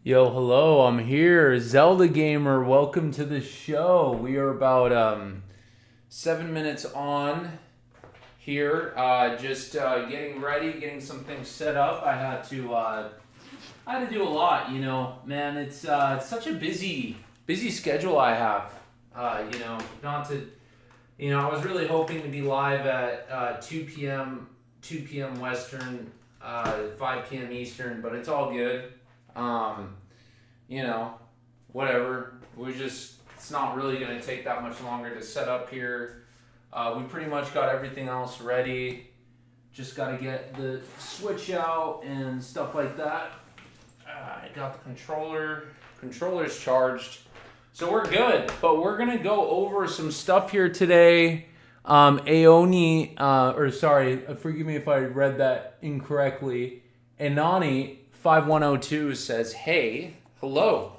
Yo, hello, I'm here, Zelda Gamer. Welcome to the show. We are about 7 minutes on here, just getting ready, getting some things set up. I had to do a lot, man. It's such a busy schedule I have. Not to, I was really hoping to be live at 2 p.m. Western, 5 p.m. Eastern, but it's all good. Um, you know, Whatever. It's not really going to take that much longer to set up here. We pretty much got everything else ready. Just got to get the switch out and stuff like that. I got the controller's charged. So we're good, but we're going to go over some stuff here today. Forgive me if I read that incorrectly. Anani5102 says, hey, hello.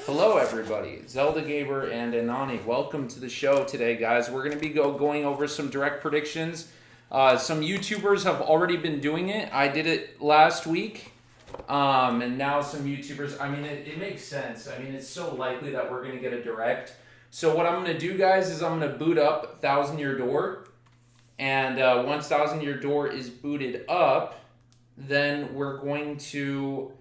Hello, everybody. Zelda Gamer and Anani, welcome to the show today, guys. We're going to be going over some direct predictions. Some YouTubers have already been doing it. I did it last week. And now some YouTubers, it makes sense. It's so likely that we're going to get a direct. So what I'm going to do, guys, is I'm going to boot up Thousand Year Door. And once Thousand Year Door is booted up, then we're going to...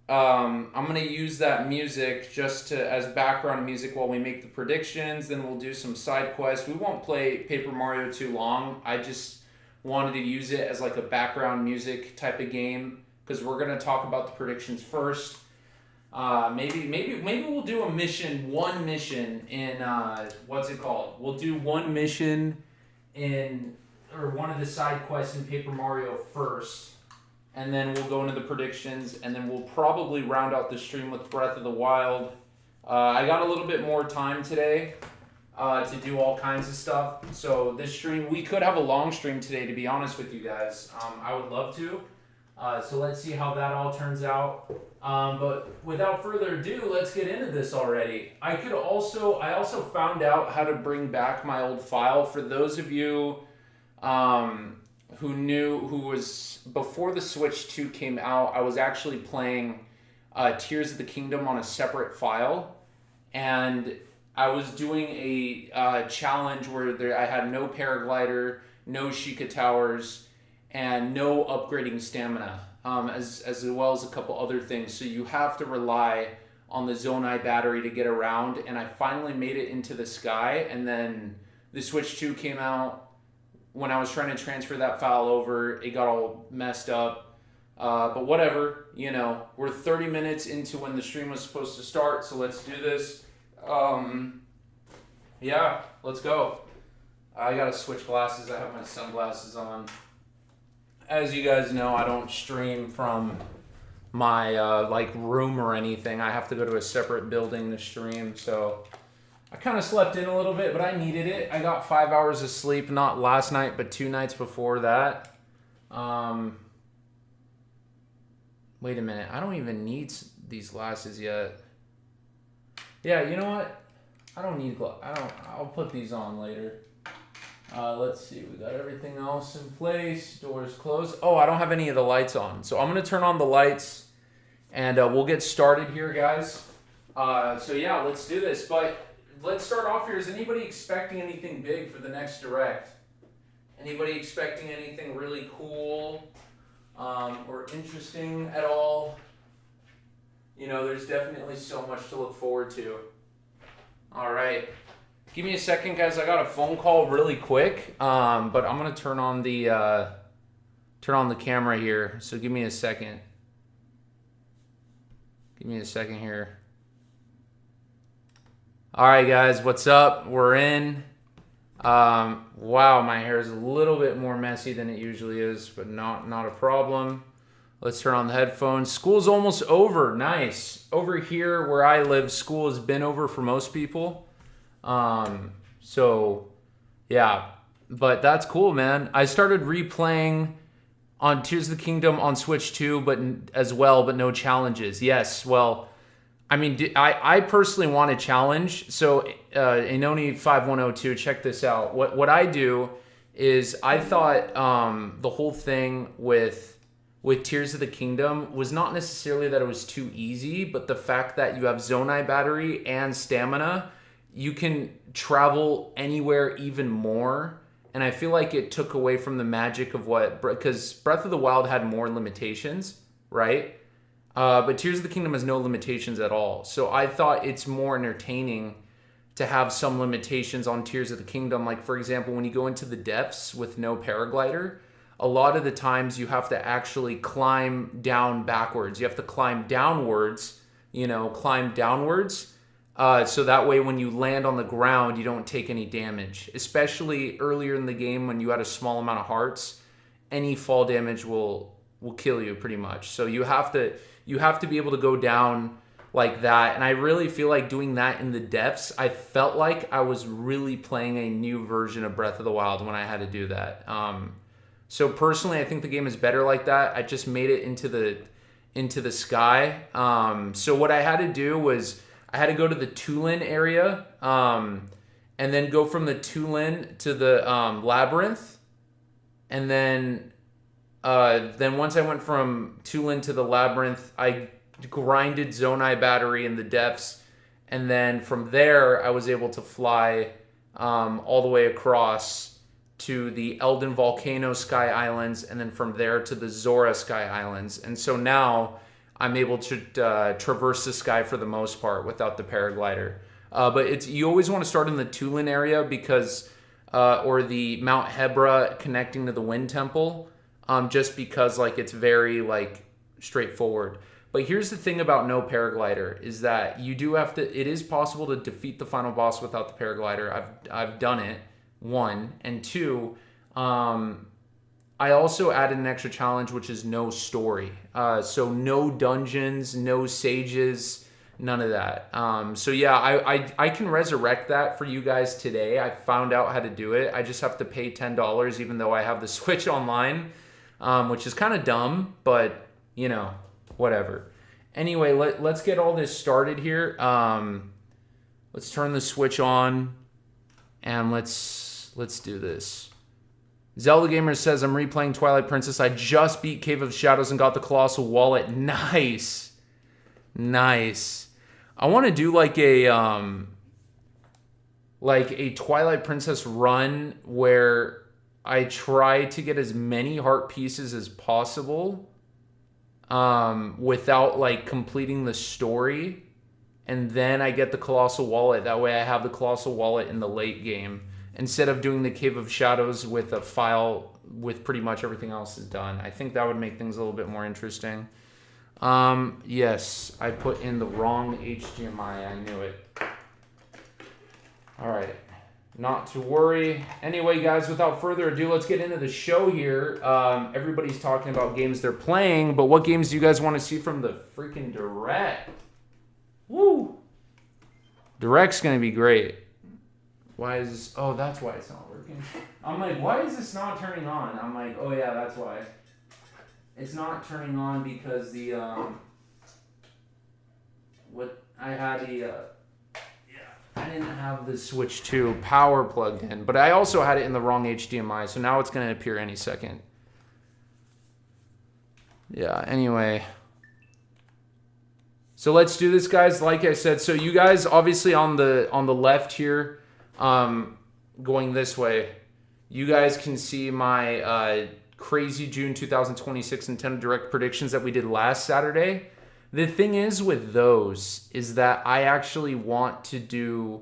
I'm going to use that music as background music while we make the predictions. Then we'll do some side quests. We won't play Paper Mario too long. I just wanted to use it as like a background music type of game because we're going to talk about the predictions first. Maybe we'll do one mission in, what's it called? We'll do one mission or one of the side quests in Paper Mario first. And then we'll go into the predictions, and then we'll probably round out the stream with Breath of the Wild. I got a little bit more time today to do all kinds of stuff. So this stream, we could have a long stream today, to be honest with you guys. I would love to. So let's see how that all turns out. But without further ado, let's get into this already. I also found out how to bring back my old file. For those of you... who was before the Switch 2 came out, I was actually playing Tears of the Kingdom on a separate file, and I was doing a challenge where I had no paraglider, no Sheikah Towers, and no upgrading stamina, as well as a couple other things. So you have to rely on the Zonai battery to get around, and I finally made it into the sky, and then the Switch 2 came out. When I was trying to transfer that file over, it got all messed up. But whatever, we're 30 minutes into when the stream was supposed to start, so let's do this. Yeah, let's go. I gotta switch glasses. I have my sunglasses on. As you guys know, I don't stream from my room or anything. I have to go to a separate building to stream, so... I kind of slept in a little bit, but I needed it. I got 5 hours of sleep, not last night, but 2 nights before that. Wait a minute. I don't even need these glasses yet. Yeah, you know what? I don't need glasses. I'll put these on later. Let's see. We got everything else in place. Doors closed. Oh, I don't have any of the lights on. So I'm going to turn on the lights, and we'll get started here, guys. So yeah, let's do this. But... let's start off here. Is anybody expecting anything big for the next Direct? Anybody expecting anything really cool or interesting at all? There's definitely so much to look forward to. All right. Give me a second, guys. I got a phone call really quick, but I'm going to turn on the camera here. So give me a second. Give me a second here. All right, guys, what's up? We're in. Wow, my hair is a little bit more messy than it usually is, but not a problem. Let's turn on the headphones. School's almost over. Nice. Over here where I live, school has been over for most people. So, yeah. But that's cool, man. I started replaying on Tears of the Kingdom on Switch 2, but no challenges. Yes, well... I personally want a challenge. So, Inoni5102, check this out. What I do is I thought the whole thing with with Tears of the Kingdom was not necessarily that it was too easy, but the fact that you have Zonai battery and stamina, you can travel anywhere even more. And I feel like it took away from the magic of because Breath of the Wild had more limitations, right? But Tears of the Kingdom has no limitations at all. So I thought it's more entertaining to have some limitations on Tears of the Kingdom. Like, for example, when you go into the depths with no paraglider, a lot of the times you have to actually climb down backwards. You have to climb downwards, so that way when you land on the ground, you don't take any damage. Especially earlier in the game when you had a small amount of hearts, any fall damage will kill you pretty much. So you have to be able to go down like that. And I really feel like doing that in the depths, I felt like I was really playing a new version of Breath of the Wild when I had to do that. So personally, I think the game is better like that. I just made it into the sky. So what I had to do was I had to go to the Tulin area, and then go from the Tulin to the labyrinth, and then once I went from Tulin to the labyrinth, I grinded Zonai battery in the depths, and then from there I was able to fly all the way across to the Elden Volcano Sky Islands, and then from there to the Zora Sky Islands. And so now I'm able to traverse the sky for the most part without the paraglider. But you always want to start in the Tulin area because, or the Mount Hebra connecting to the Wind Temple, just because it's very straightforward. But here's the thing about no paraglider is that you do have to. It is possible to defeat the final boss without the paraglider. I've done it. 1 and 2. I also added an extra challenge, which is no story. So no dungeons, no sages, none of that. So yeah, I can resurrect that for you guys today. I found out how to do it. I just have to pay $10, even though I have the Switch online, which is kind of dumb, but whatever. Anyway, let's get all this started here. Let's turn the Switch on and let's do this. Zelda Gamer says, I'm replaying Twilight Princess. I just beat Cave of Shadows and got the Colossal Wallet. Nice. I want to do a Twilight Princess run where I try to get as many heart pieces as possible without completing the story. And then I get the Colossal Wallet. That way I have the Colossal Wallet in the late game, instead of doing the Cave of Shadows with a file with pretty much everything else is done. I think that would make things a little bit more interesting. Yes, I put in the wrong HDMI. I knew it. All right, not to worry. Anyway, guys, without further ado, let's get into the show here. Everybody's talking about games they're playing, but what games do you guys want to see from the freaking Direct? Woo! Direct's going to be great. Why is this? Oh, that's why it's not working. I'm like, why is this not turning on? I'm like, oh yeah, that's why. It's not turning on because the, I didn't have the Switch 2 power plugged in, but I also had it in the wrong HDMI, so now it's going to appear any second. Yeah, anyway. So let's do this, guys. Like I said, so you guys obviously on the left here, going this way, you guys can see my crazy June 2026 Nintendo Direct predictions that we did last Saturday. The thing is with those is that I actually want to do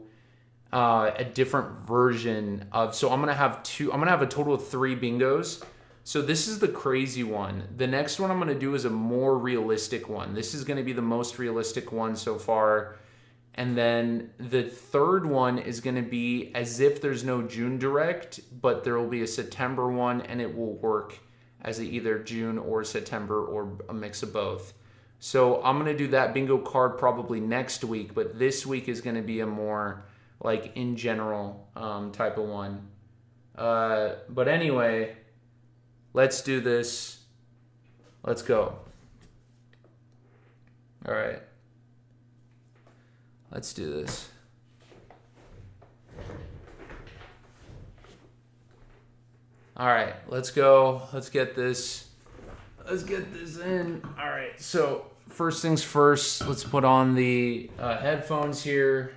a different version of, so I'm gonna have a total of 3 bingos. So this is the crazy one. The next one I'm going to do is a more realistic one. This is going to be the most realistic one so far. And then the third one is going to be as if there's no June Direct, but there will be a September one, and it will work as either June or September or a mix of both. So I'm going to do that bingo card probably next week, but this week is going to be a more in general type of one. But anyway, let's do this. Let's go. All right. Let's do this. All right, let's go. Let's get this Let's get this in. All right. So first things first, let's put on the headphones here,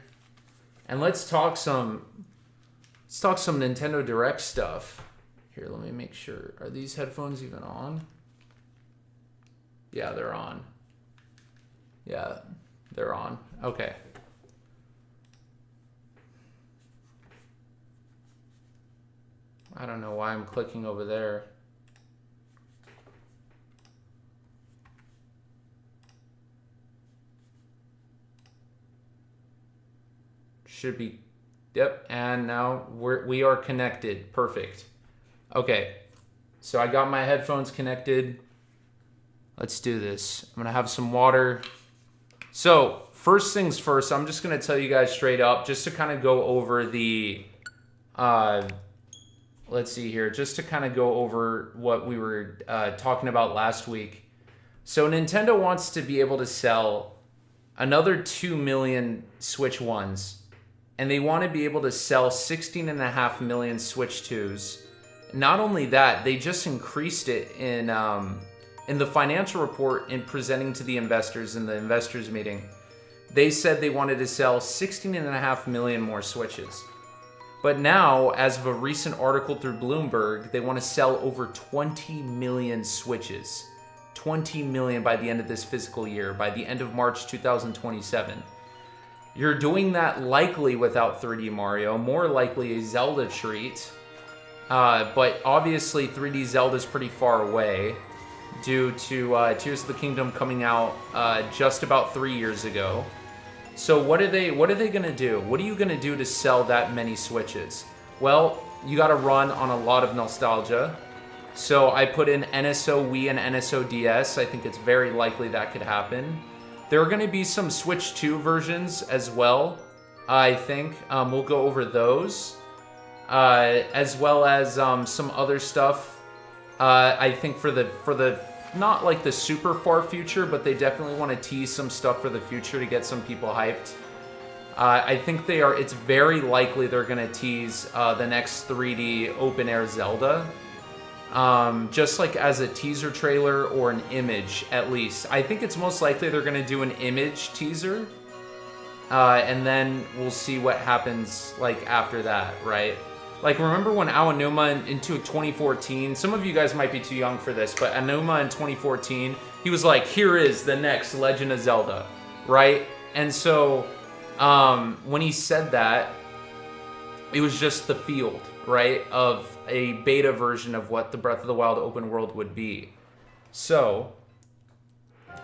and let's talk some Nintendo Direct stuff. Here, let me make sure. Are these headphones even on? Yeah, they're on. Yeah, they're on. Okay. I don't know why I'm clicking over there. Should be, yep, and now we are connected. Perfect. Okay, so I got my headphones connected. Let's do this. I'm gonna have some water. So first things first, I'm just gonna tell you guys straight up, just to kind of go over the, let's see here, just to kind of go over what we were talking about last week. So Nintendo wants to be able to sell another 2 million Switch 1s, and they want to be able to sell 16.5 million Switch 2s. Not only that, they just increased it in the financial report in presenting to the investors in the investors meeting. They said they wanted to sell 16.5 million more Switches. But now, as of a recent article through Bloomberg, they want to sell over 20 million Switches. 20 million by the end of this fiscal year, by the end of March 2027. You're doing that likely without 3D Mario, more likely a Zelda treat. But obviously 3D Zelda is pretty far away due to Tears of the Kingdom coming out just about 3 years ago. So what are they gonna do? What are you gonna do to sell that many Switches? Well, you gotta run on a lot of nostalgia. So I put in NSO Wii and NSO DS. I think it's very likely that could happen. There are gonna be some Switch 2 versions as well, I think. We'll go over those. As well as some other stuff. I think for the not like the super far future, but they definitely want to tease some stuff for the future to get some people hyped. I think it's very likely they're going to tease the next 3D open air Zelda. Just like as a teaser trailer or an image at least. I think it's most likely they're going to do an image teaser. And then we'll see what happens like after that, right? Like, remember when Aonuma into 2014, some of you guys might be too young for this, but Aonuma in 2014, he was like, here is the next Legend of Zelda, right? And so, when he said that, it was just the field, right, of a beta version of what the Breath of the Wild open world would be. So,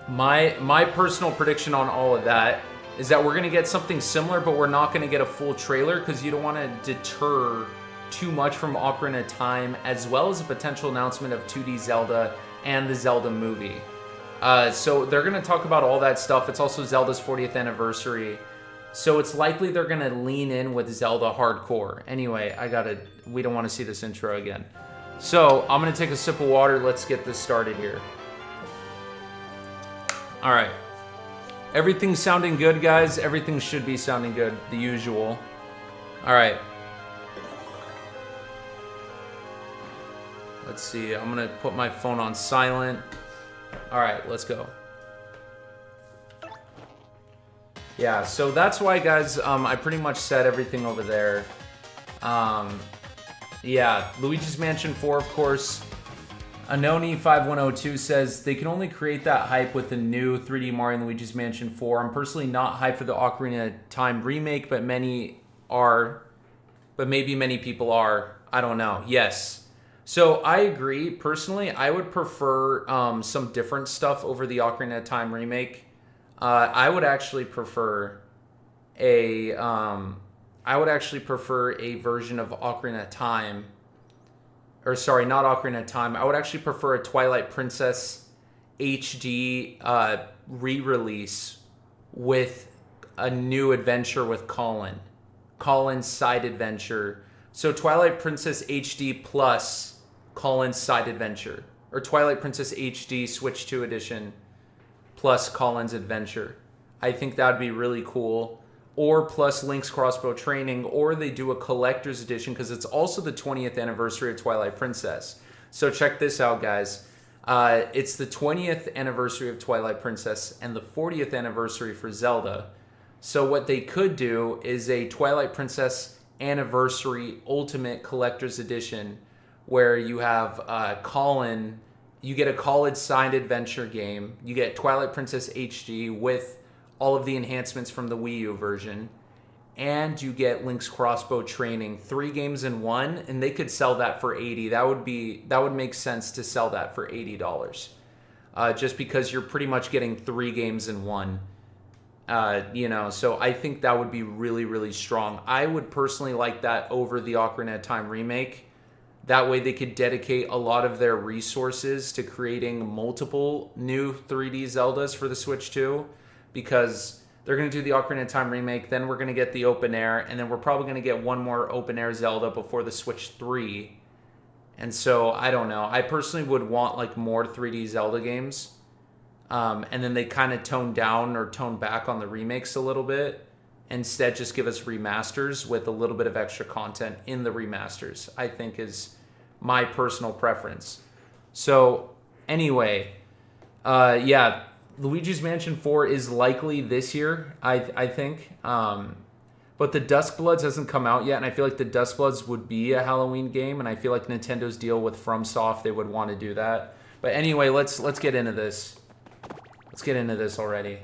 my personal prediction on all of that is that we're going to get something similar, but we're not going to get a full trailer because you don't want to deter too much from Ocarina of Time, as well as a potential announcement of 2D Zelda and the Zelda movie. So they're going to talk about all that stuff. It's also Zelda's 40th anniversary. So it's likely they're going to lean in with Zelda hardcore. Anyway, we don't want to see this intro again. So I'm going to take a sip of water. Let's get this started here. All right. Everything's sounding good, guys. Everything should be sounding good, the usual. All right. Let's see. I'm going to put my phone on silent. All right, let's go. Yeah, so that's why, guys, I pretty much said everything over there. Yeah, Luigi's Mansion 4, of course. Anoni5102 says, they can only create that hype with the new 3D Mario and Luigi's Mansion 4. I'm personally not hyped for the Ocarina of Time remake, but many are. But maybe many people are. I don't know. Yes. So I agree. Personally, I would prefer some different stuff over the Ocarina of Time remake. I would actually prefer a version of Ocarina of Time. Or sorry, not Ocarina of Time. I would actually prefer a Twilight Princess HD re-release with a new adventure with Colin. Colin's side adventure. So Twilight Princess HD plus Colin's side adventure. Or Twilight Princess HD Switch 2 edition plus Colin's adventure. I think that would be really cool. Or plus Link's Crossbow Training, or they do a collector's edition because it's also the 20th anniversary of Twilight Princess. So check this out, guys. It's the 20th anniversary of Twilight Princess and the 40th anniversary for Zelda. So what they could do is a Twilight Princess Anniversary Ultimate Collector's Edition, where you have Colin. You get a college signed adventure game. You get Twilight Princess HD with all of the enhancements from the Wii U version. And you get Link's Crossbow Training, 3 games in one, and they could sell that for $80. That would make sense to sell that for $80, just because you're pretty much getting 3 games in one. So I think that would be really, really strong. I would personally like that over the Ocarina of Time remake. That way they could dedicate a lot of their resources to creating multiple new 3D Zeldas for the Switch 2, because they're going to do the Ocarina of Time remake, then we're going to get the open air, and then we're probably going to get one more open air Zelda before the Switch 3. And so, I don't know. I personally would want like more 3D Zelda games. And then they kind of tone down or tone back on the remakes a little bit. Instead, just give us remasters with a little bit of extra content in the remasters, I think is my personal preference. So, anyway, yeah, Luigi's Mansion 4 is likely this year, I think. But the Duskbloods hasn't come out yet, and I feel like the Duskbloods would be a Halloween game, and I feel like Nintendo's deal with FromSoft, they would want to do that. But anyway, let's get into this. Let's get into this already.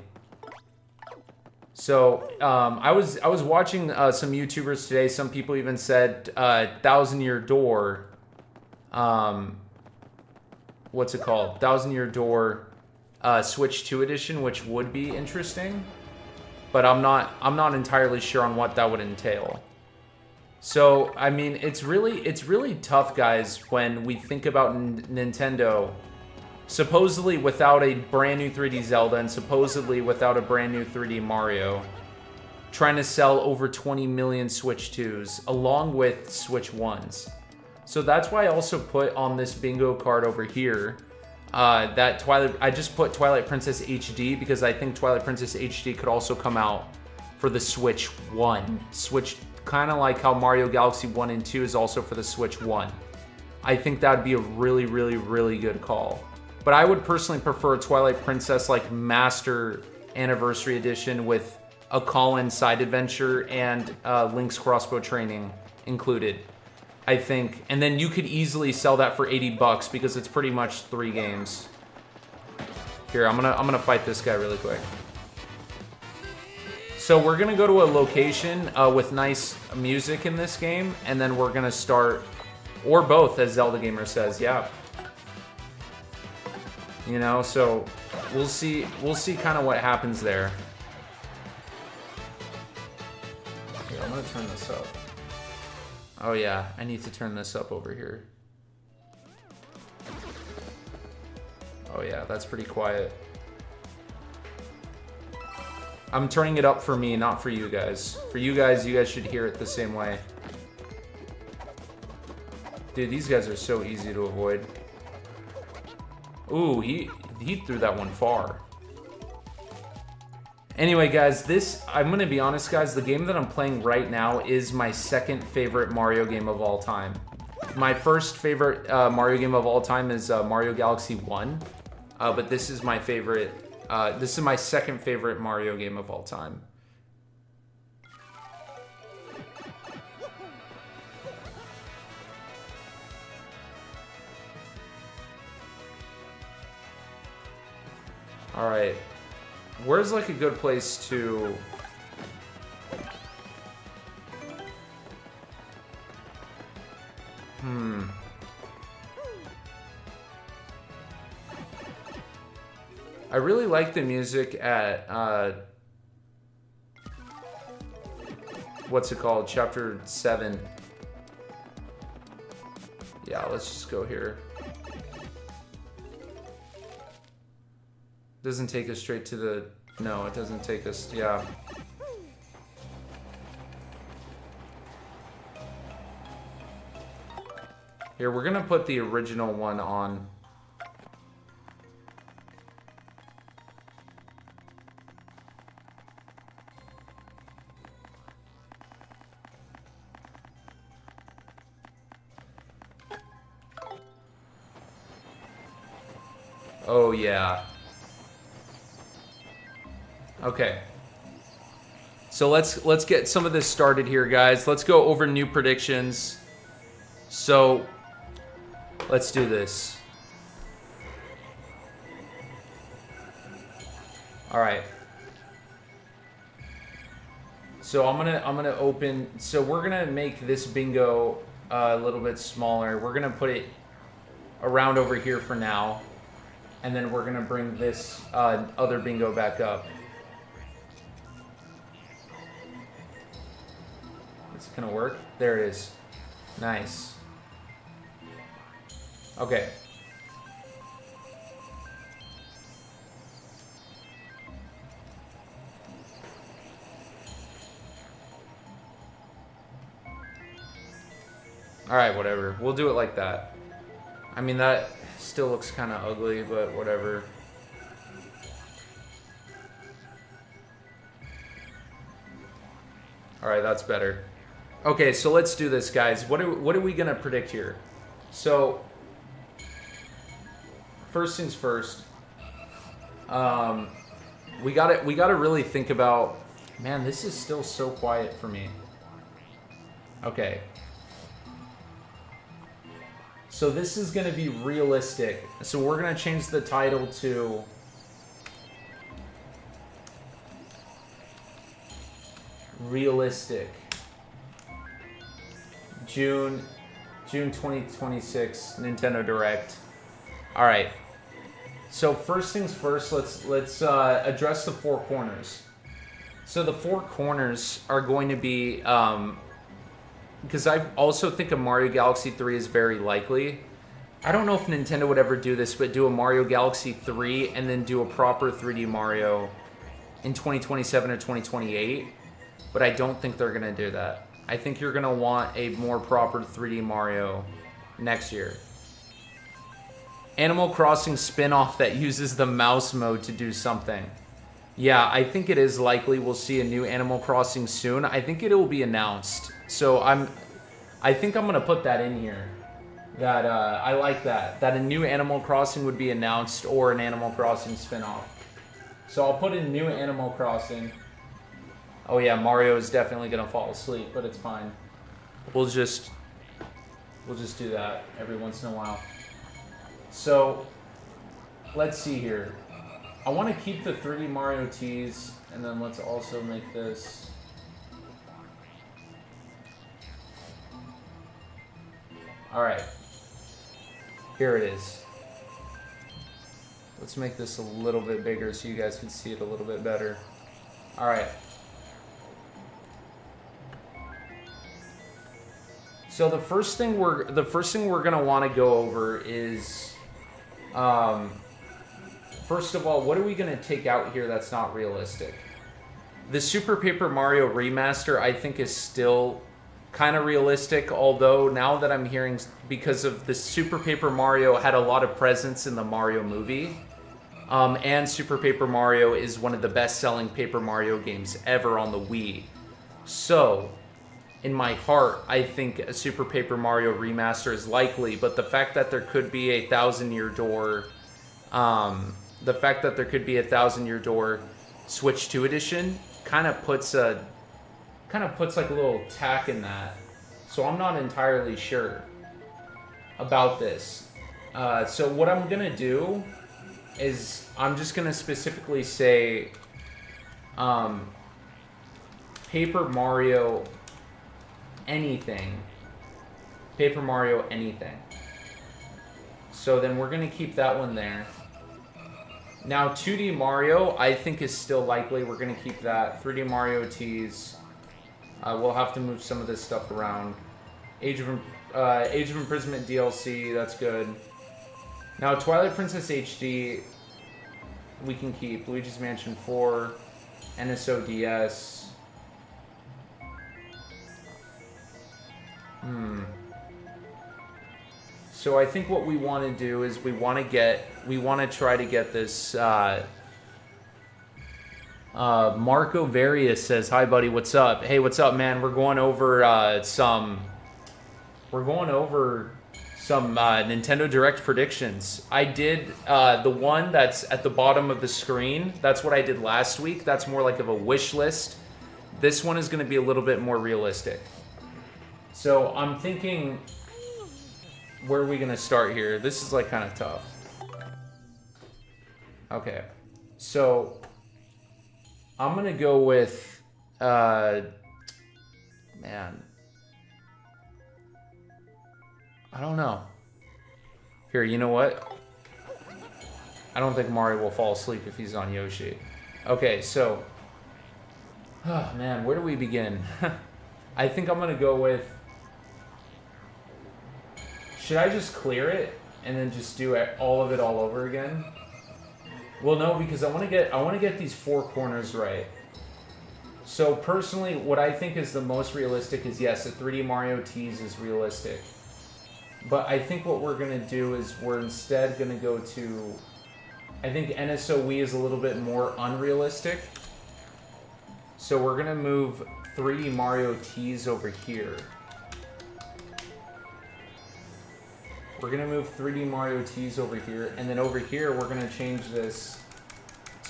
So, I was watching some YouTubers today. Some people even said 1,000-Year Door. What's it called? 1,000-Year Door Switch 2 edition, which would be interesting. But I'm not entirely sure on what that would entail. So, I mean, it's really tough, guys, when we think about Nintendo supposedly without a brand new 3D Zelda and supposedly without a brand new 3D Mario, trying to sell over 20 million Switch 2s along with Switch 1s. So that's why I also put on this bingo card over here that I just put Twilight Princess HD because I think Twilight Princess HD could also come out for the Switch 1. Switch, kind of like how Mario Galaxy 1 and 2 is also for the Switch 1. I think that would be a really, really, really good call. But I would personally prefer a Twilight Princess like Master Anniversary Edition with a call-in side adventure and Link's Crossbow Training included, I think. And then you could easily sell that for $80 because it's pretty much 3 games. Here, I'm gonna fight this guy really quick. So we're gonna go to a location with nice music in this game, and then we're gonna start, or both, as Zelda Gamer says. Yeah. You know, so we'll see kind of what happens there. Here, I'm gonna turn this up. Oh yeah, I need to turn this up over here. Oh yeah, that's pretty quiet. I'm turning it up for me, not for you guys. For you guys should hear it the same way. Dude, these guys are so easy to avoid. Ooh, he threw that one far. Anyway, guys, I'm going to be honest, guys, the game that I'm playing right now is my second favorite Mario game of all time. My first favorite Mario game of all time is Mario Galaxy 1, but this is my favorite, this is my second favorite Mario game of all time. Alright, where's like a good place to... I really like the music at, what's it called? Chapter 7. Yeah, let's just go here. Doesn't take us straight to the... No, it doesn't take us... Yeah. Here, we're gonna put the original one on. Oh, yeah. Okay. So let's get some of this started here, guys. Let's go over new predictions. So let's do this. All right. So I'm gonna open. So we're gonna make this bingo a little bit smaller. We're gonna put it around over here for now, and then we're gonna bring this other bingo back up. It's gonna work. There it is. Nice. Okay. Alright, whatever. We'll do it like that. I mean, that still looks kind of ugly, but whatever. Alright, that's better. Okay, so let's do this, guys. What are we going to predict here? So, first things first. We gotta really think about... Man, this is still so quiet for me. Okay. So this is going to be realistic. So we're going to change the title to... Realistic. June 2026 Nintendo Direct. All right. So first things first, let's address the four corners. So the four corners are going to be... because I also think a Mario Galaxy 3 is very likely. I don't know if Nintendo would ever do this, but do a Mario Galaxy 3 and then do a proper 3D Mario in 2027 or 2028. But I don't think they're going to do that. I think you're going to want a more proper 3D Mario next year. Animal Crossing spin-off that uses the mouse mode to do something. Yeah, I think it is likely we'll see a new Animal Crossing soon. I think it will be announced. So I think I'm gonna put that in here. That I like that. That a new Animal Crossing would be announced or an Animal Crossing spin-off. So I'll put in new Animal Crossing. Oh yeah, Mario is definitely gonna fall asleep, but it's fine. We'll just do that every once in a while. So let's see here. I want to keep the 3D Mario tease, and then let's also make this... Alright. Here it is. Let's make this a little bit bigger so you guys can see it a little bit better. Alright. So the first thing we're gonna want to go over is... First of all, what are we going to take out here that's not realistic? The Super Paper Mario Remaster, I think, is still kind of realistic, although now that I'm hearing, because of the Super Paper Mario had a lot of presence in the Mario movie, and Super Paper Mario is one of the best-selling Paper Mario games ever on the Wii. So, in my heart, I think a Super Paper Mario Remaster is likely, but the fact that there could be a Thousand-Year Door... the fact that there could be a Thousand-Year Door Switch 2 edition kind of puts like a little tack in that. So I'm not entirely sure about this. So what I'm gonna do is I'm just gonna specifically say Paper Mario anything. Paper Mario anything. So then we're gonna keep that one there. Now, 2D Mario, I think, is still likely. We're going to keep that. 3D Mario tease. We'll have to move some of this stuff around. Age of Imprisonment DLC, that's good. Now, Twilight Princess HD, we can keep. Luigi's Mansion 4, NSODS. So I think what we want to do is we want to try to get this, Marco Various says, hi buddy, what's up? Hey, what's up, man? We're going over some some Nintendo Direct predictions. I did the one that's at the bottom of the screen. That's what I did last week. That's more like of a wish list. This one is going to be a little bit more realistic. So I'm thinking, where are we going to start here? This is like kind of tough. Okay, so I'm going to go with, man, I don't know. Here, you know what? I don't think Mario will fall asleep if he's on Yoshi. Okay, so, oh man, where do we begin? I think I'm going to go with, should I just clear it and then just do all of it all over again? Well, no, because I want to get these 4 corners right. So personally, what I think is the most realistic is, yes, a 3D Mario tease is realistic. But I think what we're going to do is we're instead going to go to, I think NSOE is a little bit more unrealistic. So we're going to move 3D Mario tease over here. We're going to move 3D Mario tease over here, and then over here we're going to change this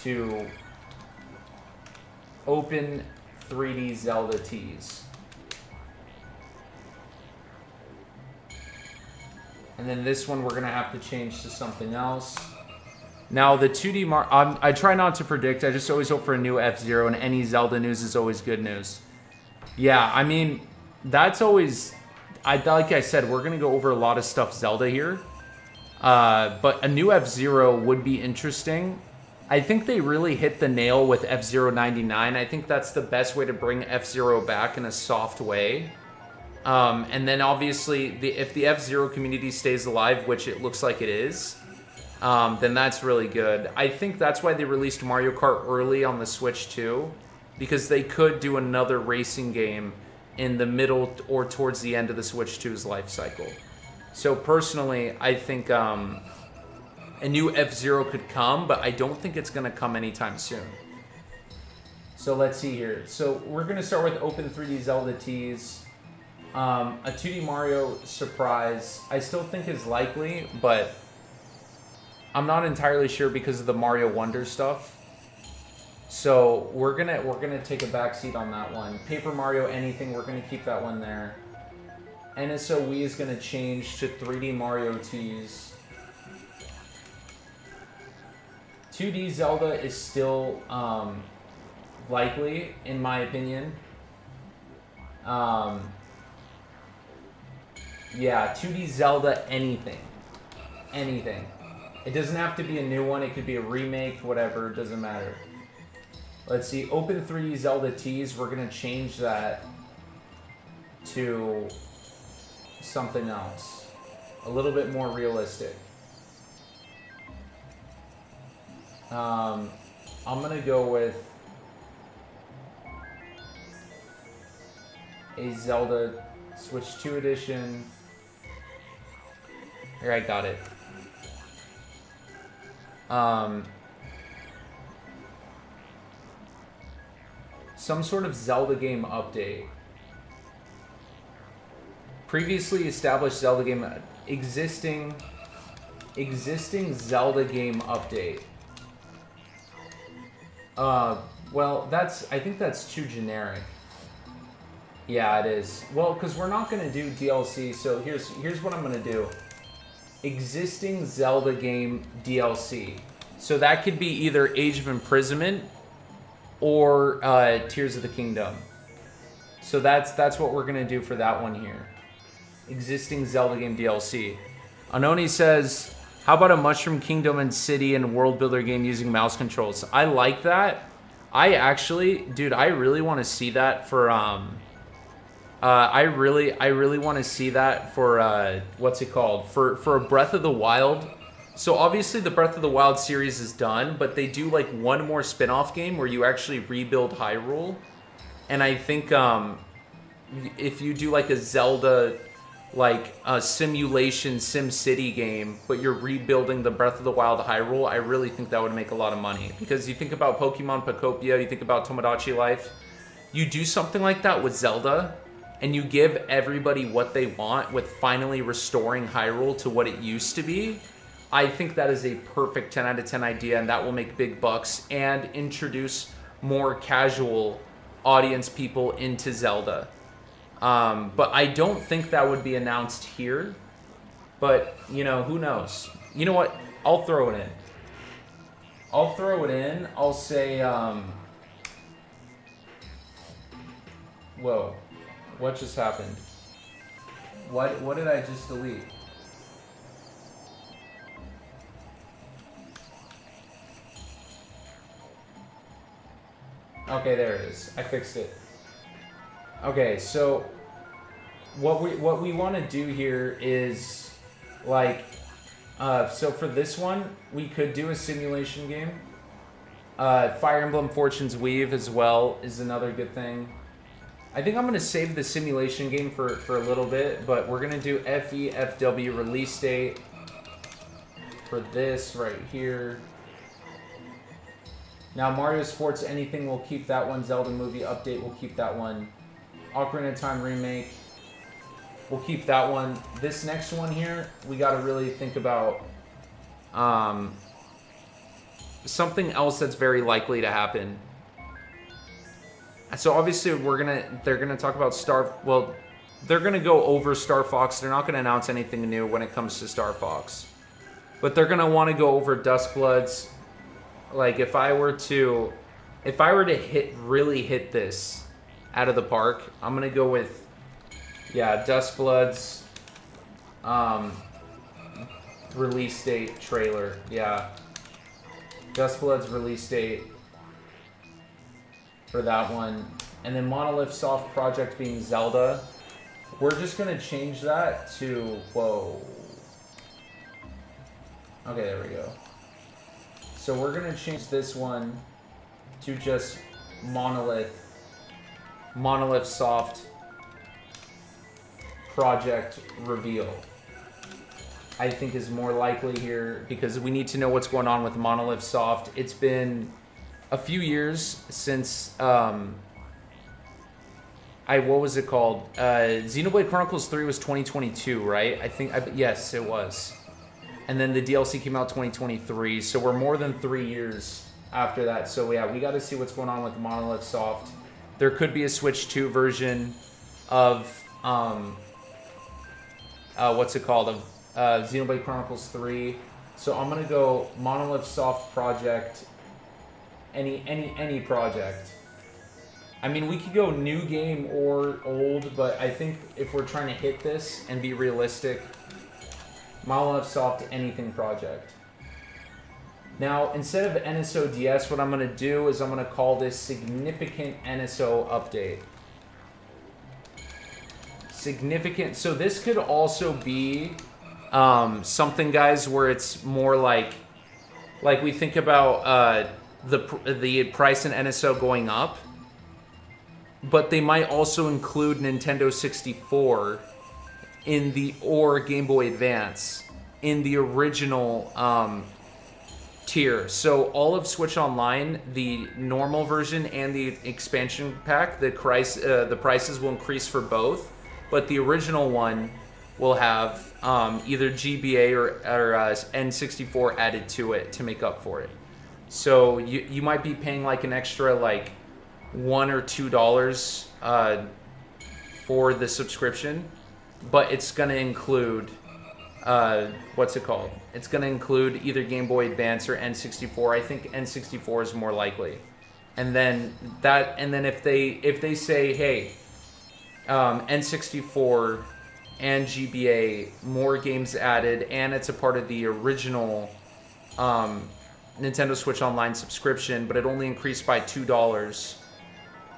to open 3D Zelda tease. And then this one we're going to have to change to something else. Now the 2D Mario, I try not to predict, I just always hope for a new F-Zero, and any Zelda news is always good news. Yeah, I mean, that's always... like I said, we're going to go over a lot of stuff Zelda here. But a new F-Zero would be interesting. I think they really hit the nail with F-Zero 99. I think that's the best way to bring F-Zero back in a soft way. And then obviously, if the F-Zero community stays alive, which it looks like it is, then that's really good. I think that's why they released Mario Kart early on the Switch too. Because they could do another racing game in the middle or towards the end of the Switch 2's life cycle. So personally, I think a new F-Zero could come, but I don't think it's going to come anytime soon. So let's see here. So we're going to start with Open 3D Zelda tease. A 2D Mario surprise, I still think is likely, but I'm not entirely sure because of the Mario Wonder stuff. So we're gonna take a backseat on that one. Paper Mario anything, we're gonna keep that one there. NSOE is gonna change to 3D Mario tease. 2D Zelda is still likely, in my opinion. Yeah, 2D Zelda anything. Anything. It doesn't have to be a new one, it could be a remake, whatever, it doesn't matter. Let's see, Open 3D Zelda tease, we're going to change that to something else. A little bit more realistic. I'm going to go with a Zelda Switch 2 edition. Here, I got it. Some sort of Zelda game update. Previously established Zelda game, existing Zelda game update. Well, I think that's too generic. Yeah, it is. Well, because we're not going to do DLC, so here's what I'm going to do. Existing Zelda game DLC. So that could be either Age of Imprisonment or Tears of the Kingdom. So that's what we're going to do for that one here. Existing Zelda game DLC. Anoni says, how about a Mushroom Kingdom and City and World Builder game using mouse controls? I like that. I really want to see that for I really want to see that for what's it called? For a Breath of the Wild. So obviously the Breath of the Wild series is done, but they do like one more spin-off game where you actually rebuild Hyrule. And I think if you do like a Zelda, like a simulation SimCity game, but you're rebuilding the Breath of the Wild Hyrule, I really think that would make a lot of money. Because you think about Pokemon Pocopia, you think about Tomodachi Life, you do something like that with Zelda, and you give everybody what they want with finally restoring Hyrule to what it used to be, I think that is a perfect 10 out of 10 idea, and that will make big bucks and introduce more casual audience people into Zelda. But I don't think that would be announced here. But, you know, who knows? You know what? I'll throw it in. I'll say, whoa. What just happened? What did I just delete? Okay, there it is. I fixed it. Okay, so what we want to do here is like so for this one we could do a simulation game. Fire Emblem Fortune's Weave as well is another good thing. I think I'm gonna save the simulation game for a little bit, but we're gonna do FEFW release date for this right here. Now, Mario Sports Anything, we'll keep that one. Zelda Movie Update, we'll keep that one. Ocarina of Time Remake, we'll keep that one. This next one here, we got to really think about something else that's very likely to happen. So obviously, they're gonna talk about they're gonna go over Star Fox. They're not gonna announce anything new when it comes to Star Fox, but they're gonna want to go over Duskbloods. Like if I were to really hit this out of the park, I'm gonna go with Duskbloods release date trailer. Yeah, Duskbloods release date for that one, and then Monolith Soft project being Zelda. We're just gonna change that to whoa. Okay, there we go. So we're gonna change this one to just Monolith Soft project reveal. I think is more likely here because we need to know what's going on with Monolith Soft. It's been a few years since what was it called? Xenoblade Chronicles 3 was 2022, right? Yes, it was. And then the DLC came out 2023, so we're more than 3 years after that. So yeah, we got to see what's going on with Monolith Soft. There could be a Switch 2 version of what's it called? Of Xenoblade Chronicles 3. So I'm gonna go Monolith Soft project. Any project. I mean, we could go new game or old, but I think if we're trying to hit this and be realistic, Monolith Soft anything project. Now, instead of NSO DS, what I'm going to do is I'm going to call this Significant NSO Update. Significant. So this could also be something, guys, where it's more like we think about the price in NSO going up, but they might also include Nintendo 64 or Game Boy Advance in the original tier. So all of Switch Online, the normal version and the expansion pack, the prices will increase for both, but the original one will have either GBA or N64 added to it to make up for it. So you might be paying like an extra like $1 or $2 for the subscription, but it's going to include what's it called? It's going to include either Game Boy Advance or N64. I think N64 is more likely. And then if they say, hey, N64 and GBA, more games added, and it's a part of the original Nintendo Switch Online subscription, but it only increased by $2.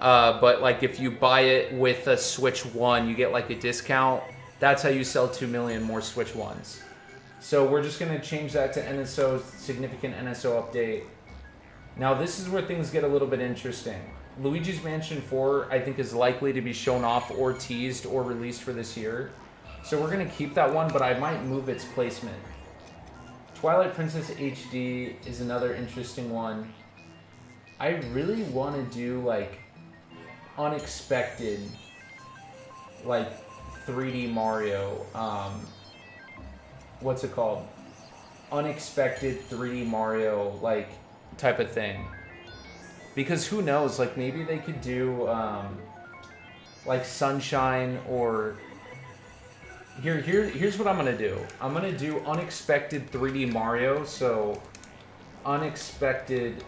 But like if you buy it with a Switch 1, you get like a discount. That's how you sell 2 million more Switch 1s. So we're just going to change that to NSO, Significant NSO Update. Now this is where things get a little bit interesting. Luigi's Mansion 4, I think, is likely to be shown off or teased or released for this year. So we're going to keep that one, but I might move its placement. Twilight Princess HD is another interesting one. I really want to do like unexpected like 3D Mario, what's it called? Unexpected 3D Mario, like, type of thing. Because who knows, like, maybe they could do, like, Sunshine, or... Here's what I'm going to do. I'm going to do Unexpected 3D Mario, so... Unexpected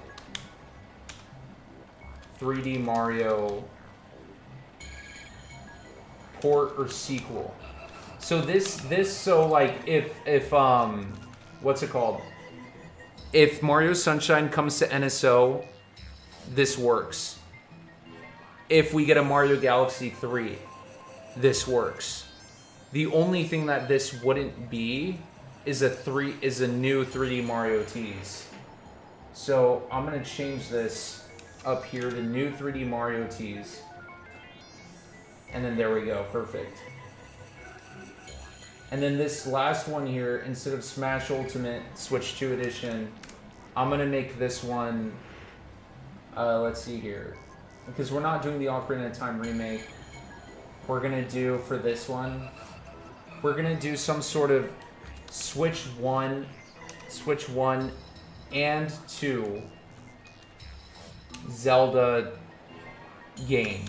3D Mario port or sequel. So so like if what's it called? If Mario Sunshine comes to NSO, this works. If we get a Mario Galaxy 3, this works. The only thing that this wouldn't be is a new 3D Mario tease. So I'm gonna change this up here to new 3D Mario tease. And then there we go, perfect. And then this last one here, instead of Smash Ultimate Switch 2 Edition, I'm gonna make this one, let's see here. Because we're not doing the Ocarina of Time remake, we're gonna do, for this one, we're gonna do some sort of Switch 1 and 2 Zelda game.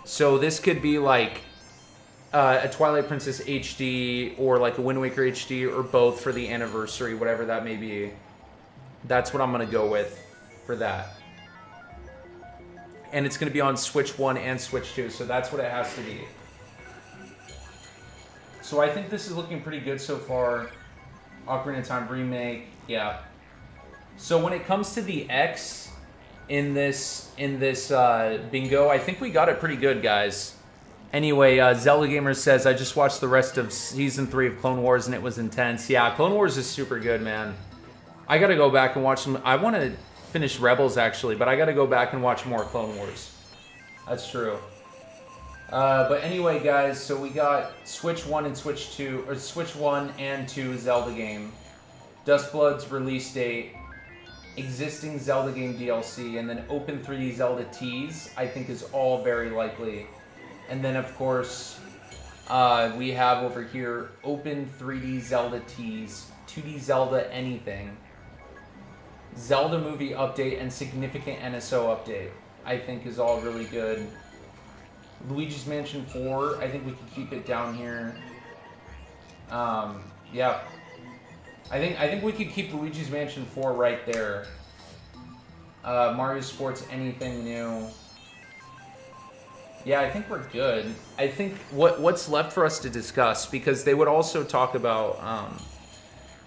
So this could be like a Twilight Princess HD or like a Wind Waker HD or both for the anniversary, whatever that may be. That's what I'm going to go with for that. And it's going to be on Switch 1 and Switch 2, so that's what it has to be. So I think this is looking pretty good so far. Ocarina of Time remake, yeah. So when it comes to the X in this bingo, I think we got it pretty good, guys. Anyway, Zelda Gamer says, I just watched the rest of Season 3 of Clone Wars and it was intense. Yeah, Clone Wars is super good, man. I gotta go back and watch some. I want to finish Rebels, actually, but I gotta go back and watch more Clone Wars. That's true. But anyway, guys, so we got Switch 1 and Switch 2, or Switch 1 and 2 Zelda game, Dustblood's release date, existing Zelda game DLC, and then Open 3D Zelda tease, I think is all very likely. And then, of course, we have over here Open 3D Zelda tease, 2D Zelda anything, Zelda movie update, and significant NSO update, I think is all really good. Luigi's Mansion 4, I think we can keep it down here. Yeah. I think we could keep Luigi's Mansion 4 right there. Mario Sports anything new. Yeah, I think we're good. I think what's left for us to discuss, because they would also talk about,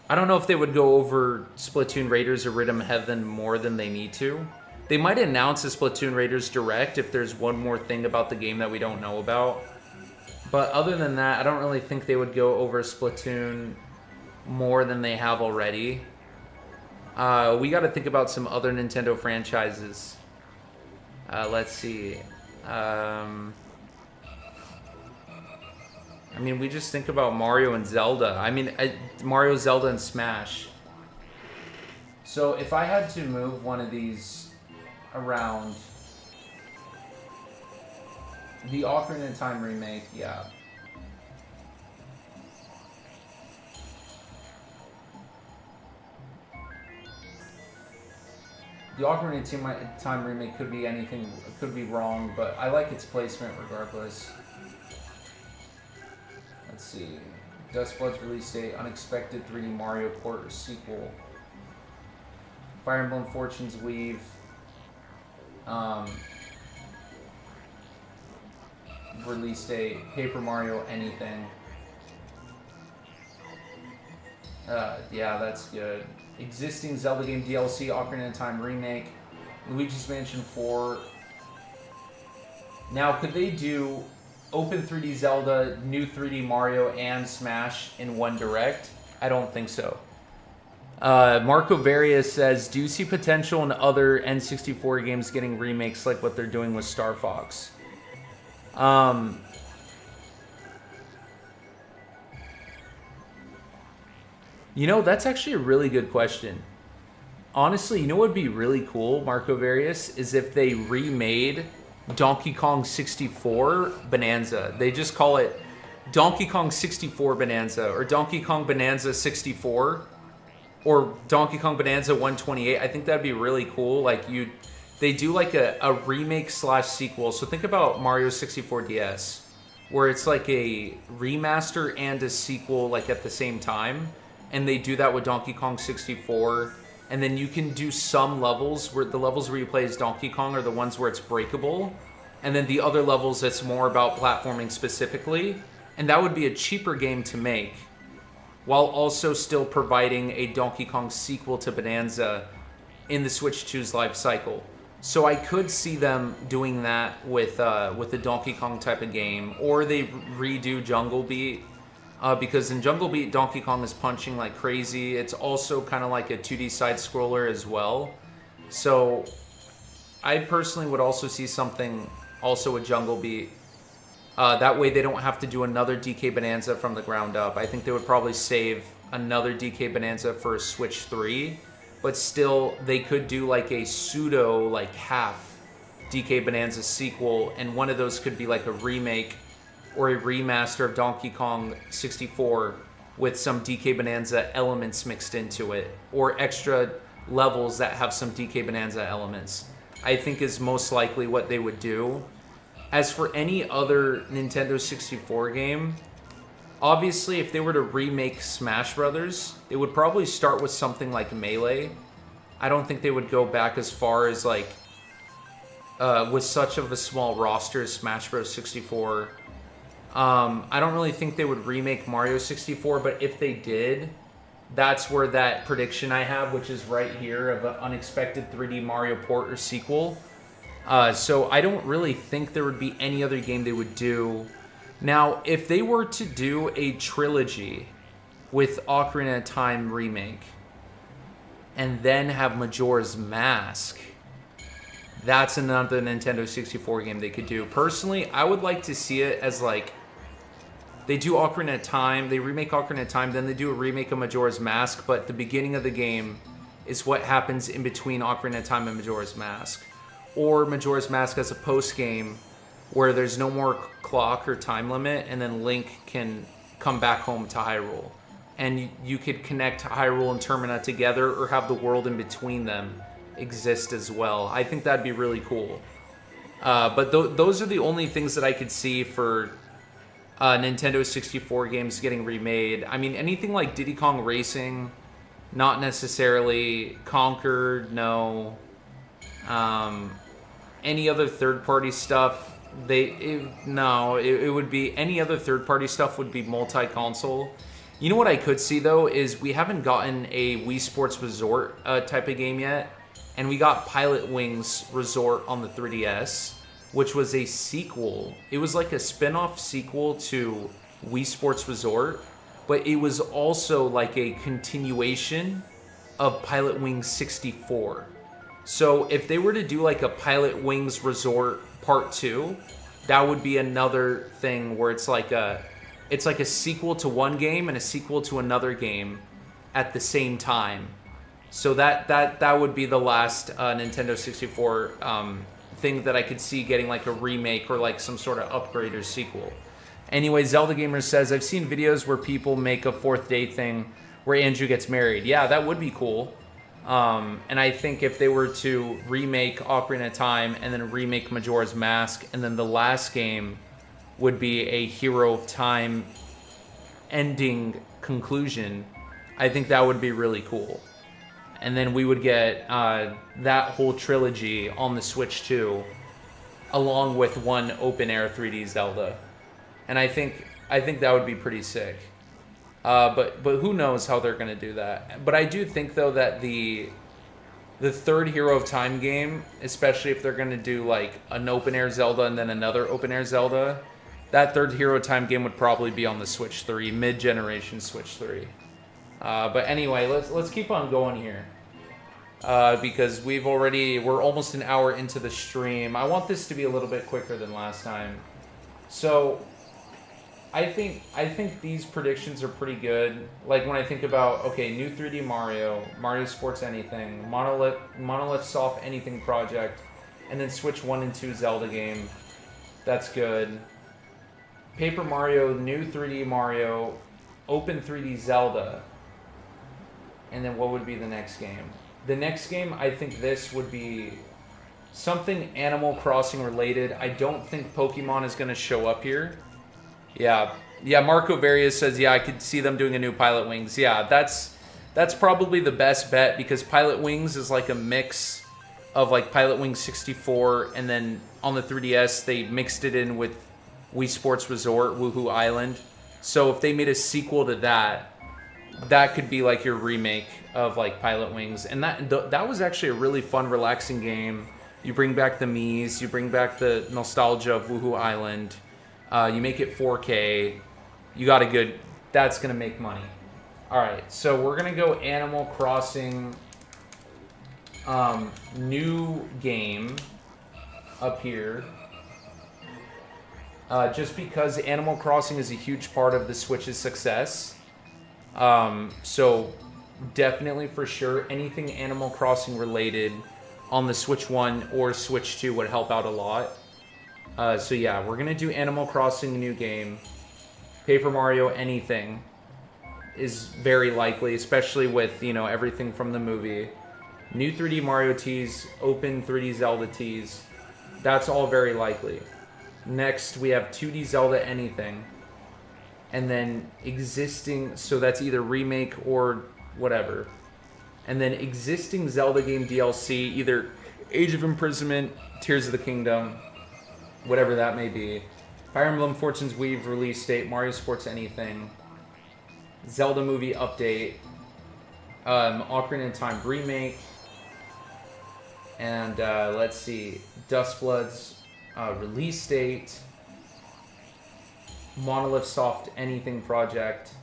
I don't know if they would go over Splatoon Raiders or Rhythm Heaven more than they need to. They might announce a Splatoon Raiders Direct if there's one more thing about the game that we don't know about. But other than that, I don't really think they would go over Splatoon more than they have already. We got to think about some other Nintendo franchises. Let's see. I mean, we just think about Mario and Zelda. I mean, Mario, Zelda, and Smash. So if I had to move one of these around, the Ocarina of Time remake, yeah. The Ocarina of Time remake could be anything, could be wrong, but I like its placement regardless. Let's see. Dustblood's release date, unexpected 3D Mario port or sequel. Fire Emblem Fortune's Weave. Release date, Paper Mario anything. Yeah, that's good. Existing Zelda game DLC, Ocarina of Time remake, Luigi's Mansion 4. Now, could they do Open 3D Zelda, new 3D Mario, and Smash in one direct? I don't think so. Marco Various says, do you see potential in other N64 games getting remakes like what they're doing with Star Fox? You know, that's actually a really good question. Honestly, you know what would be really cool, Marco Various, is if they remade Donkey Kong 64 Bonanza. They just call it Donkey Kong 64 Bonanza or Donkey Kong Bonanza 64 or Donkey Kong Bonanza 128. I think that'd be really cool. Like they do like a remake / sequel. So think about Mario 64 DS, where it's like a remaster and a sequel like at the same time. And they do that with Donkey Kong 64. And then you can do some levels where the levels where you play as Donkey Kong are the ones where it's breakable. And then the other levels, it's more about platforming specifically. And that would be a cheaper game to make, while also still providing a Donkey Kong sequel to Bonanza in the Switch 2's life cycle. So I could see them doing that with the Donkey Kong type of game. Or they redo Jungle Beat. Because in Jungle Beat, Donkey Kong is punching like crazy. It's also kind of like a 2D side-scroller as well. So I personally would also see something also with Jungle Beat. That way they don't have to do another DK Bonanza from the ground up. I think they would probably save another DK Bonanza for a Switch 3. But still, they could do like a pseudo, like half DK Bonanza sequel. And one of those could be like a remake or a remaster of Donkey Kong 64 with some DK Bonanza elements mixed into it, or extra levels that have some DK Bonanza elements, I think is most likely what they would do. As for any other Nintendo 64 game, obviously if they were to remake Smash Brothers, they would probably start with something like Melee. I don't think they would go back as far as like, with such of a small roster as Smash Bros. 64. I don't really think they would remake Mario 64, but if they did, that's where that prediction I have, which is right here, of an unexpected 3D Mario port or sequel. So I don't really think there would be any other game they would do. Now, if they were to do a trilogy with Ocarina of Time remake, and then have Majora's Mask, that's another Nintendo 64 game they could do. Personally, I would like to see it as like, they do Ocarina of Time, they remake Ocarina of Time, then they do a remake of Majora's Mask, but the beginning of the game is what happens in between Ocarina of Time and Majora's Mask. Or Majora's Mask as a post-game where there's no more clock or time limit, and then Link can come back home to Hyrule. And you could connect Hyrule and Termina together, or have the world in between them exist as well. I think that'd be really cool. But those are the only things that I could see for Nintendo 64 games getting remade. I mean, anything like Diddy Kong Racing, not necessarily. Conquer, no. Any other third-party stuff, it would be, any other third-party stuff would be multi-console. You know what I could see, though, is we haven't gotten a Wii Sports Resort type of game yet, and we got Pilot Wings Resort on the 3DS, which was a sequel. It was like a spin-off sequel to Wii Sports Resort, but it was also like a continuation of Pilot Wings 64. So if they were to do like a Pilot Wings Resort Part 2, that would be another thing where it's like a sequel to one game and a sequel to another game at the same time. So that would be the last Nintendo 64 thing that I could see getting like a remake or like some sort of upgrade or sequel. Anyway, Zelda Gamer says, I've seen videos where people make a fourth day thing where Andrew gets married. Yeah, that would be cool. And I think if they were to remake Ocarina of Time and then remake Majora's Mask, and then the last game would be a Hero of Time ending conclusion, I think that would be really cool. And then we would get that whole trilogy on the Switch 2, along with one open-air 3D Zelda. And I think that would be pretty sick. But who knows how they're going to do that. But I do think, though, that the third Hero of Time game, especially if they're going to do like an open-air Zelda and then another open-air Zelda, that third Hero of Time game would probably be on the Switch 3, mid-generation Switch 3. But anyway, let's keep on going here. Because we're almost an hour into the stream. I want this to be a little bit quicker than last time. So I think these predictions are pretty good. Like when I think about, okay, new 3D Mario Sports Anything, Monolith Soft Anything project, And then Switch 1 and 2 Zelda game. That's good. Paper Mario, new 3D Mario, open 3D Zelda. And then what would be the next game? The next game, I think this would be something Animal Crossing related. I don't think Pokemon is going to show up here. Yeah, Marco Various says, yeah, I could see them doing a new Pilot Wings. Yeah, that's probably the best bet, because Pilot Wings is like a mix of like Pilot Wings 64, and then on the 3DS, they mixed it in with Wii Sports Resort, Woohoo Island. So if they made a sequel to that, that could be like your remake of like Pilot Wings. And that was actually a really fun, relaxing game. You bring back the Miis, you bring back the nostalgia of Woohoo Island. You make it 4K. You got a good... That's going to make money. Alright, so we're going to go Animal Crossing new game up here. Just because Animal Crossing is a huge part of the Switch's success. So definitely for sure anything Animal Crossing related on the Switch 1 or Switch 2 would help out a lot. So yeah, we're gonna do Animal Crossing new game. Paper Mario anything is very likely, especially with, you know, everything from the movie. New 3D Mario tease, open 3D Zelda tease. That's all very likely. Next, we have 2D Zelda anything. And then existing, so that's either remake or whatever. And then existing Zelda game DLC, either Age of Imprisonment, Tears of the Kingdom, whatever that may be. Fire Emblem Fortune's Weave release date, Mario Sports anything. Zelda movie update. Ocarina of Time remake. And let's see, Dustblood's release date. Monolith Soft anything project.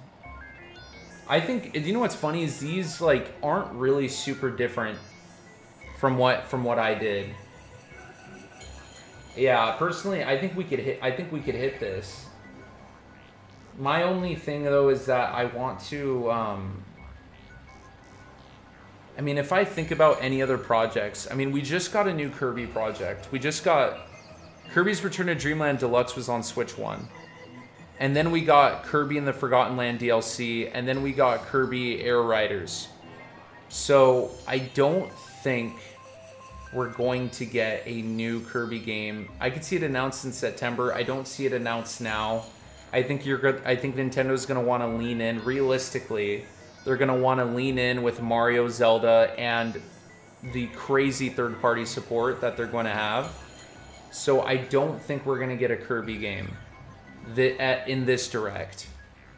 I think, you know what's funny is these like aren't really super different from what I did. Yeah, personally, I think we could hit this. My only thing though is that I want to I mean, if I think about any other projects, I mean, we just got a new Kirby project. We just got Kirby's Return to Dreamland Deluxe was on Switch 1. And then we got Kirby and the Forgotten Land DLC, and then we got Kirby Air Riders. So I don't think we're going to get a new Kirby game. I could see it announced in September. I don't see it announced now. I think Nintendo's going to want to lean in. Realistically, they're going to want to lean in with Mario, Zelda, and the crazy third-party support that they're going to have. So I don't think we're going to get a Kirby game in this Direct.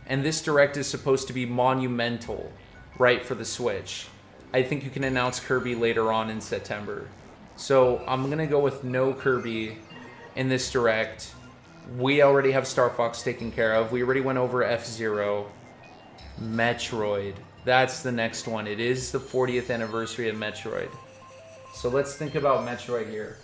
And this Direct is supposed to be monumental, right, for the Switch. I think you can announce Kirby later on in September. So I'm going to go with no Kirby in this Direct. We already have Star Fox taken care of. We already went over F-Zero. Metroid. That's the next one. It is the 40th anniversary of Metroid. So let's think about Metroid here.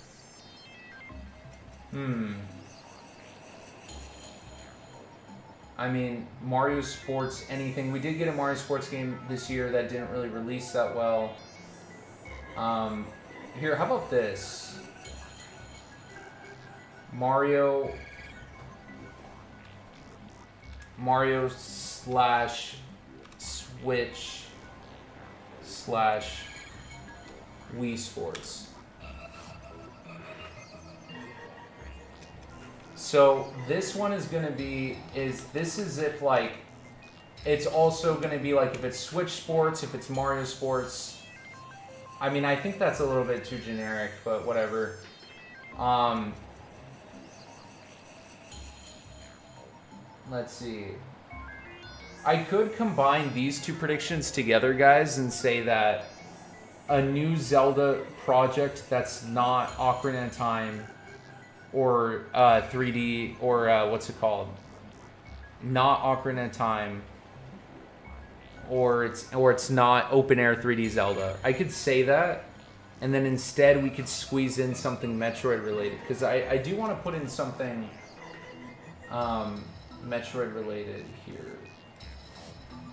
I mean, Mario Sports, anything. We did get a Mario Sports game this year that didn't really release that well. Here, how about this? Mario slash Switch slash Wii Sports. So this one is going to be, this is if like, it's also going to be like if it's Switch Sports, if it's Mario Sports. I mean, I think that's a little bit too generic, but whatever. Let's see. I could combine these two predictions together, guys, and say that a new Zelda project that's not Ocarina of Time or 3D or what's it called? Not Ocarina of Time, or it's not open air 3D Zelda. I could say that, and then instead we could squeeze in something Metroid related, because I do want to put in something Metroid related here.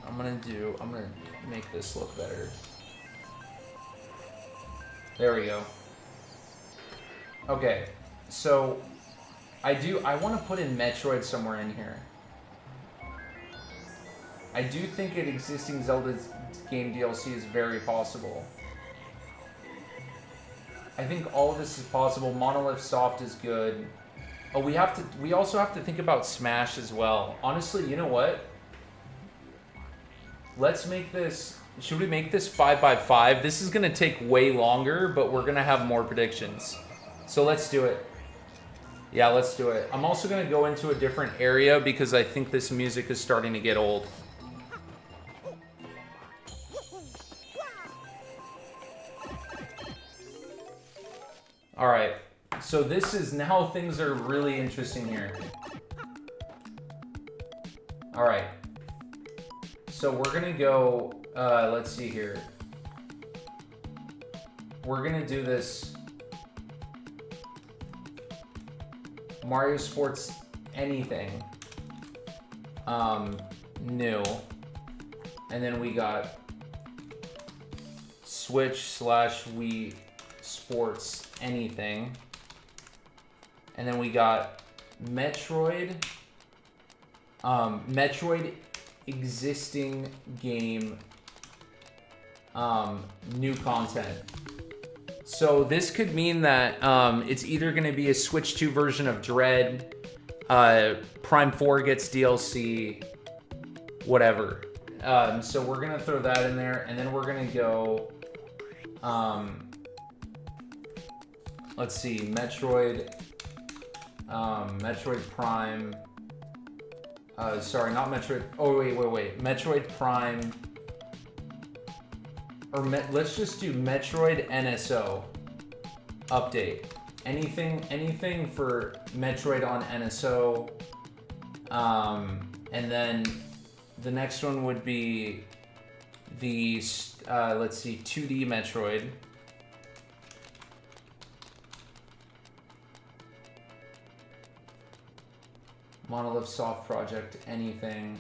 I'm gonna make this look better. There we go. Okay, so I want to put in Metroid somewhere in here. I do think an existing Zelda game DLC is very possible. I think all of this is possible. Monolith Soft is good. Oh, we also have to think about Smash as well. Honestly, you know what? Let's make this, should we make this 5x5? This is gonna take way longer, but we're gonna have more predictions. So let's do it. Yeah, let's do it. I'm also gonna go into a different area because I think this music is starting to get old. All right, so this is now things are really interesting here. All right, so we're gonna go, let's see here. We're gonna do this Mario Sports anything, new. And then we got Switch/Wii Sports anything. And then we got Metroid. Metroid existing game, new content. So this could mean that it's either going to be a Switch 2 version of Dread, Prime 4 gets DLC, whatever. So we're going to throw that in there, and then we're going to go, let's see, Metroid, Metroid Prime, sorry, not Metroid, oh wait, Metroid Prime, or let's just do Metroid NSO update. Anything for Metroid on NSO. And then the next one would be the, let's see, 2D Metroid. Monolith Soft Project, anything.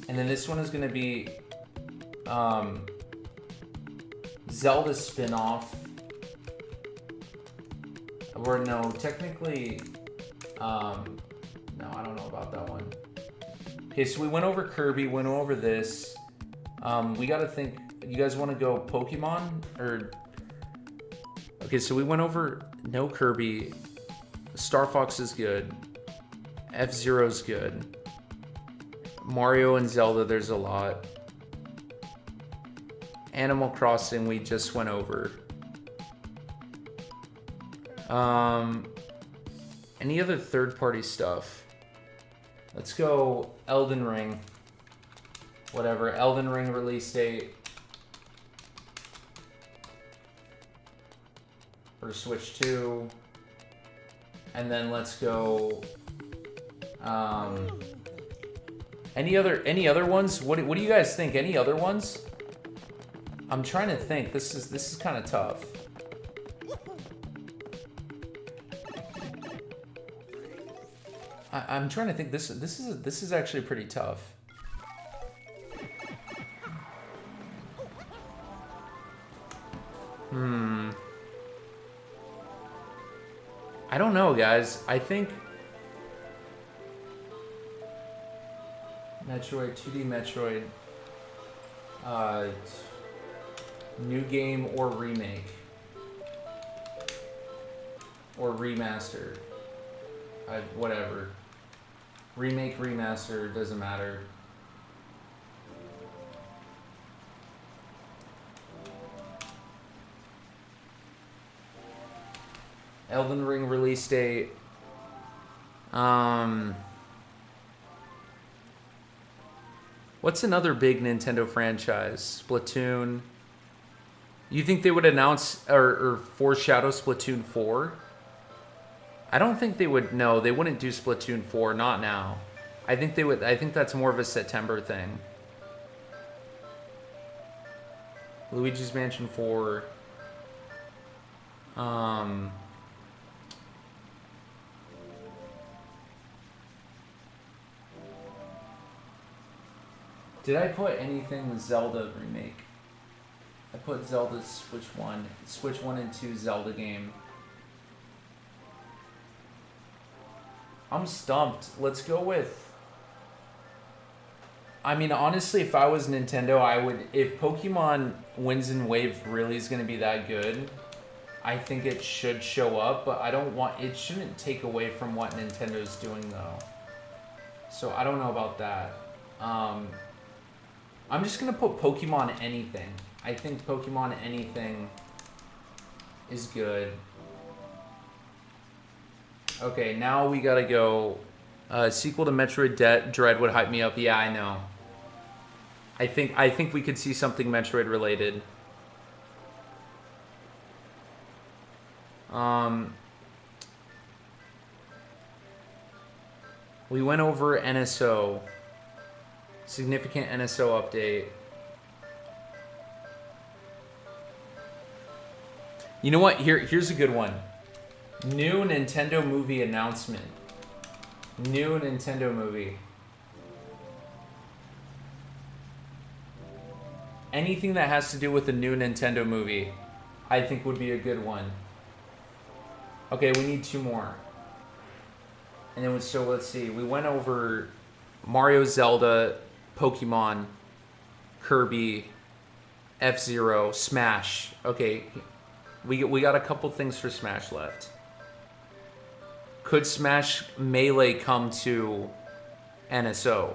And then this one is going to be Zelda spin-off. Or no, technically, no, I don't know about that one. Okay, so we went over Kirby, went over this. We got to think, you guys want to go Pokemon? Or, okay, so we went over no Kirby. Star Fox is good. F-Zero's good. Mario and Zelda, there's a lot. Animal Crossing, we just went over. Any other third-party stuff? Let's go Elden Ring. Whatever, Elden Ring release date. For Switch 2. And then let's go... any other ones? What do you guys think? Any other ones? I'm trying to think. This is kind of tough. I'm trying to think. This is actually pretty tough. I don't know, guys. I think Metroid, 2D Metroid, new game or remake, or remaster, whatever. Remake, remaster, doesn't matter. Elden Ring release date. What's another big Nintendo franchise? Splatoon. You think they would announce or foreshadow Splatoon 4? I don't think they would. No, they wouldn't do Splatoon 4. Not now. I think they would. I think that's more of a September thing. Luigi's Mansion 4. Did I put anything Zelda remake? I put Zelda Switch 1 and 2 Zelda game. I'm stumped. Let's go with... I mean, honestly, if I was Nintendo, I would... If Pokemon Winds and Wave really is going to be that good, I think it should show up, but I don't want... It shouldn't take away from what Nintendo's doing, though. So I don't know about that. I'm just going to put Pokemon Anything. I think Pokemon Anything is good. Okay, now we gotta go. Sequel to Metroid Dread would hype me up. Yeah, I know. I think we could see something Metroid related. We went over NSO. Significant NSO update. You know what? Here's a good one. New Nintendo movie announcement. New Nintendo movie. Anything that has to do with a new Nintendo movie, I think would be a good one. Okay, we need 2 more. And then, so let's see. We went over Mario, Zelda, Pokemon, Kirby, F-Zero, Smash. Okay, we got a couple things for Smash left. Could Smash Melee come to NSO?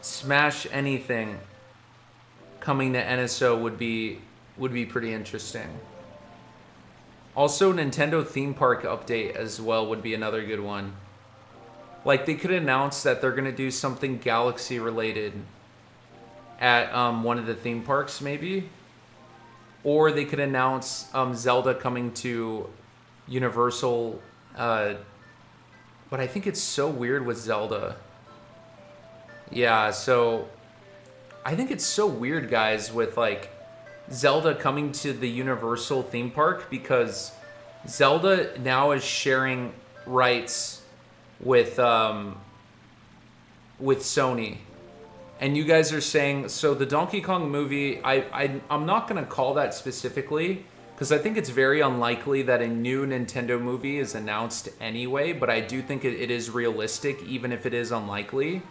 Smash Anything coming to NSO would be pretty interesting. Also, Nintendo theme park update as well would be another good one. Like, they could announce that they're gonna do something Galaxy related at one of the theme parks, maybe. Or they could announce Zelda coming to Universal. But I think it's so weird with Zelda. Yeah, so I think it's so weird, guys, with like Zelda coming to the Universal theme park, because Zelda now is sharing rights with Sony. And you guys are saying, so the Donkey Kong movie, I'm not going to call that specifically, because I think it's very unlikely that a new Nintendo movie is announced anyway, but I do think it is realistic, even if it is unlikely.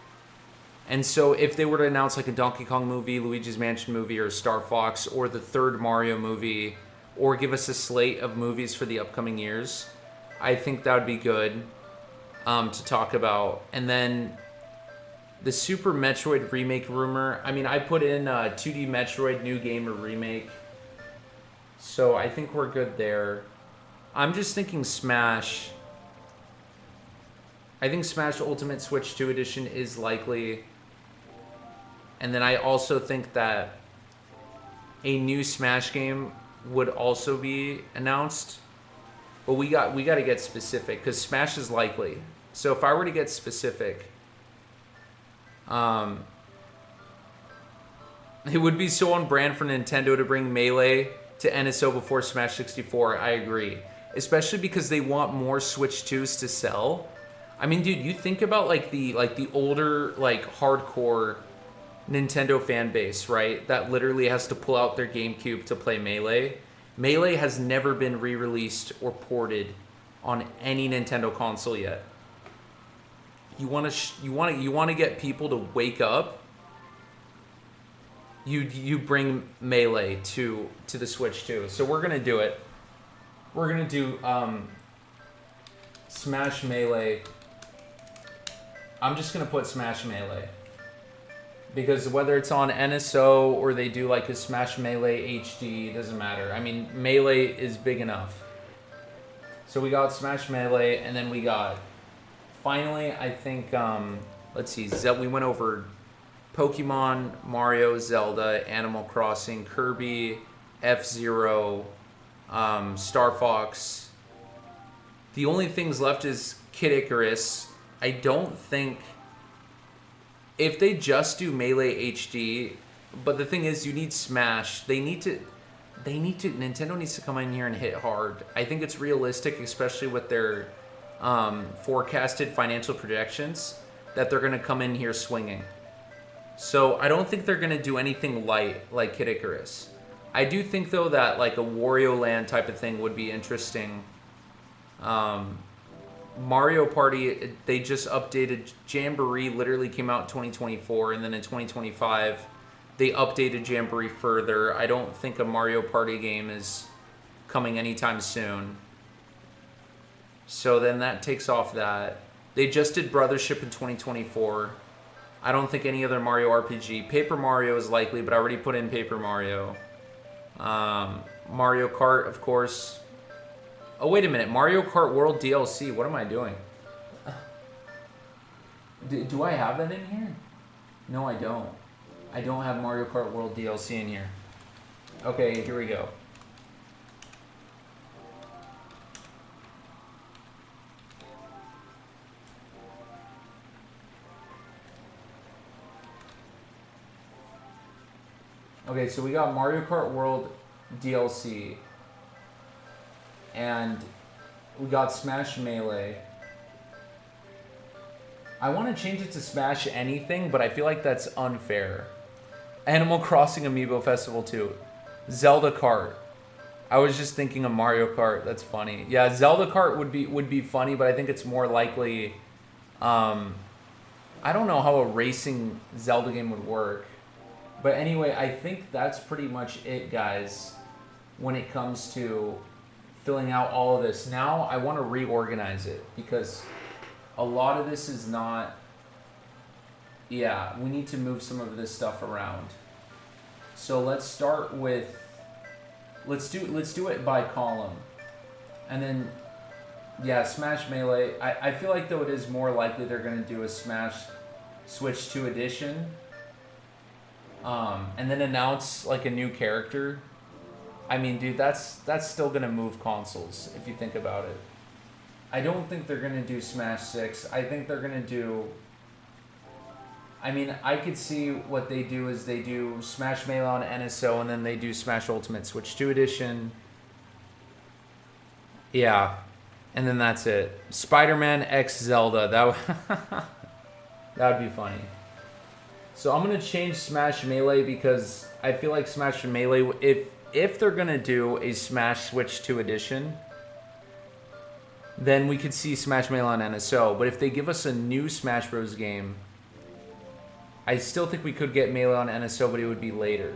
And so if they were to announce like a Donkey Kong movie, Luigi's Mansion movie, or Star Fox, or the 3rd Mario movie, or give us a slate of movies for the upcoming years, I think that would be good to talk about. And then the Super Metroid remake rumor. I mean, I put in 2D Metroid New Game or Remake. So I think we're good there. I'm just thinking Smash. I think Smash Ultimate Switch 2 Edition is likely. And then I also think that a new Smash game would also be announced. But we got to get specific, because Smash is likely. So if I were to get specific, it would be so on brand for Nintendo to bring Melee to NSO before Smash 64. I agree. Especially because they want more Switch 2s to sell. I mean, dude, you think about like the older, like hardcore Nintendo fan base, right? That literally has to pull out their GameCube to play Melee. Melee has never been re-released or ported on any Nintendo console yet. You want to get people to wake up. You bring Melee to the Switch too. So we're gonna do it. We're gonna do Smash Melee. I'm just gonna put Smash Melee, because whether it's on NSO or they do like a Smash Melee HD, doesn't matter. I mean, Melee is big enough. So we got Smash Melee, and then we got, finally, I think, let's see, we went over Pokemon, Mario, Zelda, Animal Crossing, Kirby, F-Zero, Star Fox. The only things left is Kid Icarus. I don't think, if they just do Melee HD, but the thing is, you need Smash. Nintendo needs to come in here and hit hard. I think it's realistic, especially with their forecasted financial projections, that they're going to come in here swinging. So I don't think they're going to do anything light like Kid Icarus. I do think, though, that like a Wario Land type of thing would be interesting. Mario Party, they just updated. Jamboree literally came out in 2024, and then in 2025 they updated Jamboree further. I don't think a Mario Party game is coming anytime soon, so then that takes off that. They just did Brothership in 2024. I don't think any other Mario RPG. Paper Mario is likely, but I already put in Paper Mario. Mario Kart, of course. Oh, wait a minute. Mario Kart World DLC. What am I doing? Do I have that in here? No, I don't. I don't have Mario Kart World DLC in here. Okay, here we go. Okay, so we got Mario Kart World DLC. And we got Smash Melee. I want to change it to Smash Anything, but I feel like that's unfair. Animal Crossing Amiibo Festival 2. Zelda Kart. I was just thinking of Mario Kart. That's funny. Yeah, Zelda Kart would be funny, but I think it's more likely. I don't know how a racing Zelda game would work. But anyway, I think that's pretty much it, guys, when it comes to filling out all of this. Now I want to reorganize it because a lot of this is not. Yeah, we need to move some of this stuff around. So let's start with. Let's do it by column, and then yeah, Smash Melee. I feel like though it is more likely they're gonna do a Smash Switch 2 edition. And then announce like a new character. I mean, dude, that's still gonna move consoles if you think about it. I don't think they're gonna do Smash 6. I think they're gonna do. I mean, I could see what they do is they do Smash Melee on NSO and then they do Smash Ultimate Switch 2 edition. Yeah, and then that's it. Spider-Man X Zelda. That would be funny. So I'm gonna change Smash Melee because I feel like Smash Melee, if they're gonna do a Smash Switch 2 edition, then we could see Smash Melee on NSO. But if they give us a new Smash Bros. Game, I still think we could get Melee on NSO, but it would be later.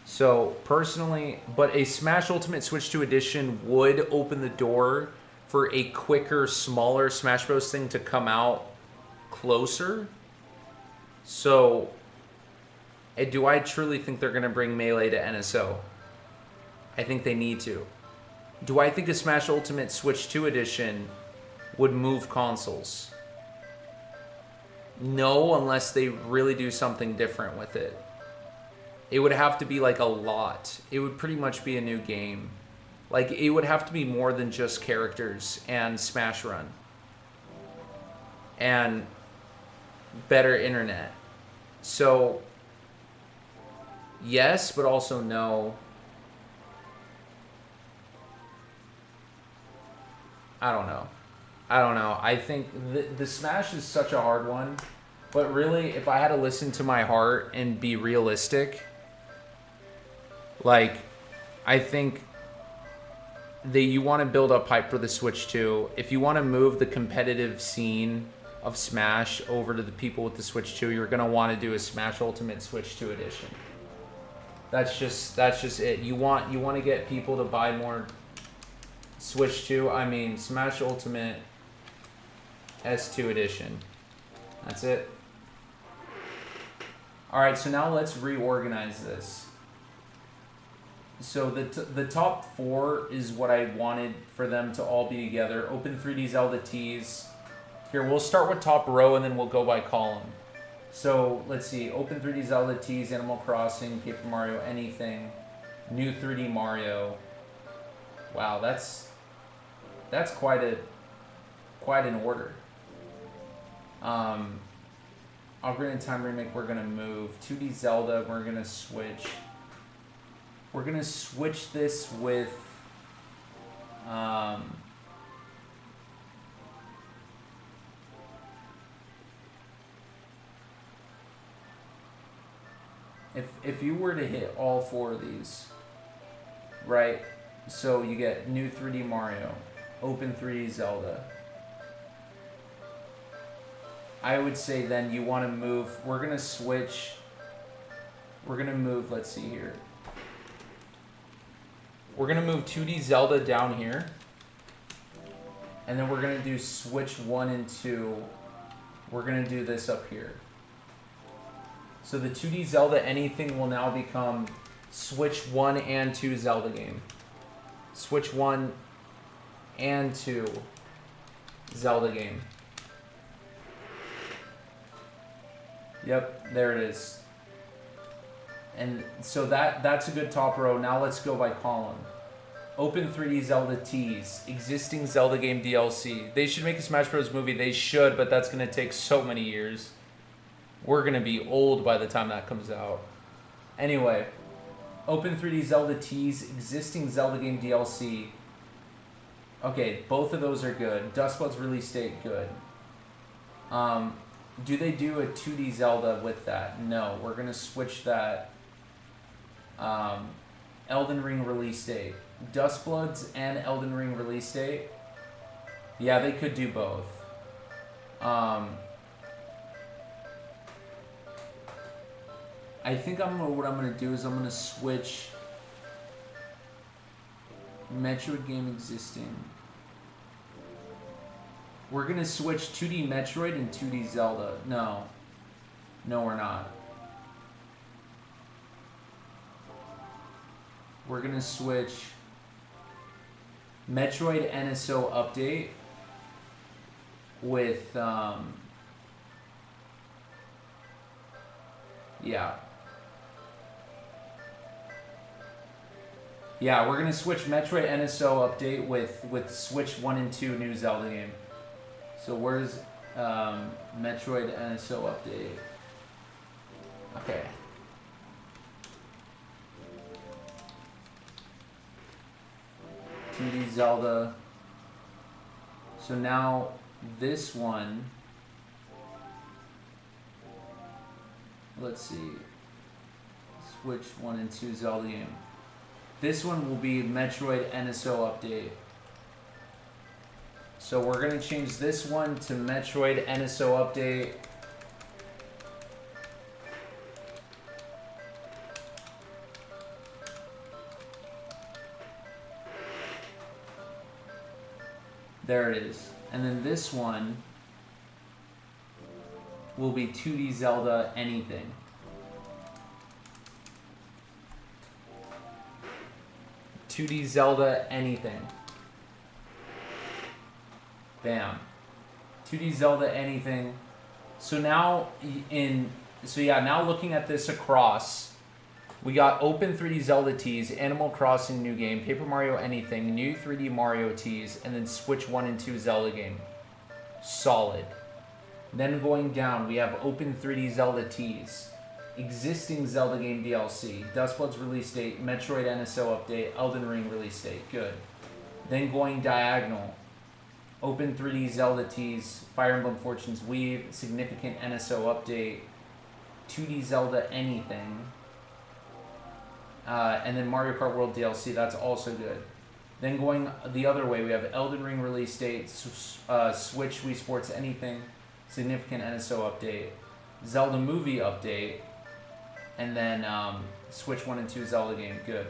So personally, but a Smash Ultimate Switch 2 edition would open the door for a quicker, smaller Smash Bros. Thing to come out closer. So, do I truly think they're going to bring Melee to NSO? I think they need to. Do I think a Smash Ultimate Switch 2 edition would move consoles? No, unless they really do something different with it. It would have to be like a lot. It would pretty much be a new game. Like, it would have to be more than just characters and Smash Run. And better internet. So, yes, but also no. I don't know. I think the Smash is such a hard one. But really, if I had to listen to my heart and be realistic, like, I think that you want to build up hype for the Switch 2. If you want to move the competitive scene of Smash over to the people with the Switch 2, you're going to want to do a Smash Ultimate Switch 2 edition. That's just it. You want to get people to buy more Switch 2. I mean, Smash Ultimate S2 edition. That's it. All right, so now let's reorganize this. So the top 4 is what I wanted for them to all be together. Open 3D Zelda tease. Here, we'll start with top row and then we'll go by column. So, let's see. Open 3D Zelda tease, Animal Crossing, Paper Mario, anything. New 3D Mario. Wow, that's quite an order. Ocarina of Time remake, we're gonna move. 2D Zelda, we're gonna switch. We're gonna switch this with if you were to hit all 4 of these, right? So you get new 3D Mario, Open 3D Zelda. I would say then you want to move, we're going to switch, we're going to move, let's see here. We're going to move 2D Zelda down here. And then we're going to do switch 1 and 2. We're going to do this up here. So the 2D Zelda anything will now become switch 1 and 2 Zelda game. Switch 1 and 2 Zelda game. Yep, there it is. And so that's a good top row. Now let's go by column. Open 3D Zelda tease. Existing Zelda game DLC. They should make a Smash Bros. Movie. They should, but that's going to take so many years. We're going to be old by the time that comes out. Anyway, Open 3D Zelda tease. Existing Zelda game DLC. Okay, both of those are good. Dustblood's release date, good. Do they do a 2D Zelda with that? No, we're going to switch that. Elden Ring release date. Dustblood's and Elden Ring release date. Yeah, they could do both. I think what I'm gonna do is I'm gonna switch Metroid game existing. We're gonna switch 2D Metroid and 2D Zelda. No, we're not. We're gonna switch Metroid NSO update with yeah, we're gonna switch Metroid NSO update with Switch 1 and 2 new Zelda game. So where's Metroid NSO update? Okay. Zelda. So now this one, let's see, Switch 1 and 2 Zelda game. This one will be Metroid NSO update. So we're going to change this one to Metroid NSO update. There it is. And then this one will be 2D Zelda anything. Zelda anything. Bam. 2D Zelda anything. So now now looking at this across, we got Open 3D Zelda tease, Animal Crossing new game, Paper Mario anything, new 3D Mario tease, and then Switch 1 and 2 Zelda game. Solid. Then going down, we have Open 3D Zelda tease, existing Zelda game DLC, Dustblood's release date, Metroid NSO update, Elden Ring release date. Good. Then going diagonal, Open 3D Zelda tease, Fire Emblem Fortune's Weave, significant NSO update, 2D Zelda anything, and then Mario Kart World DLC, that's also good. Then going the other way, we have Elden Ring release date, Switch Wii Sports anything, significant NSO update, Zelda movie update, and then Switch 1 and 2 Zelda game, good.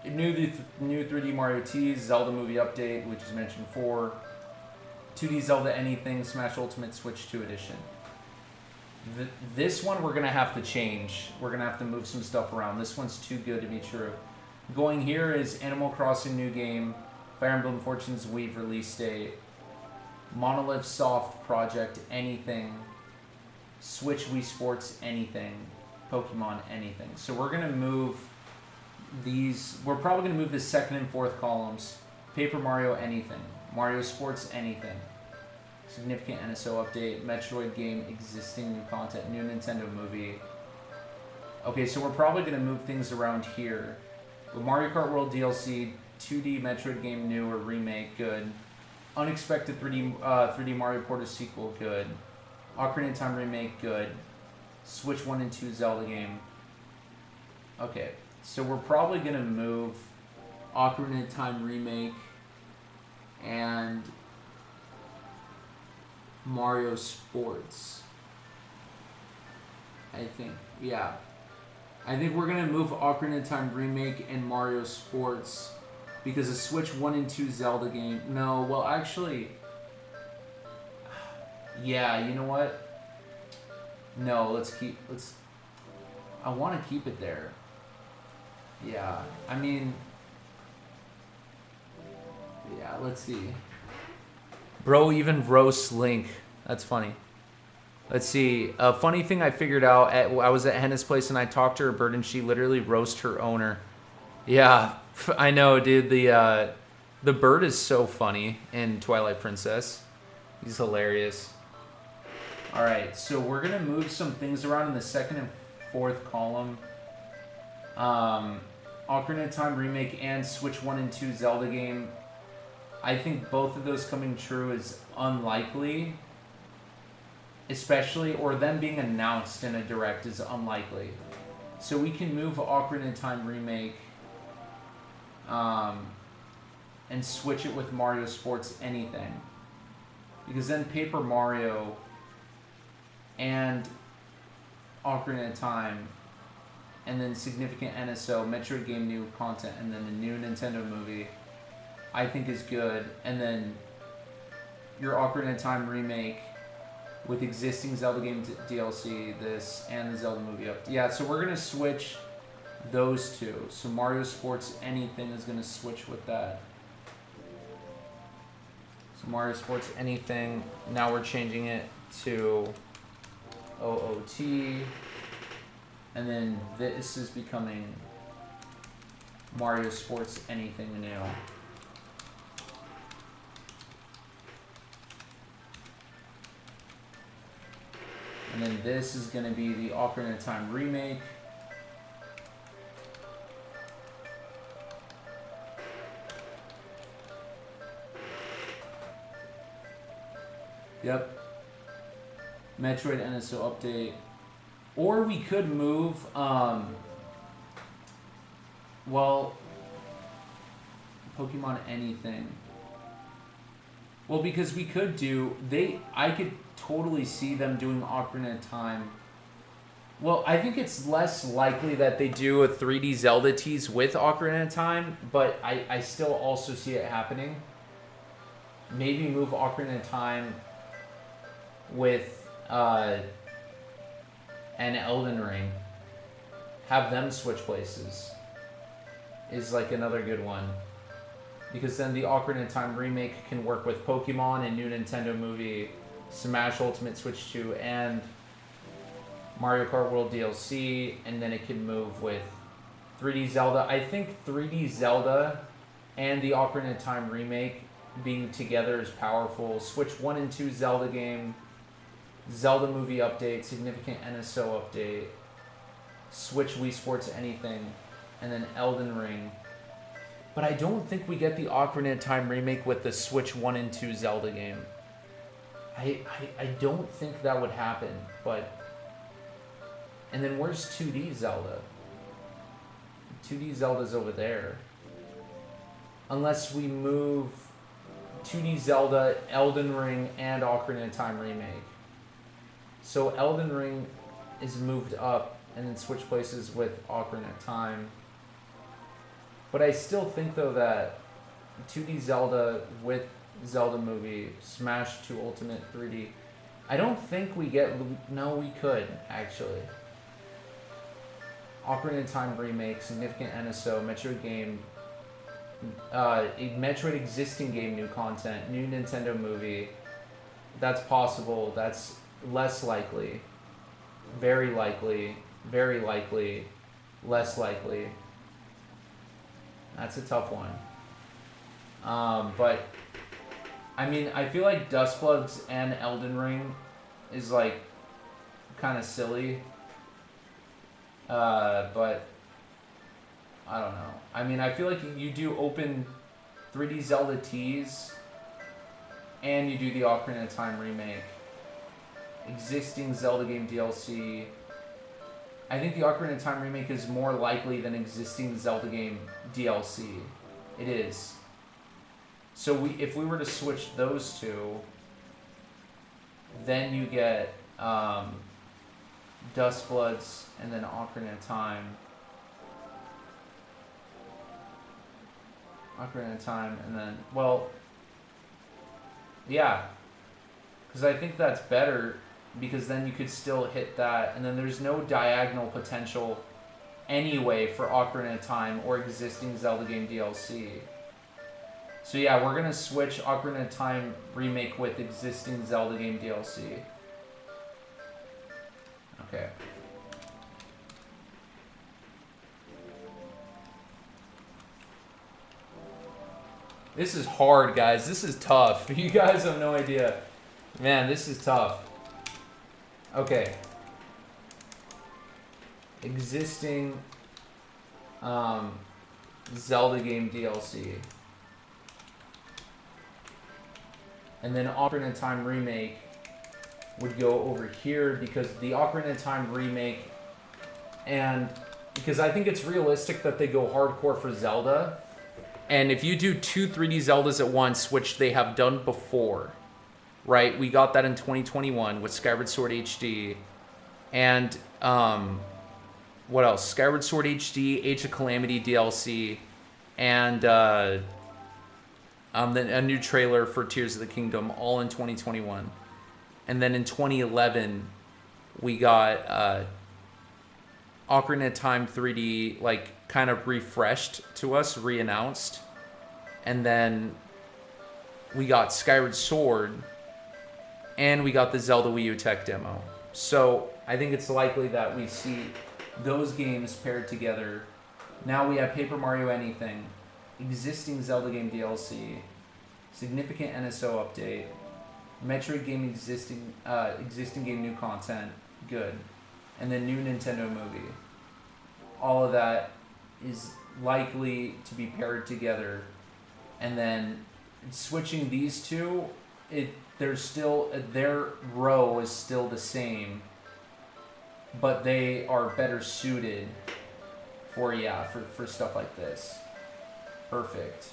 New 3D Mario tease, Zelda movie update, which is mentioned before, 2D Zelda anything, Smash Ultimate Switch 2 edition. This one we're going to have to change. We're going to have to move some stuff around. This one's too good to be true. Going here is Animal Crossing new game, Fire Emblem Fortune's Weave release date, Monolith Soft project anything, Switch Wii Sports anything, Pokemon anything. So we're going to move these. We're probably going to move the second and fourth columns. Paper Mario anything, Mario Sports anything, significant NSO update, Metroid game, existing new content, new Nintendo movie. Okay, so we're probably going to move things around here. With Mario Kart World DLC, 2D Metroid game new or remake, good. Unexpected 3D Mario Porter sequel, good. Ocarina of Time remake, good. Switch 1 and 2 Zelda game. Okay, so we're probably going to move Ocarina of Time remake and Mario Sports. I think, yeah. I think we're going to move Ocarina of Time Remake and Mario Sports because the Switch 1 and 2 Zelda game. No, well, actually, yeah, you know what? No, I want to keep it there. Yeah, I mean, yeah, let's see. Bro even roasts Link. That's funny. Let's see. A funny thing I figured out, I was at Henna's place and I talked to her bird and she literally roasts her owner. Yeah, I know, dude. The bird is so funny in Twilight Princess. He's hilarious. All right, so we're going to move some things around in the second and fourth column. Ocarina of Time Remake and Switch 1 and 2 Zelda game. I think both of those coming true is unlikely. Especially, or them being announced in a direct is unlikely. So we can move Ocarina of Time Remake and switch it with Mario Sports Anything. Because then Paper Mario and Ocarina of Time, and then significant NSO, Metroid game new content, and then the new Nintendo movie, I think is good. And then your Ocarina of Time Remake with existing Zelda game DLC, this, and the Zelda movie up. Yeah, so we're going to switch those two. So Mario Sports Anything is going to switch with that. So Mario Sports Anything, now we're changing it to OOT. And then this is becoming Mario Sports Anything new. And then this is going to be the Ocarina of Time Remake. Yep. Metroid NSO update. Or we could move, well, Pokemon Anything. Well, because we could do, I could totally see them doing Ocarina of Time. Well, I think it's less likely that they do a 3D Zelda tease with Ocarina of Time, but I still also see it happening. Maybe move Ocarina of Time with an Elden Ring. Have them switch places. Is like another good one. Because then the Ocarina of Time Remake can work with Pokemon and new Nintendo movie, Smash Ultimate Switch 2, and Mario Kart World DLC, and then it can move with 3D Zelda. I think 3D Zelda and the Ocarina of Time Remake being together is powerful. Switch 1 and 2 Zelda game, Zelda movie update, significant NSO update, Switch Wii Sports Anything, and then Elden Ring. But I don't think we get the Ocarina of Time Remake with the Switch 1 and 2 Zelda game. I don't think that would happen, but... And then where's 2D Zelda? 2D Zelda's over there. Unless we move 2D Zelda, Elden Ring, and Ocarina of Time Remake. So Elden Ring is moved up and then switch places with Ocarina of Time. But I still think, though, that 2D Zelda with Zelda movie, Smash 2 Ultimate 3D, I don't think we get... No, we could, actually. Ocarina of Time Remake, significant NSO, Metroid game, a Metroid existing game, new content, new Nintendo movie. That's possible. That's less likely. Very likely. Very likely. Less likely. That's a tough one. But, I mean, I feel like Dustplugs and Elden Ring is, like, kind of silly. But, I don't know. I mean, I feel like you do open 3D Zelda tease, and you do the Ocarina of Time Remake. Existing Zelda game DLC. I think the Ocarina of Time Remake is more likely than existing Zelda game DLC. It is. So if we were to switch those two, then you get Dustbloods and then Ocarina of Time. Ocarina of Time and then, well, yeah. Because I think that's better, because then you could still hit that, and then there's no diagonal potential anyway for Ocarina of Time or existing Zelda game DLC. So yeah, we're going to switch Ocarina of Time Remake with existing Zelda game DLC. Okay. This is hard, guys. This is tough. You guys have no idea. Man, this is tough. Okay. Existing Zelda game DLC. And then Ocarina of Time Remake would go over here, because the Ocarina of Time Remake, and because I think it's realistic that they go hardcore for Zelda. And if you do 2 3D Zeldas at once, which they have done before, right? We got that in 2021 with Skyward Sword HD. And what else? Skyward Sword HD, Age of Calamity DLC, and a new trailer for Tears of the Kingdom, all in 2021. And then in 2011, we got Ocarina of Time 3D, like, kind of refreshed to us, re-announced. And then we got Skyward Sword, and we got the Zelda Wii U tech demo. So I think it's likely that we see those games paired together. Now we have Paper Mario Anything, existing Zelda game DLC, significant NSO update, Metroid game existing game new content, good, and then new Nintendo movie. All of that is likely to be paired together, and then switching these two, there's still, their row is still the same, but they are better suited for stuff like this. Perfect.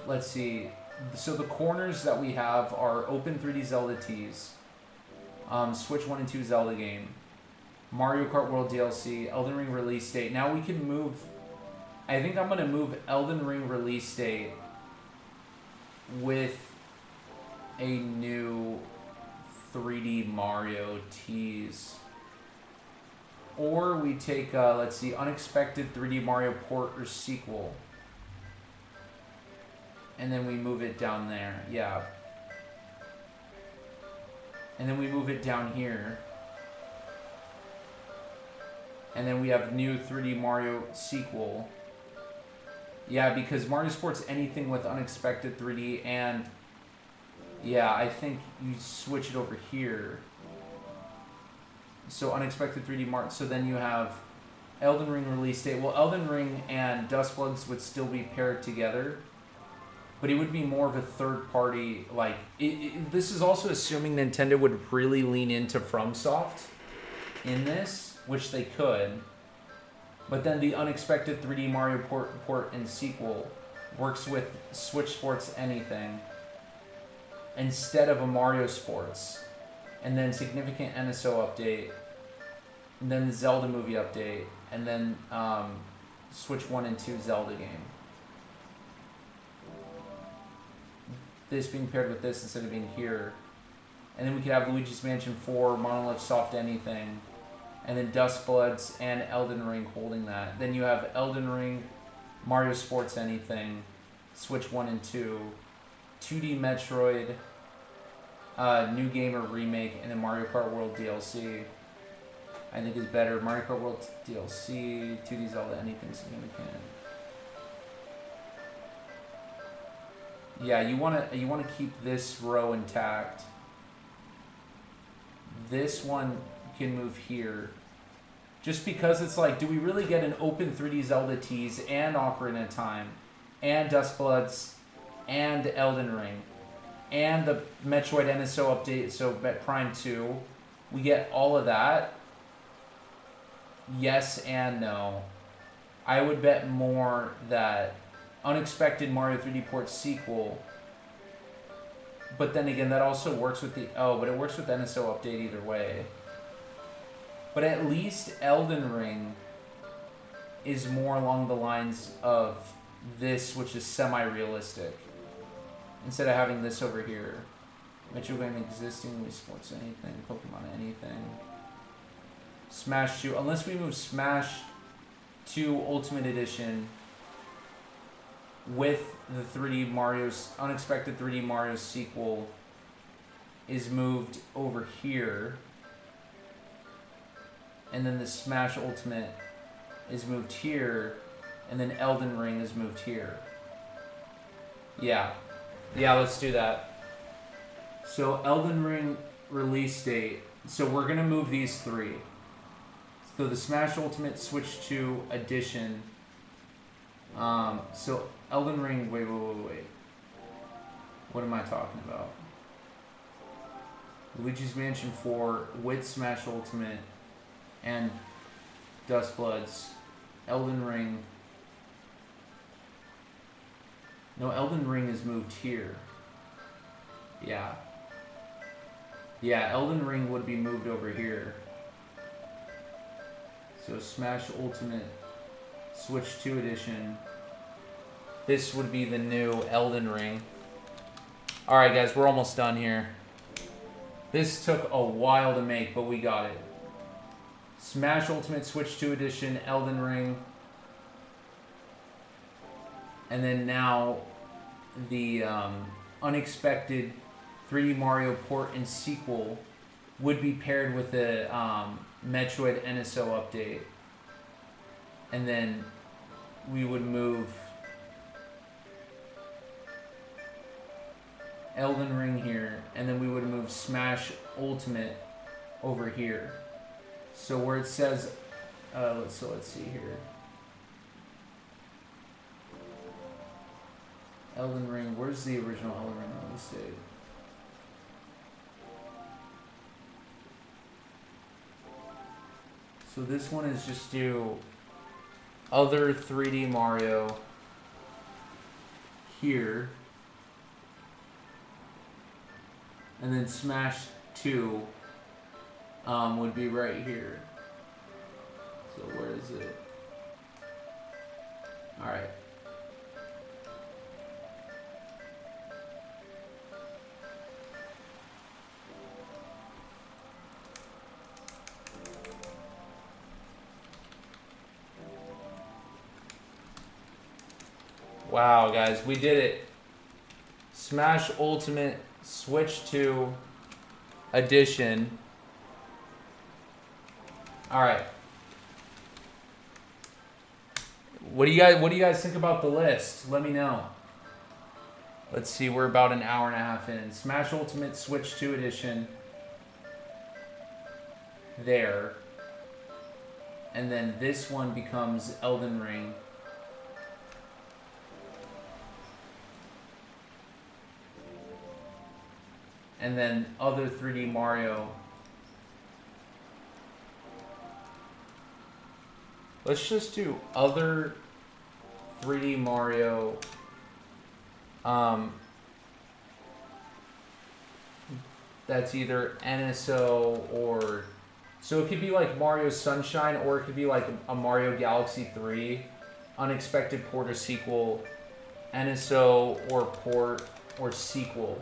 Let's see. So the corners that we have are Open 3D Zelda Tees, Switch 1 and 2 Zelda game, Mario Kart World DLC, Elden Ring release date. Now we can move, I think I'm going to move Elden Ring release date with a new 3D Mario tease. Or we take, let's see, Unexpected 3D Mario port or sequel. And then we move it down there, yeah. And then we move it down here. And then we have new 3D Mario sequel. Yeah, because Mario Sports Anything with Unexpected 3D, and yeah, I think you switch it over here. So Unexpected 3D Mario, so then you have Elden Ring release date. Well, Elden Ring and Dustbloods would still be paired together, but it would be more of a third party, like, this is also assuming Nintendo would really lean into FromSoft in this, which they could. But then the Unexpected 3D Mario port and sequel works with Switch Sports Anything instead of a Mario Sports. And then significant NSO update, and then the Zelda movie update, and then Switch 1 and 2 Zelda game. This being paired with this instead of being here. And then we could have Luigi's Mansion 4, Monolith Soft Anything, and then Dustbloods and Elden Ring holding that. Then you have Elden Ring, Mario Sports Anything, Switch 1 and 2, 2D Metroid, New Game or Remake, and then Mario Kart World DLC. I think is better. Mario Kart World DLC, 2D Zelda Anything significant. Yeah, you wanna keep this row intact. This one can move here. Just because it's like, do we really get an open 3D Zelda tease and Ocarina of Time and Dustbloods and Elden Ring and the Metroid NSO update, so Prime 2, we get all of that? Yes and no. I would bet more that unexpected Mario 3D port sequel. But then again, that also works with the... Oh, but it works with the NSO update either way. But at least Elden Ring is more along the lines of this, which is semi-realistic. Instead of having this over here. Metro game existing, Wii Sports anything, Pokemon anything. Smash 2, unless we move Smash 2 Ultimate Edition with the 3D Mario's unexpected 3D Mario sequel is moved over here, and then the Smash Ultimate is moved here, and then Elden Ring is moved here. Yeah, let's do that. So Elden Ring release date. So we're gonna move these three. So the Smash Ultimate Switch 2 Edition. So Elden Ring, wait. What am I talking about? Luigi's Mansion 4 with Smash Ultimate and Dust Bloods. Elden Ring. No, Elden Ring is moved here. Yeah, Elden Ring would be moved over here. So Smash Ultimate Switch 2 Edition. This would be the new Elden Ring. Alright guys, we're almost done here. This took a while to make, but we got it. Smash Ultimate Switch 2 Edition, Elden Ring. And then now the unexpected 3D Mario port and sequel would be paired with the Metroid NSO update. And then we would move Elden Ring here, and then we would move Smash Ultimate over here. So where it says, let's see here. Elden Ring, where's the original Elden Ring release date? So this one is just do other 3D Mario here. And then Smash 2 would be right here. So where is it? Alright. Wow, guys, we did it. Smash Ultimate Switch 2 Edition. All right. What do you guys think about the list? Let me know. Let's see, we're about an hour and a half in. Smash Ultimate Switch 2 Edition. There. And then this one becomes Elden Ring. And then other 3D Mario. Let's just do other 3D Mario. That's either NSO or... So it could be like Mario Sunshine, or it could be like a Mario Galaxy 3. Unexpected port or sequel. NSO or port or sequel.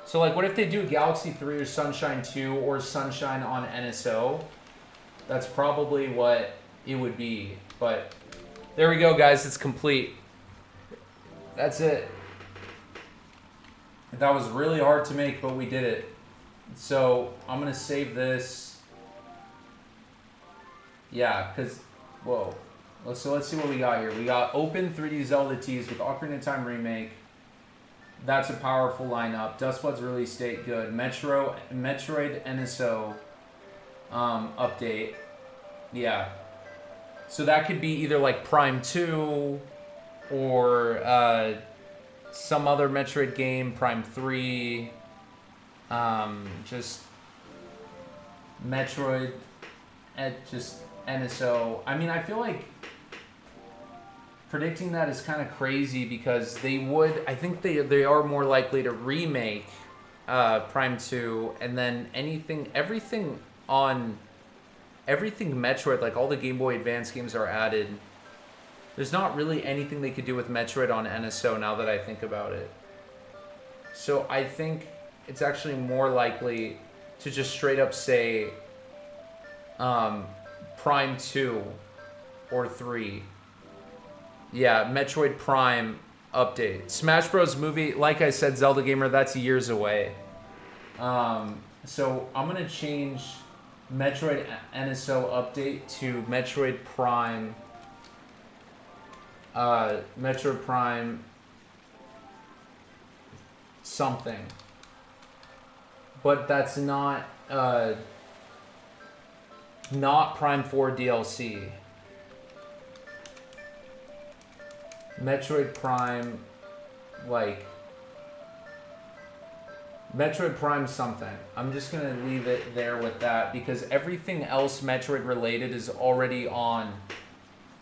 So like, what if they do Galaxy 3 or Sunshine 2 or Sunshine on NSO? That's probably what it would be. But there we go, guys. It's complete. That's it. That was really hard to make, but we did it. So I'm going to save this. Yeah, because... Whoa. So let's see what we got here. We got Open 3D Zelda Tease with Ocarina of Time Remake. That's a powerful lineup. Dustblood's release date, good. Metroid NSO update. Yeah. So that could be either like Prime 2 or some other Metroid game, Prime 3. Just Metroid, just NSO. I mean, I feel like predicting that is kind of crazy because I think they are more likely to remake Prime 2, and then everything Metroid, like all the Game Boy Advance games are added. There's not really anything they could do with Metroid on NSO now that I think about it. So I think it's actually more likely to just straight up say Prime 2 or 3. Yeah, Metroid Prime update. Smash Bros. Movie, like I said, Zelda Gamer, that's years away. So I'm going to change Metroid NSO update to Metroid Prime. Metroid Prime something. But that's not Prime 4 DLC. Metroid Prime, like Metroid Prime something. I'm just gonna leave it there with that because everything else Metroid related is already on.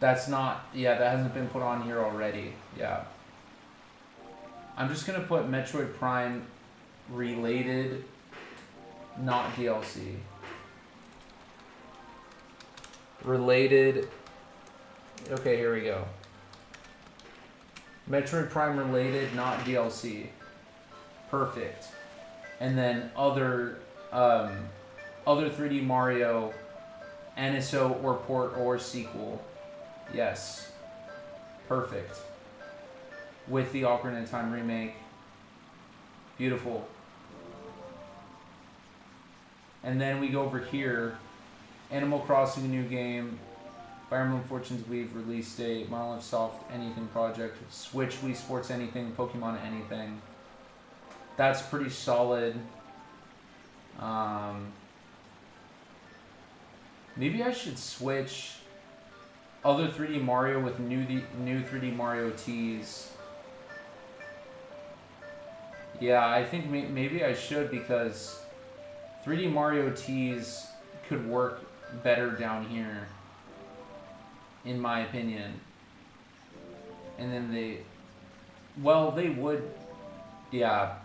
That's not, yeah, that hasn't been put on here already. Yeah. I'm just gonna put Metroid Prime related, not DLC. Related. Okay, here we go. Metroid Prime related, not DLC. Perfect. And then other 3D Mario, NSO or port or sequel. Yes. Perfect. With the Ocarina of Time remake. Beautiful. And then we go over here. Animal Crossing new game. Fire Emblem Fortune's Weave release date. Monolith Soft anything project. Switch Wii Sports anything. Pokemon anything. That's pretty solid. Maybe I should switch other 3D Mario with new 3D Mario teas. Yeah, I think maybe I should because 3D Mario teas could work better down here, in my opinion. And then they would, yeah.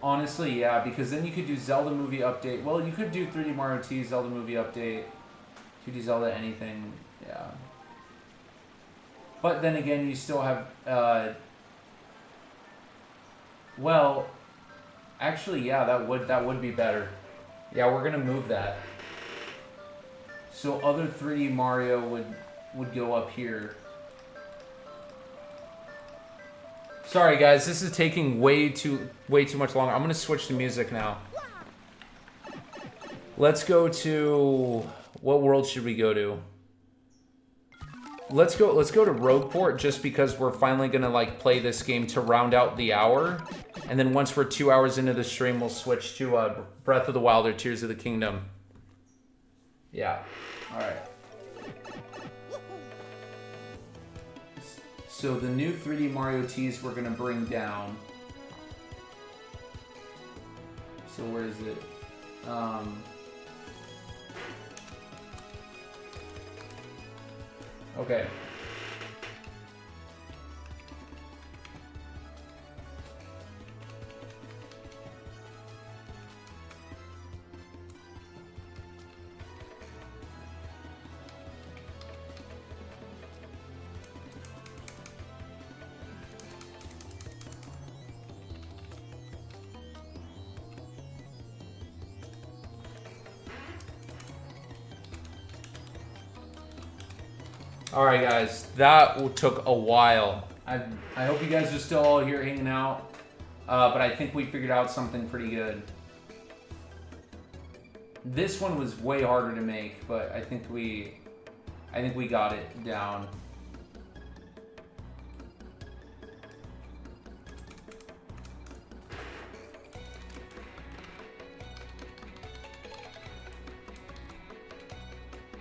Honestly, yeah, because then you could do Zelda movie update. Well, you could do 3D Mario T, Zelda movie update, 2D Zelda anything, yeah. But then again, you still have, well, actually, yeah, that would be better. Yeah, we're gonna move that. So other 3D Mario would go up here. Sorry guys, this is taking way too much longer. I'm gonna switch to music now. Let's go to, what world should we go to? Let's go to Rogueport just because we're finally gonna like play this game to round out the hour. And then once we're 2 hours into the stream, we'll switch to Breath of the Wild or Tears of the Kingdom. Yeah, all right. So the new 3D Mario teas we're gonna bring down. So where is it? Okay. All right, guys, that took a while. I hope you guys are still all here hanging out, but I think we figured out something pretty good. This one was way harder to make, but I think we got it down.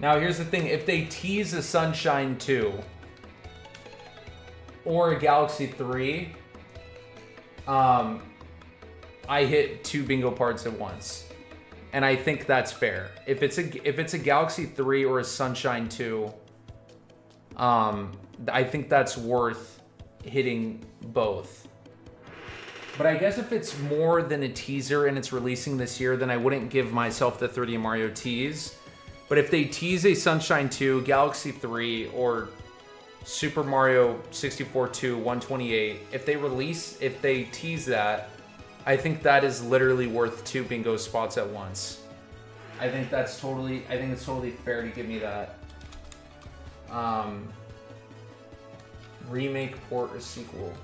Now, here's the thing. If they tease a Sunshine 2 or a Galaxy 3, I hit 2 bingo parts at once. And I think that's fair. If it's a Galaxy 3 or a Sunshine 2, I think that's worth hitting both. But I guess if it's more than a teaser and it's releasing this year, then I wouldn't give myself the 3D Mario tease. But if they tease a Sunshine 2, Galaxy 3, or Super Mario 64 2, 128, if they tease that, I think that is literally worth 2 bingo spots at once. I think it's totally fair to give me that. Remake, port, or sequel.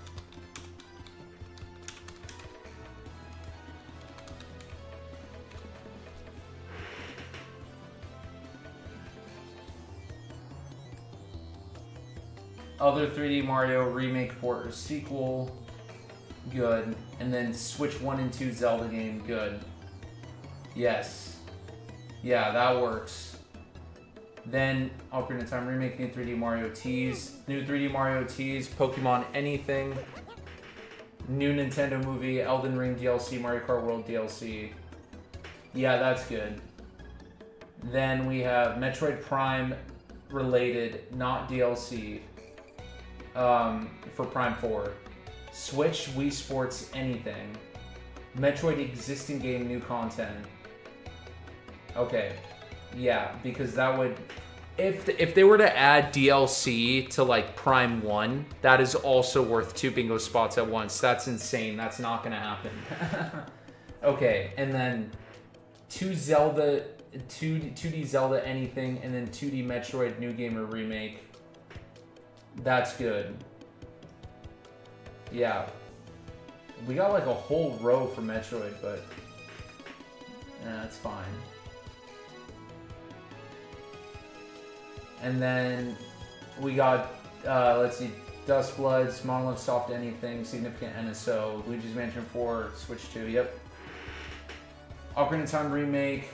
Other 3D Mario remake, port, or sequel. Good. And then Switch 1 and 2 Zelda game. Good. Yes. Yeah, that works. Then Ocarina of Time remake, new 3D Mario tease. New 3D Mario tease, Pokemon anything. New Nintendo movie, Elden Ring DLC, Mario Kart World DLC. Yeah, that's good. Then we have Metroid Prime related, not DLC. For Prime 4. Switch, Wii Sports, anything. Metroid existing game, new content. Okay. Yeah, because that would... If they were to add DLC to like Prime 1, that is also worth 2 bingo spots at once. That's insane. That's not going to happen. Okay, and then 2D Zelda anything, and then 2D Metroid New Game or Remake. That's good. Yeah. We got like a whole row for Metroid, but that's fine. And then we got, let's see, Dust Bloods, Monolith Soft Anything, Significant NSO, Luigi's Mansion 4, Switch 2, yep. Ocarina of Time remake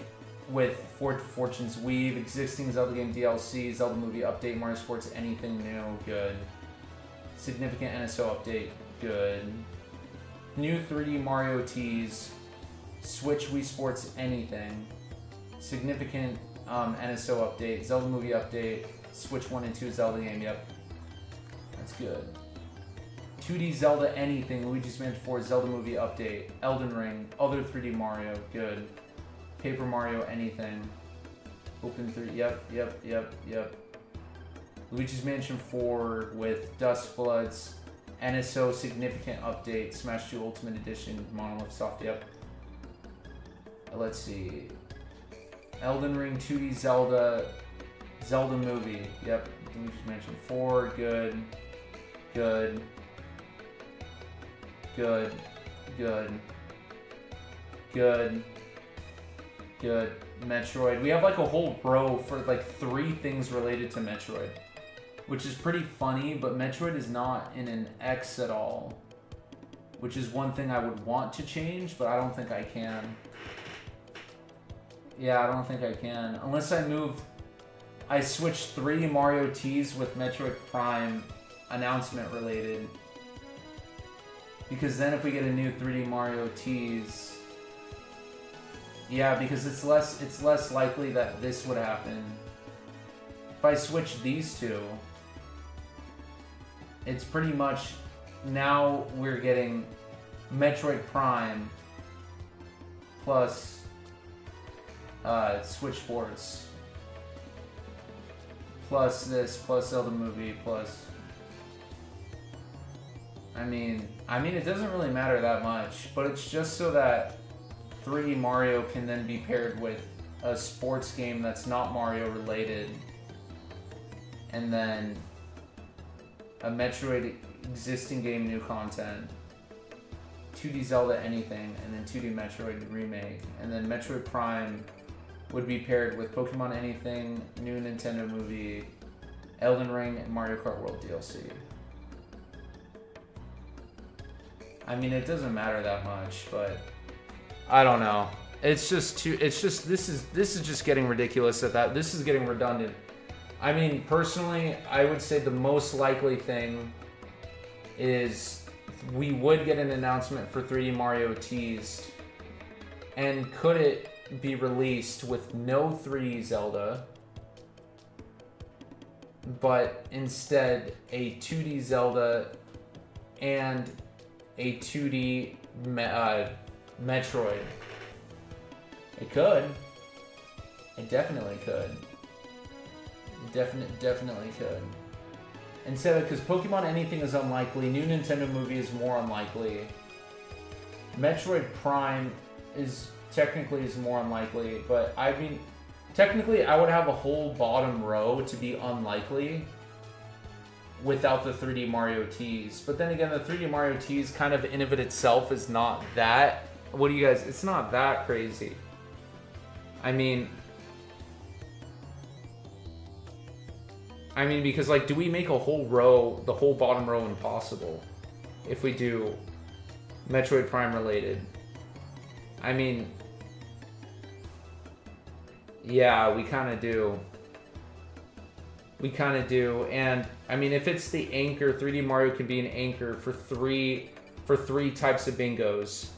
with Fortune's Weave, existing Zelda game DLC, Zelda movie update, Mario Sports anything new, good. Significant NSO update, good. New 3D Mario tease, Switch Wii Sports anything, significant NSO update, Zelda movie update, Switch 1 and 2 Zelda game, yep. That's good. 2D Zelda anything, Luigi's Mansion 4 Zelda movie update, Elden Ring, other 3D Mario, good. Paper Mario anything, Open 3, yep. Luigi's Mansion 4 with Dust Bloods, NSO significant update, Smash 2 Ultimate Edition, Monolith Soft, yep. Let's see. Elden Ring 2D Zelda movie, yep. Luigi's Mansion 4, good. Metroid. We have like a whole row for like 3 things related to Metroid, which is pretty funny, but Metroid is not in an X at all, which is one thing I would want to change, but I don't think I can. Yeah, I don't think I can. Unless I switch 3 Mario T's with Metroid Prime announcement related. Because then if we get a new 3D Mario T's... Yeah, because it's less likely that this would happen. If I switch these two, it's pretty much... Now we're getting Metroid Prime plus... Switch Sports, plus this, plus Zelda movie, plus... I mean, it doesn't really matter that much, but it's just so that 3D Mario can then be paired with a sports game that's not Mario related, and then a Metroid existing game, new content, 2D Zelda anything, and then 2D Metroid remake, and then Metroid Prime would be paired with Pokemon anything, new Nintendo movie, Elden Ring, and Mario Kart World DLC. I mean, it doesn't matter that much, but I don't know. It's just this is just getting ridiculous at that. This is getting redundant. I mean, personally, I would say the most likely thing is we would get an announcement for 3D Mario teased, and could it be released with no 3D Zelda but instead a 2D Zelda and a 2D Metroid. It could. It definitely could. It definitely could. Instead of, because Pokemon Anything is unlikely, new Nintendo movie is more unlikely. Metroid Prime is technically more unlikely, but I mean, technically I would have a whole bottom row to be unlikely without the 3D Mario Tease. But then again, the 3D Mario Tease kind of in of it itself is not that, what do you guys, it's not that crazy. I mean, because like, do we make a whole row, the whole bottom row impossible if we do Metroid Prime related? I mean, yeah, we kind of do. We kind of do. And I mean, if it's the anchor, 3D Mario can be an anchor for three types of bingos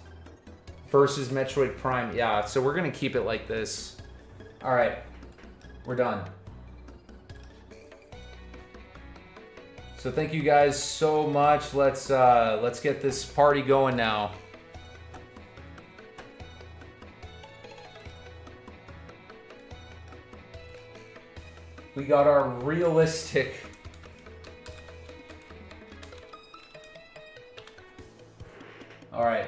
versus Metroid Prime. Yeah, so we're going to keep it like this. All right, we're done. So thank you guys so much. Let's get this party going now. We got our realistic. All right.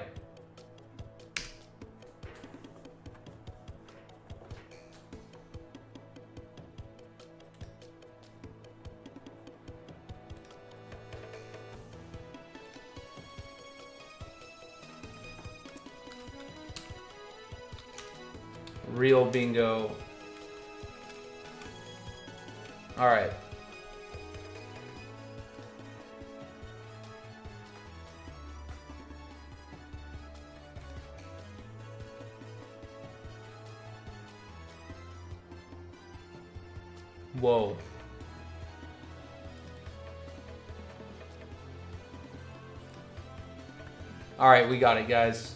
Real bingo. All right. Whoa. All right, we got it, guys.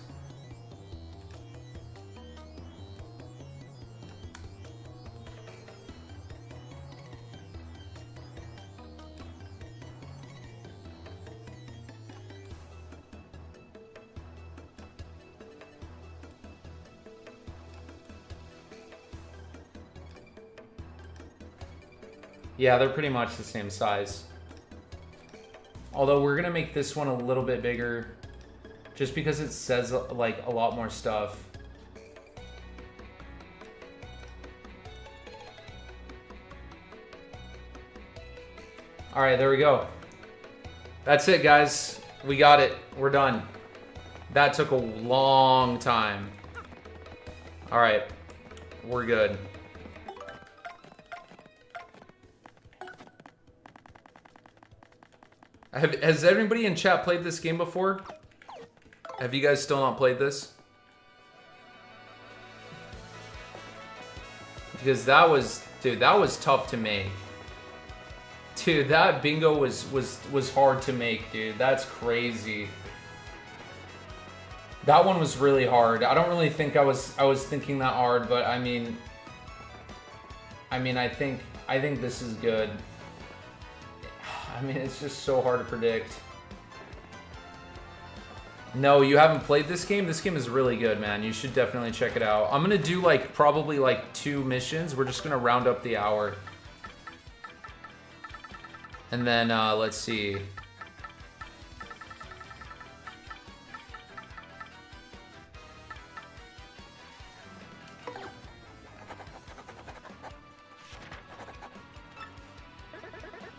Yeah, they're pretty much the same size. Although we're gonna make this one a little bit bigger just because it says like a lot more stuff. All right, there we go. That's it, guys. We got it. We're done. That took a long time. All right, we're good. Has everybody in chat played this game before? Have you guys still not played this? Because that was, dude, that was tough to make. Dude, that bingo was hard to make, dude. That's crazy. That one was really hard. I don't really think I was thinking that hard, but I mean I think this is good. I mean, it's just so hard to predict. No, you haven't played this game? This game is really good, man. You should definitely check it out. I'm gonna do like probably like 2 missions. We're just gonna round up the hour. And then let's see.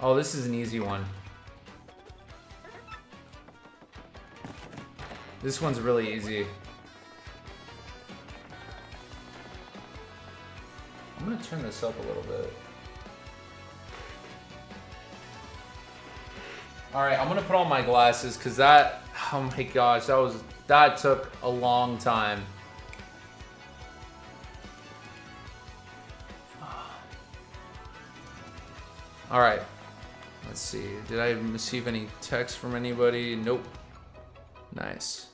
Oh, this is an easy one. This one's really easy. I'm gonna turn this up a little bit. All right, I'm gonna put on my glasses because that, oh my gosh, that took a long time. All right. Let's see. Did I receive any text from anybody? Nope. Nice.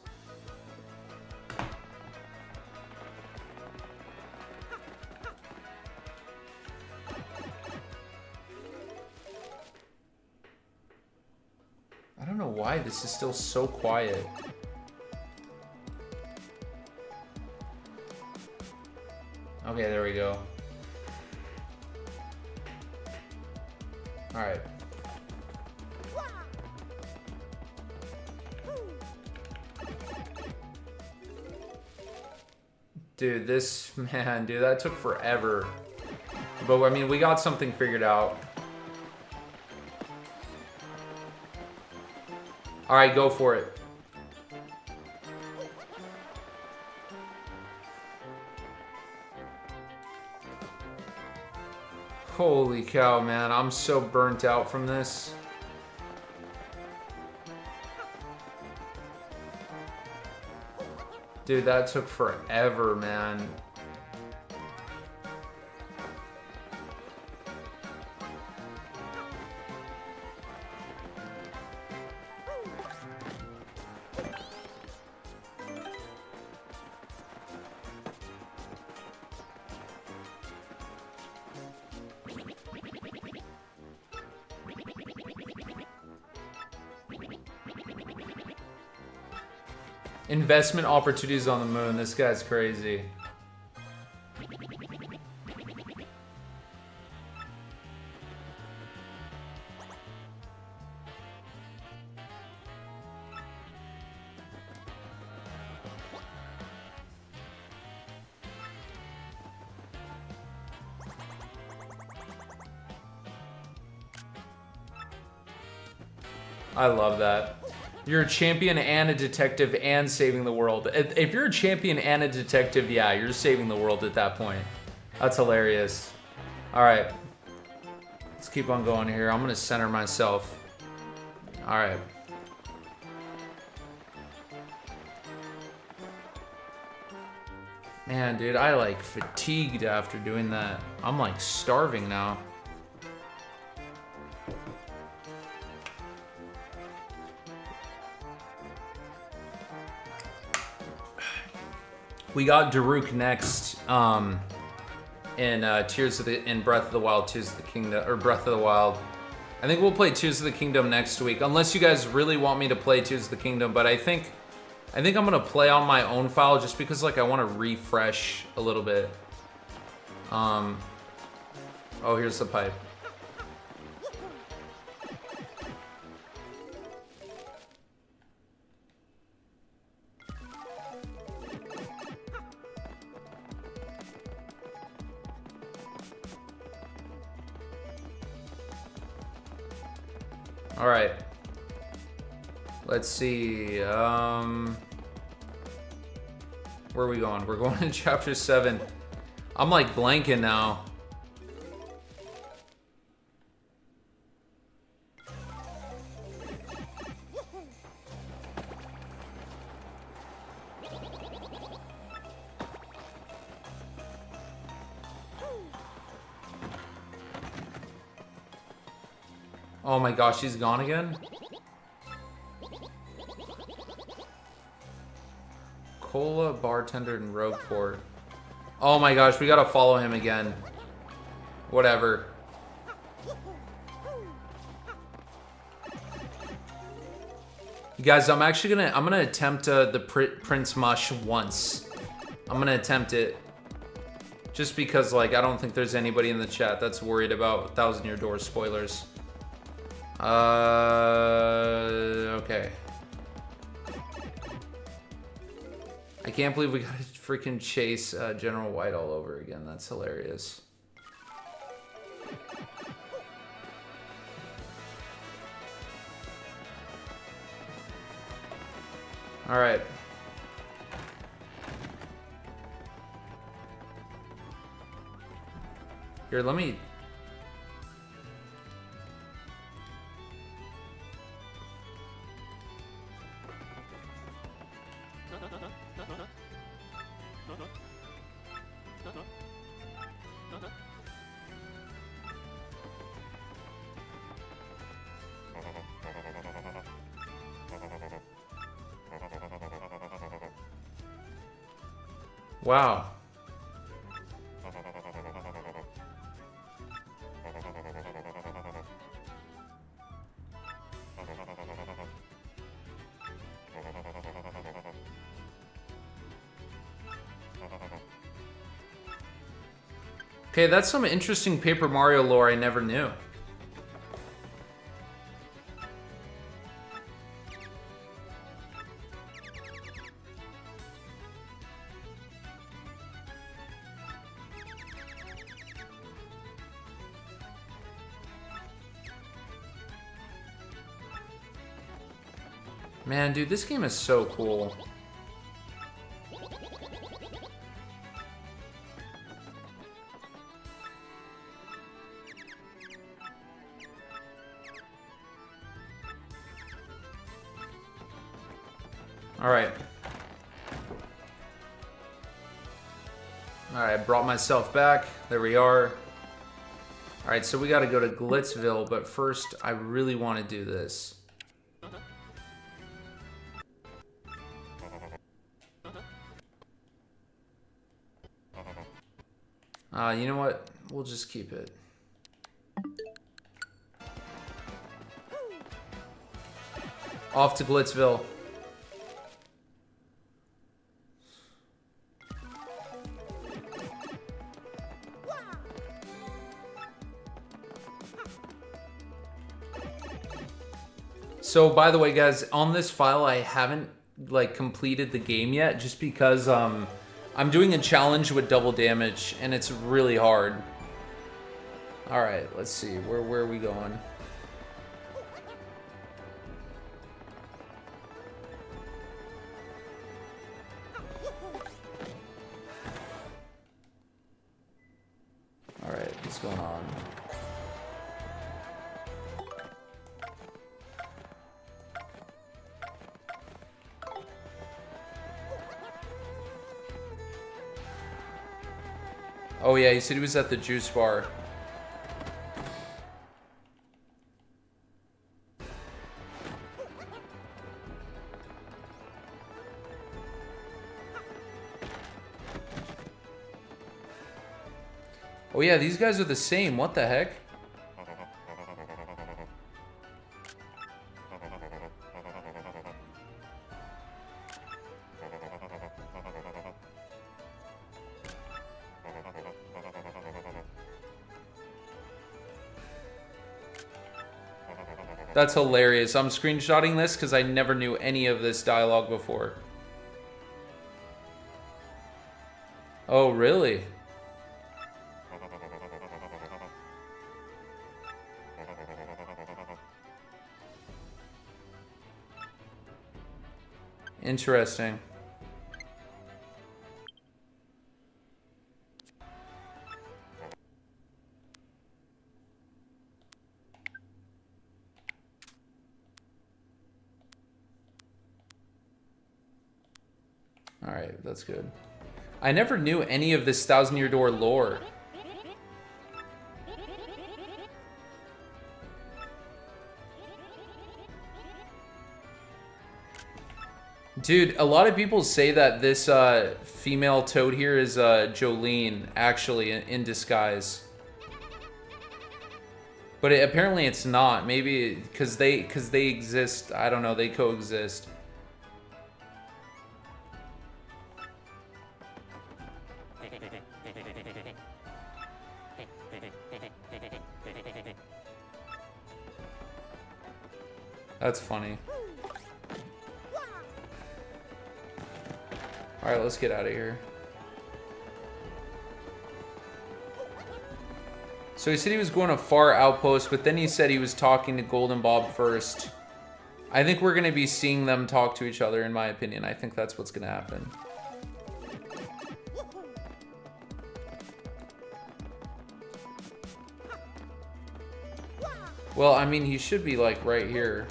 know why this is still so quiet. Okay, there we go. All right. Dude, this, man, dude, that took forever. But, I mean, we got something figured out. All right, go for it. Holy cow, man. I'm so burnt out from this. Dude, that took forever, man. Investment opportunities on the moon. This guy's crazy. I love that. You're a champion and a detective and saving the world. If you're a champion and a detective, yeah, you're saving the world at that point. That's hilarious. All right. Let's keep on going here. I'm going to center myself. All right. Man, dude, I like fatigued after doing that. I'm like starving now. We got Daruk next in Breath of the Wild, Tears of the Kingdom, or Breath of the Wild. I think we'll play Tears of the Kingdom next week, unless you guys really want me to play Tears of the Kingdom. But I think I'm gonna play on my own file just because like I want to refresh a little bit. Oh, here's the pipe. All right. Let's see. Where are we going? We're going to chapter 7. I'm like blanking now. Oh my gosh, she's gone again? Cola, bartender, and Rogueport. Oh my gosh, we gotta follow him again. Whatever. You guys, I'm gonna attempt the Prince Mush once. I'm gonna attempt it. Just because, like, I don't think there's anybody in the chat that's worried about Thousand Year Door spoilers. Okay. I can't believe we gotta freaking chase General White all over again. That's hilarious. All right. Here, let me... Wow. Okay, that's some interesting Paper Mario lore I never knew. Man, dude, this game is so cool. Alright. Alright, brought myself back. There we are. Alright, so we gotta go to Glitzville, but first I really want to do this. You know what? We'll just keep it. Off to Glitzville. So, by the way, guys, on this file, I haven't, like, completed the game yet, just because, I'm doing a challenge with double damage, and it's really hard. Alright, let's see. Where are we going? Alright, what's going on? Oh yeah, he said he was at the juice bar. Oh yeah, these guys are the same. What the heck? That's hilarious. I'm screenshotting this because I never knew any of this dialogue before. Oh, really? Interesting. Alright, that's good. I never knew any of this Thousand Year Door lore. Dude, a lot of people say that this female toad here is Jolene, actually, in disguise. But apparently it's not. Maybe because they exist. I don't know. They coexist. That's funny. Alright, let's get out of here. So he said he was going to Far Outpost, but then he said he was talking to Golden Bob first. I think we're going to be seeing them talk to each other, in my opinion. I think that's what's going to happen. Well, I mean, he should be, like, right here.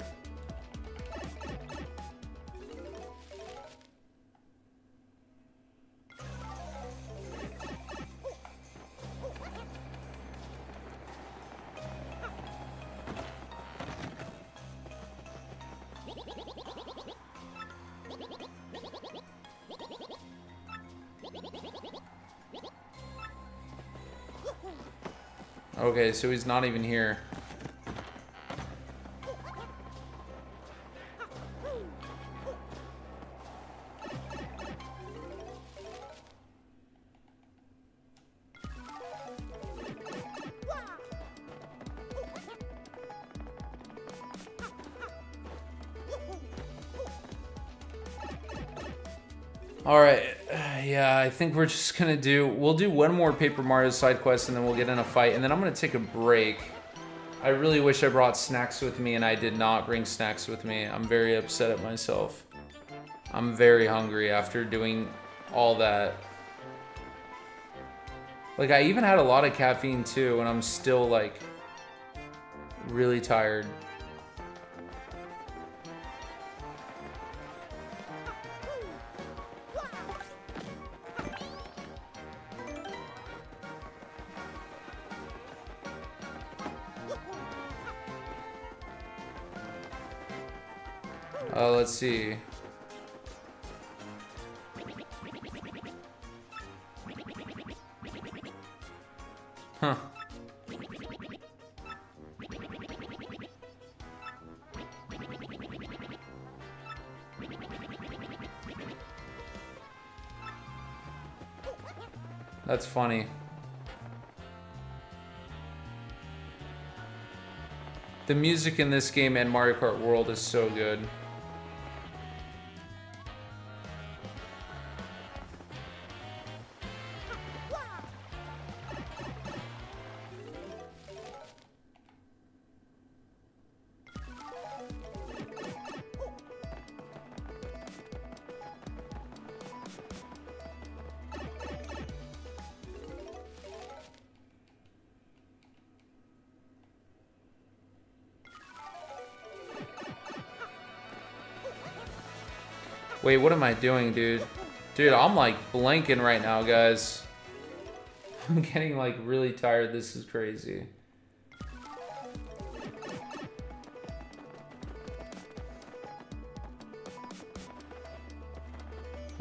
Okay, so he's not even here. All right, yeah, I think we're just gonna we'll do one more Paper Mario side quest and then we'll get in a fight, and then I'm gonna take a break. I really wish I brought snacks with me and I did not bring snacks with me. I'm very upset at myself. I'm very hungry after doing all that. Like, I even had a lot of caffeine too, and I'm still like really tired. Let's see. Huh. That's funny. The music in this game and Mario Kart World is so good. Wait, what am I doing, dude? Dude, I'm like blanking right now, guys. I'm getting like really tired. This is crazy.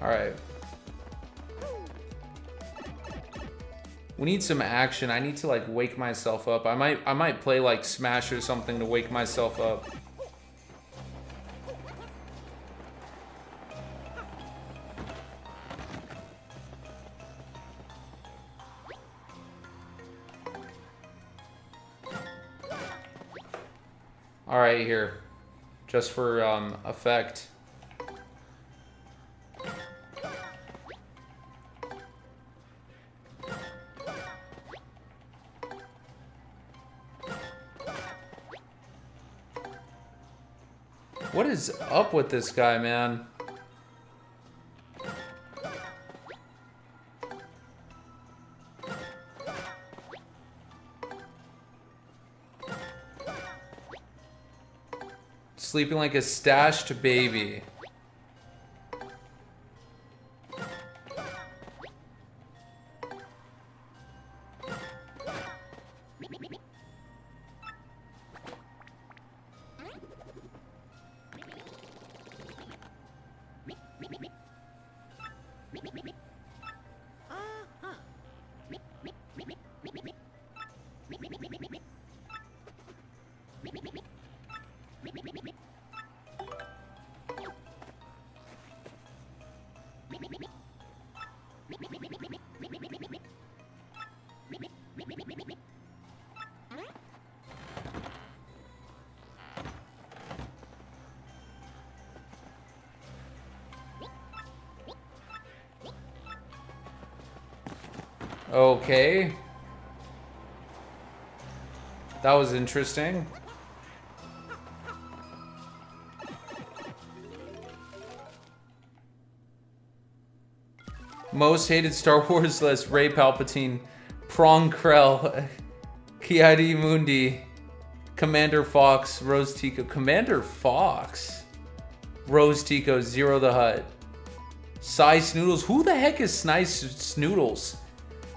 All right. We need some action. I need to like wake myself up. I might play like Smash or something to wake myself up. All right, here, just for effect. What is up with this guy, man? Sleeping like a stashed baby. Okay. That was interesting. Most hated Star Wars list: Ray Palpatine, Prong Krell, Ki-Adi Mundi, Commander Fox, Rose Tico. Commander Fox? Rose Tico, Zero the Hutt. Cy Snoodles. Who the heck is Snice Snoodles?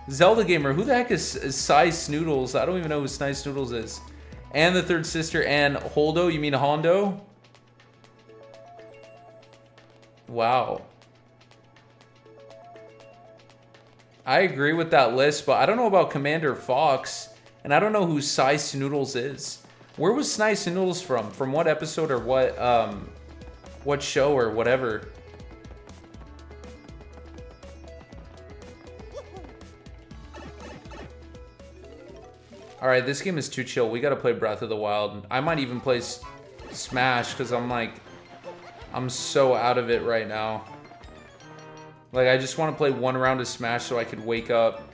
Zelda Gamer, who the heck is Cy Snoodles? I don't even know who Snice Snoodles is. And the third sister, and Holdo, you mean Hondo? Wow. I agree with that list, but I don't know about Commander Fox, and I don't know who Cy Snoodles is. Where was Snice Noodles from? From what episode or what show or whatever? Alright, this game is too chill. We gotta play Breath of the Wild. I might even play Smash, because I'm so out of it right now. Like, I just want to play one round of Smash so I could wake up.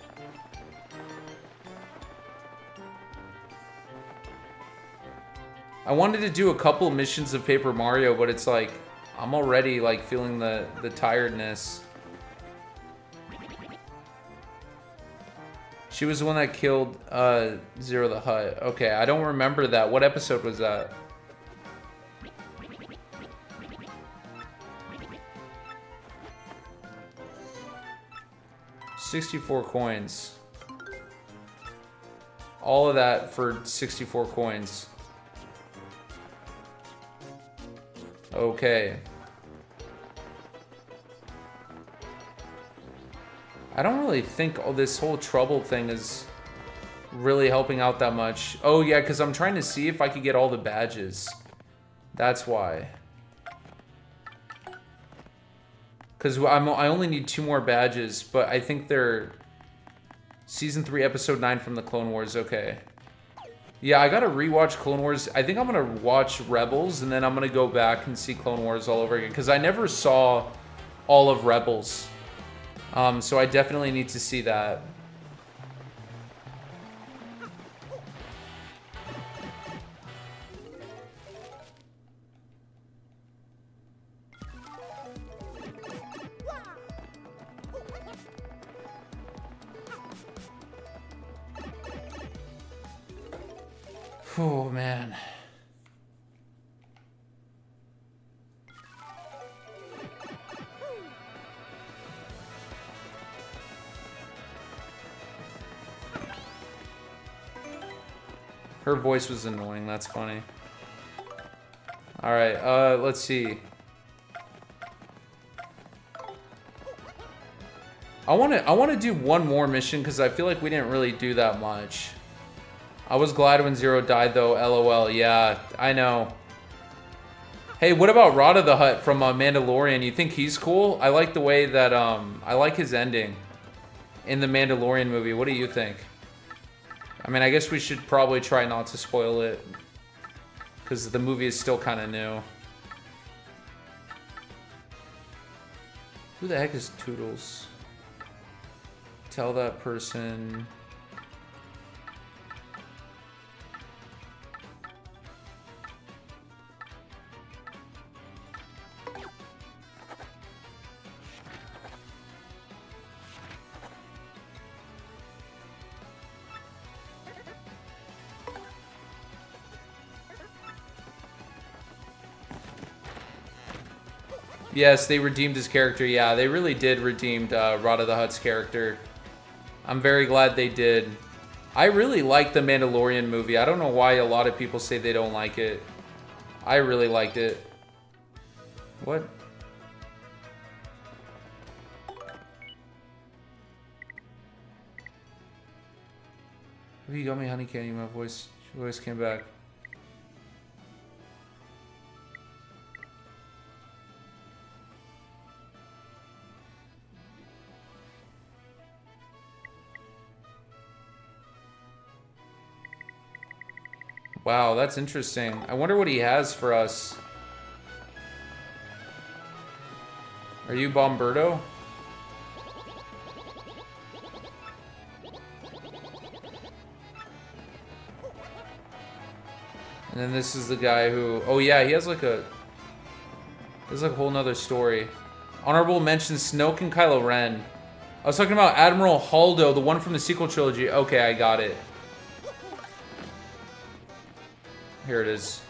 I wanted to do a couple missions of Paper Mario, but it's like, I'm already, like, feeling the tiredness. She was the one that killed Zero the Hutt. Okay, I don't remember that. What episode was that? $64 coins. All of that for 64 coins. Okay. I don't really think this whole trouble thing is really helping out that much. Oh yeah, because I'm trying to see if I could get all the badges. That's why. Because I only need 2 more badges, but I think they're Season 3, Episode 9 from the Clone Wars. Okay. Yeah, I gotta rewatch Clone Wars. I think I'm gonna watch Rebels, and then I'm gonna go back and see Clone Wars all over again. Because I never saw all of Rebels. So I definitely need to see that. Oh, man. Her voice was annoying. That's funny. All right, let's see. I want to do one more mission because I feel like we didn't really do that much. I was glad when Zero died, though. LOL. Yeah, I know. Hey, what about Rada the Hutt from Mandalorian? You think he's cool? I like the way that, I like his ending in the Mandalorian movie. What do you think? I mean, I guess we should probably try not to spoil it because the movie is still kind of new. Who the heck is Toodles? Tell that person... Yes, they redeemed his character. Yeah, they really did redeem Rada the Hutt's character. I'm very glad they did. I really like the Mandalorian movie. I don't know why a lot of people say they don't like it. I really liked it. What? Have you got me, honey candy? My voice came back. Wow, that's interesting. I wonder what he has for us. Are you Bomberto? And then this is the guy who... Oh yeah, he has like a... There's like a whole nother story. Honorable mention, Snoke and Kylo Ren. I was talking about Admiral Holdo, the one from the sequel trilogy. Okay, I got it. Here it is.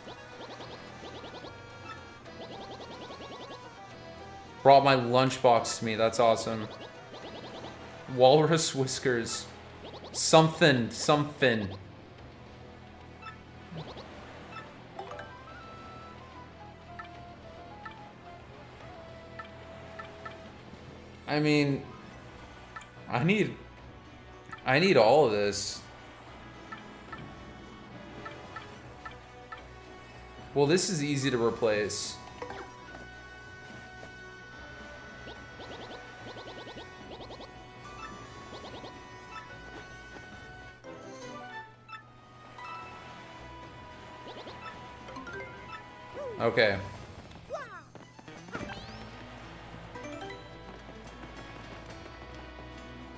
Brought my lunchbox to me. That's awesome. Walrus whiskers. Something. I mean, I need all of this. Well, this is easy to replace. Okay.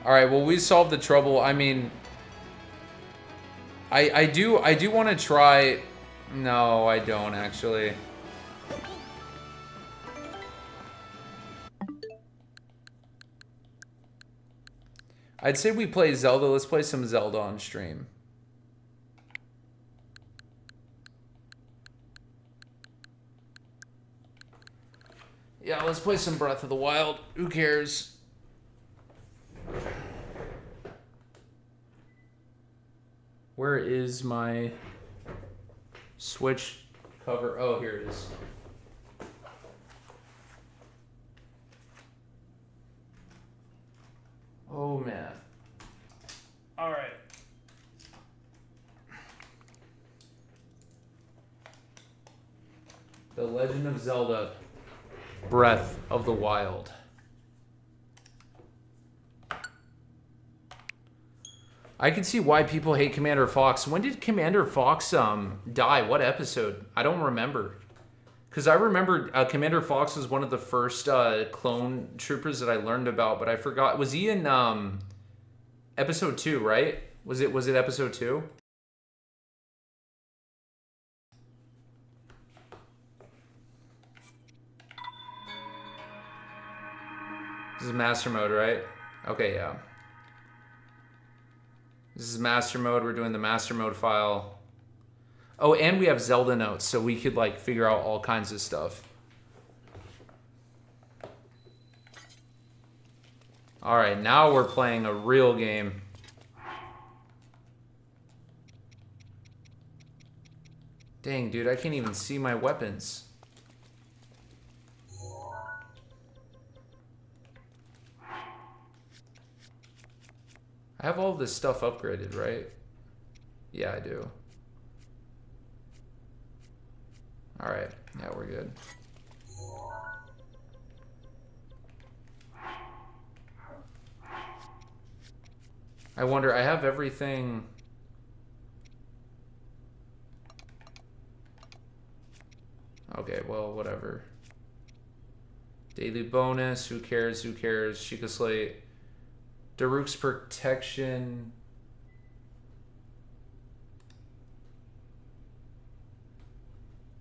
All right, well, we solved the trouble. I mean, I do want to try. No, I don't actually. I'd say we play Zelda. Let's play some Zelda on stream. Yeah, let's play some Breath of the Wild. Who cares? Where is my Switch cover? Oh, here it is. Oh, man. All right. The Legend of Zelda, Breath of the Wild. I can see why people hate Commander Fox. When did Commander Fox die? What episode? I don't remember. Because I remember Commander Fox was one of the first clone troopers that I learned about, but I forgot. Was he in episode 2, right? Was it episode 2? This is master mode, right? Okay, yeah. This is master mode. We're doing the master mode file. Oh, and we have Zelda notes, so we could like figure out all kinds of stuff. All right, now we're playing a real game. Dang, dude, I can't even see my weapons. I have all this stuff upgraded, right? Yeah, I do. All right, yeah, we're good. I wonder, I have everything. Okay, well, whatever. Daily bonus, who cares, who cares? Sheikah Slate. Daruk's protection.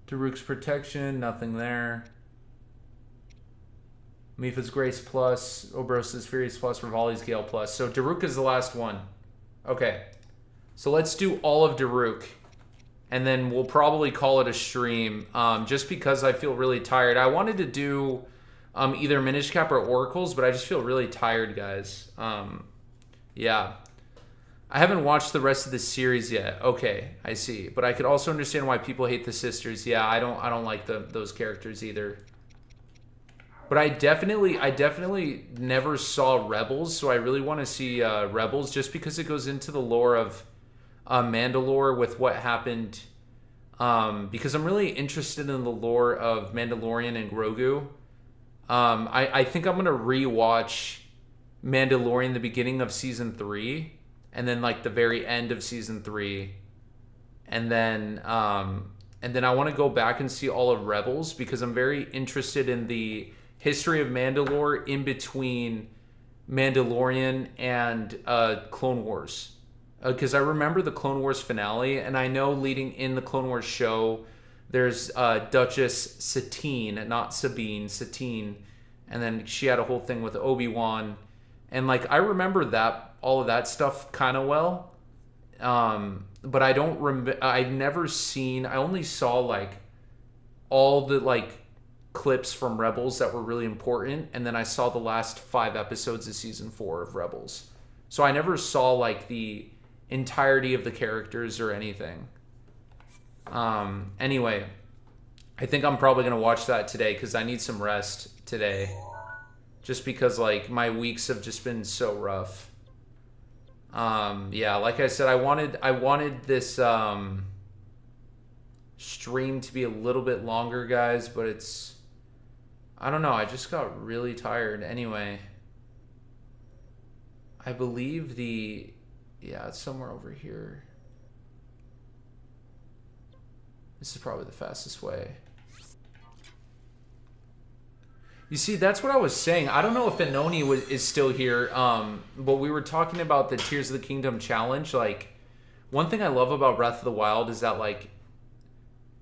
Daruk's protection, nothing there. Mipha's Grace plus, Obros's Furious plus, Rivali's Gale plus. So Daruk is the last one. Okay. So let's do all of Daruk. And then we'll probably call it a stream. Just because I feel really tired. I wanted to do either Minish Cap or Oracles, but I just feel really tired, guys. Yeah. I haven't watched the rest of the series yet. Okay, I see. But I could also understand why people hate the sisters. Yeah, I don't like those characters either. But I definitely never saw Rebels, so I really want to see Rebels just because it goes into the lore of Mandalore with what happened. Because I'm really interested in the lore of Mandalorian and Grogu. I think I'm gonna rewatch Mandalorian the beginning of season 3, and then like the very end of season 3, and then I want to go back and see all of Rebels because I'm very interested in the history of Mandalore in between Mandalorian and Clone Wars. Because I remember the Clone Wars finale, and I know leading in the Clone Wars show, there's Duchess Satine, not Sabine, Satine, and then she had a whole thing with Obi-Wan, and like I remember that all of that stuff kind of well, but I don't remember. I've never seen. I only saw like all the like clips from Rebels that were really important, and then I saw the last 5 episodes of season 4 of Rebels. So I never saw like the entirety of the characters or anything. Anyway, I think I'm probably gonna watch that today because I need some rest today. Just because like my weeks have just been so rough. Yeah, like I said, I wanted this stream to be a little bit longer, guys, but it's, I don't know, I just got really tired. Anyway, I believe yeah, it's somewhere over here. This is probably the fastest way. You see, that's what I was saying. I don't know if Anoni is still here, but we were talking about the Tears of the Kingdom challenge. Like, one thing I love about Breath of the Wild is that, like,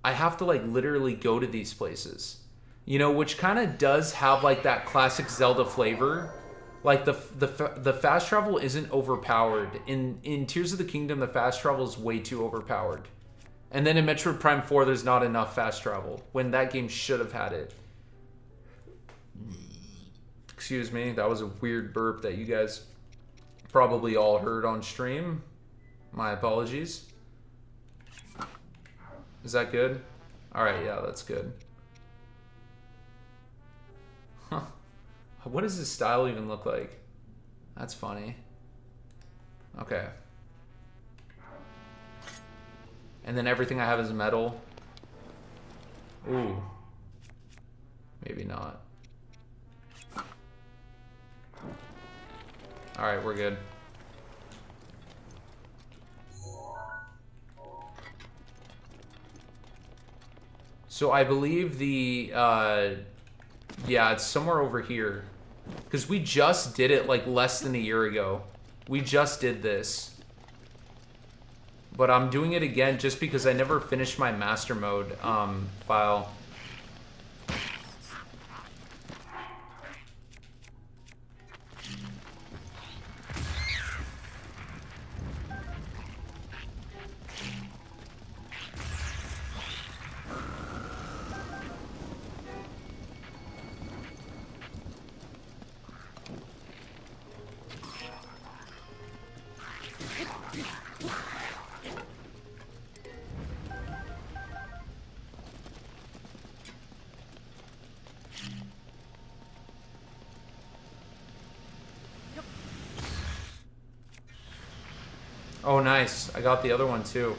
I have to, like, literally go to these places. You know, which kind of does have, like, that classic Zelda flavor. Like, the fast travel isn't overpowered. In Tears of the Kingdom, the fast travel is way too overpowered. And then in Metroid Prime 4, there's not enough fast travel, when that game should have had it. Excuse me, that was a weird burp that you guys probably all heard on stream. My apologies. Is that good? Alright, yeah, that's good. Huh. What does his style even look like? That's funny. Okay. And then everything I have is metal. Ooh. Maybe not. Alright, we're good. So I believe the, yeah, it's somewhere over here. Because we just did it like less than a year ago. We just did this. But I'm doing it again just because I never finished my master mode file. Oh, nice. I got the other one, too.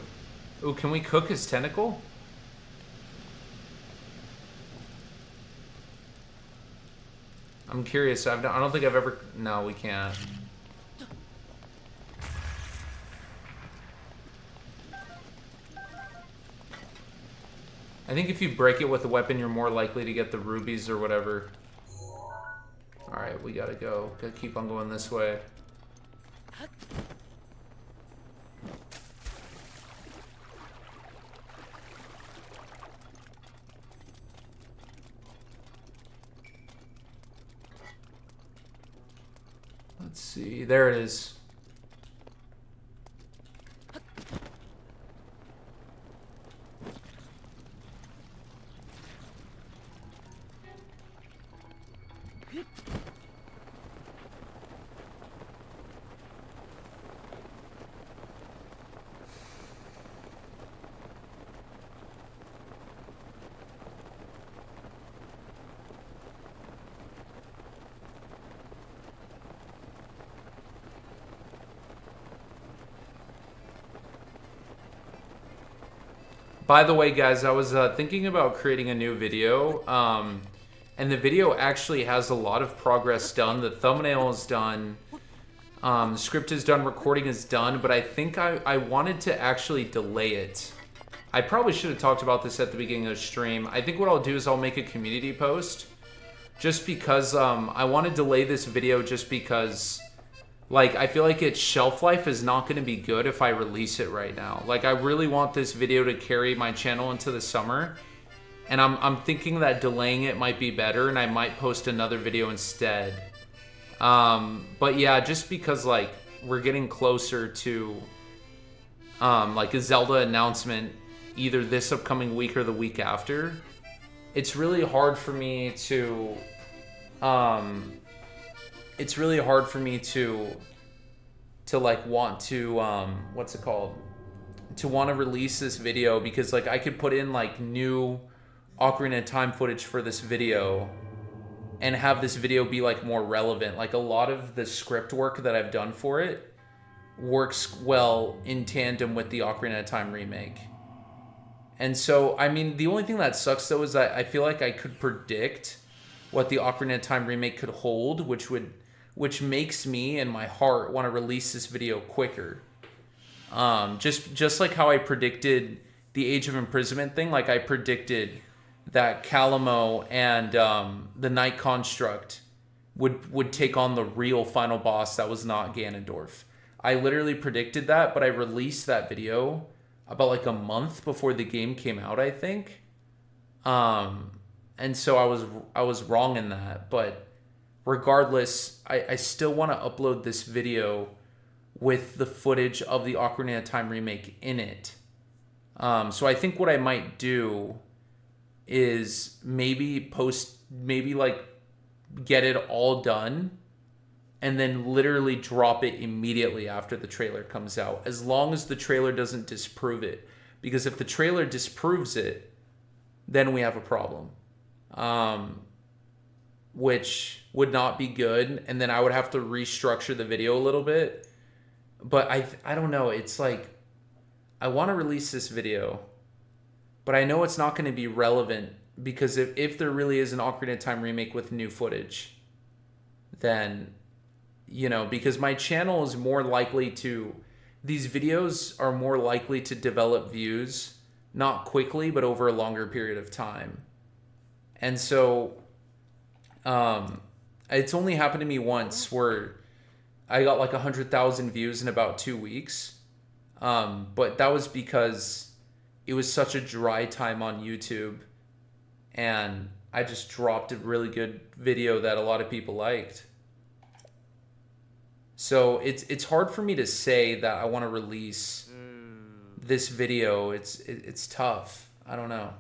Ooh, can we cook his tentacle? I'm curious. I don't think I've ever... No, we can't. I think if you break it with a weapon, you're more likely to get the rubies or whatever. Alright, we gotta go. Gotta keep on going this way. Let's see. There it is. By the way, guys, I was thinking about creating a new video, and the video actually has a lot of progress done. The thumbnail is done, the script is done, recording is done, but I think I wanted to actually delay it. I probably should have talked about this at the beginning of the stream. I think what I'll do is I'll make a community post, just because I want to delay this video just because... Like, I feel like its shelf life is not going to be good if I release it right now. Like, I really want this video to carry my channel into the summer. And I'm thinking that delaying it might be better, and I might post another video instead. But yeah, just because, like, we're getting closer to, like, a Zelda announcement either this upcoming week or the week after. It's really hard for me to... It's really hard for me to like want to what's it called, to want to release this video, because like I could put in like new Ocarina of Time footage for this video and have this video be like more relevant. Like a lot of the script work that I've done for it works well in tandem with the Ocarina of Time remake. And so, I mean, the only thing that sucks though is that I feel like I could predict what the Ocarina of Time remake could hold, which makes me and my heart want to release this video quicker. Just like how I predicted the Age of Imprisonment thing, like I predicted that Calamo and the Night Construct would take on the real final boss that was not Ganondorf. I literally predicted that, but I released that video about like a month before the game came out, I think. And so I was wrong in that, but regardless, I still want to upload this video with the footage of the Ocarina of Time remake in it. So I think what I might do is maybe like get it all done and then literally drop it immediately after the trailer comes out, as long as the trailer doesn't disprove it. Because if the trailer disproves it, then we have a problem. Which would not be good, and then I would have to restructure the video a little bit. But I don't know, it's like, I want to release this video, but I know it's not going to be relevant, because if there really is an Ocarina of Time remake with new footage, then, you know, because my channel is more likely to, these videos are more likely to develop views, not quickly, but over a longer period of time. And so, it's only happened to me once where I got like 100,000 views in about 2 weeks. But that was because it was such a dry time on YouTube, and I just dropped a really good video that a lot of people liked. So it's hard for me to say that I want to release this video. It's tough. I don't know.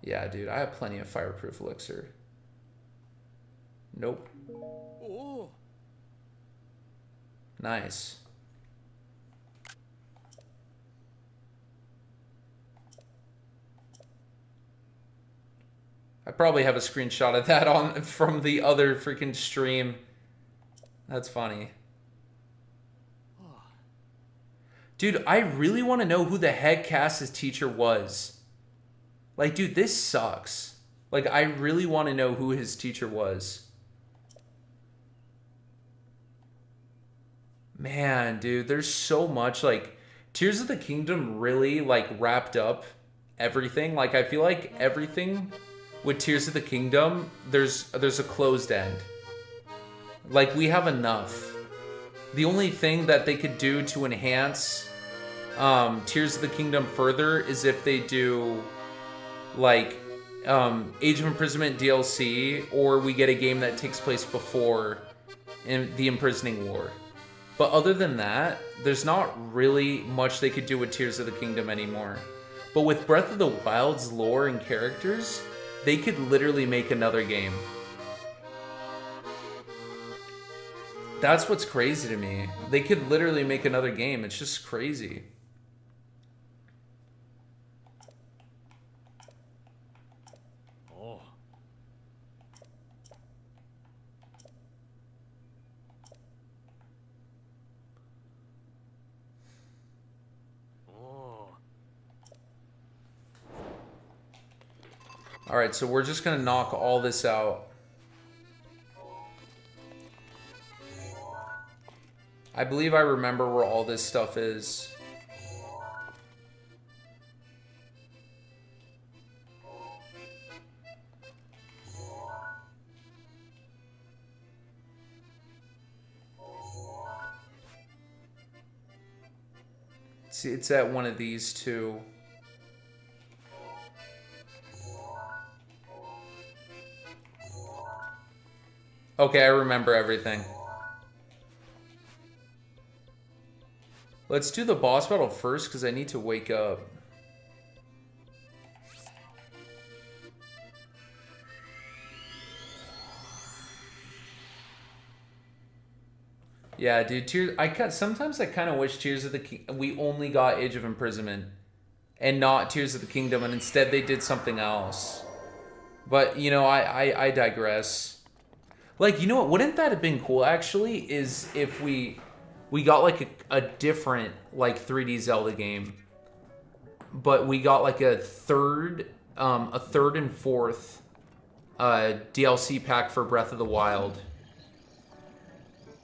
Yeah, dude, I have plenty of fireproof elixir. Nope. Oh. Nice. I probably have a screenshot of that on from the other freaking stream. That's funny. Dude, I really want to know who the heck Cass's teacher was. Like, dude, this sucks. Like, I really want to know who his teacher was. Man, dude, there's so much, like, Tears of the Kingdom really, like, wrapped up everything. Like, I feel like everything with Tears of the Kingdom, there's a closed end. Like, we have enough. The only thing that they could do to enhance Tears of the Kingdom further is if they do, like, Age of Imprisonment DLC, or we get a game that takes place before in the Imprisoning War. But other than that, there's not really much they could do with Tears of the Kingdom anymore. But with Breath of the Wild's lore and characters, they could literally make another game. That's what's crazy to me. They could literally make another game. It's just crazy. Oh. Oh. All right, so we're just gonna knock all this out. I believe I remember where all this stuff is. See, it's at one of these two. Okay, I remember everything. Let's do the boss battle first, because I need to wake up. Yeah, dude, sometimes I kind of wish Tears of the we only got Age of Imprisonment and not Tears of the Kingdom, and instead they did something else. But, you know, I digress. Like, you know what? Wouldn't that have been cool, actually, is if we got, like, a different, like, 3D Zelda game. But we got, like, a third and fourth DLC pack for Breath of the Wild.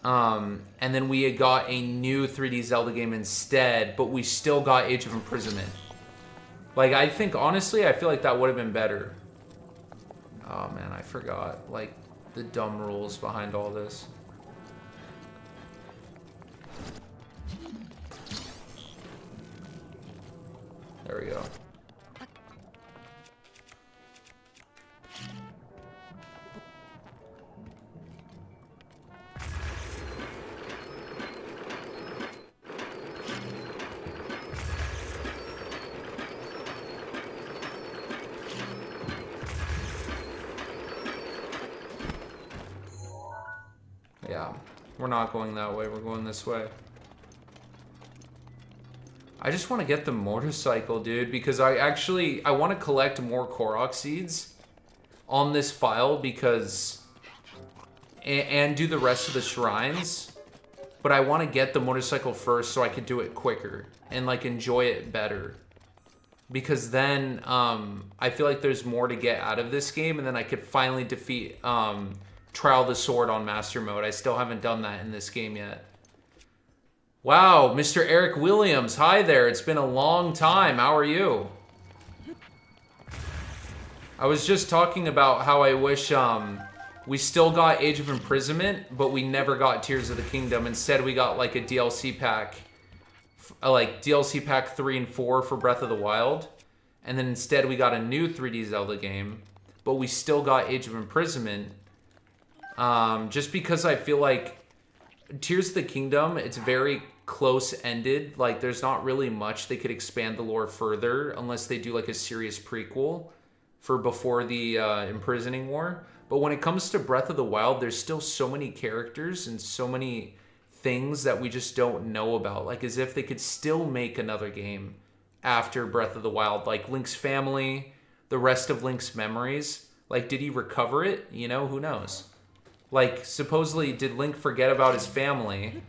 And then we had got a new 3D Zelda game instead, but we still got Age of Imprisonment. Like, I think, honestly, I feel like that would have been better. Oh, man, I forgot, like, the dumb rules behind all this. There we go. Yeah, we're not going that way, we're going this way. I just want to get the motorcycle, dude, because I want to collect more Korok seeds on this file because... And do the rest of the shrines. But I want to get the motorcycle first so I could do it quicker and, like, enjoy it better. Because then, I feel like there's more to get out of this game, and then I could finally defeat, Trial the Sword on Master Mode. I still haven't done that in this game yet. Wow, Mr. Eric Williams, hi there. It's been a long time. How are you? I was just talking about how I wish we still got Age of Imprisonment, but we never got Tears of the Kingdom. Instead, we got like a DLC pack, like DLC pack 3 and 4 for Breath of the Wild. And then instead, we got a new 3D Zelda game, but we still got Age of Imprisonment. Just because I feel like Tears of the Kingdom, it's very close-ended. Like, there's not really much they could expand the lore further unless they do, like, a serious prequel for before the Imprisoning War. But when it comes to Breath of the Wild, there's still so many characters and so many things that we just don't know about. Like, as if they could still make another game after Breath of the Wild. Like, Link's family, the rest of Link's memories. Like, did he recover it? You know, who knows? Like, supposedly, did Link forget about his family?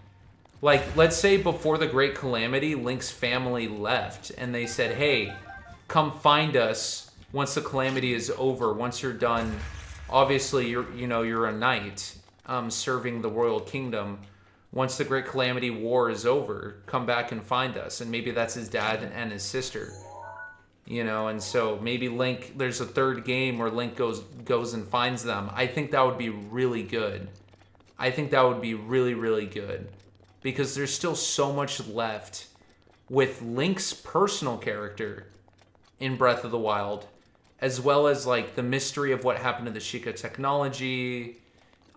Like, let's say before the Great Calamity, Link's family left, and they said, hey, come find us once the Calamity is over, once you're done. Obviously, you're a knight serving the Royal Kingdom. Once the Great Calamity War is over, come back and find us. And maybe that's his dad and his sister. You know, and so maybe Link, there's a third game where Link goes and finds them. I think that would be really good. I think that would be really, really good. Because there's still so much left with Link's personal character in Breath of the Wild, as well as, like, the mystery of what happened to the Sheikah technology,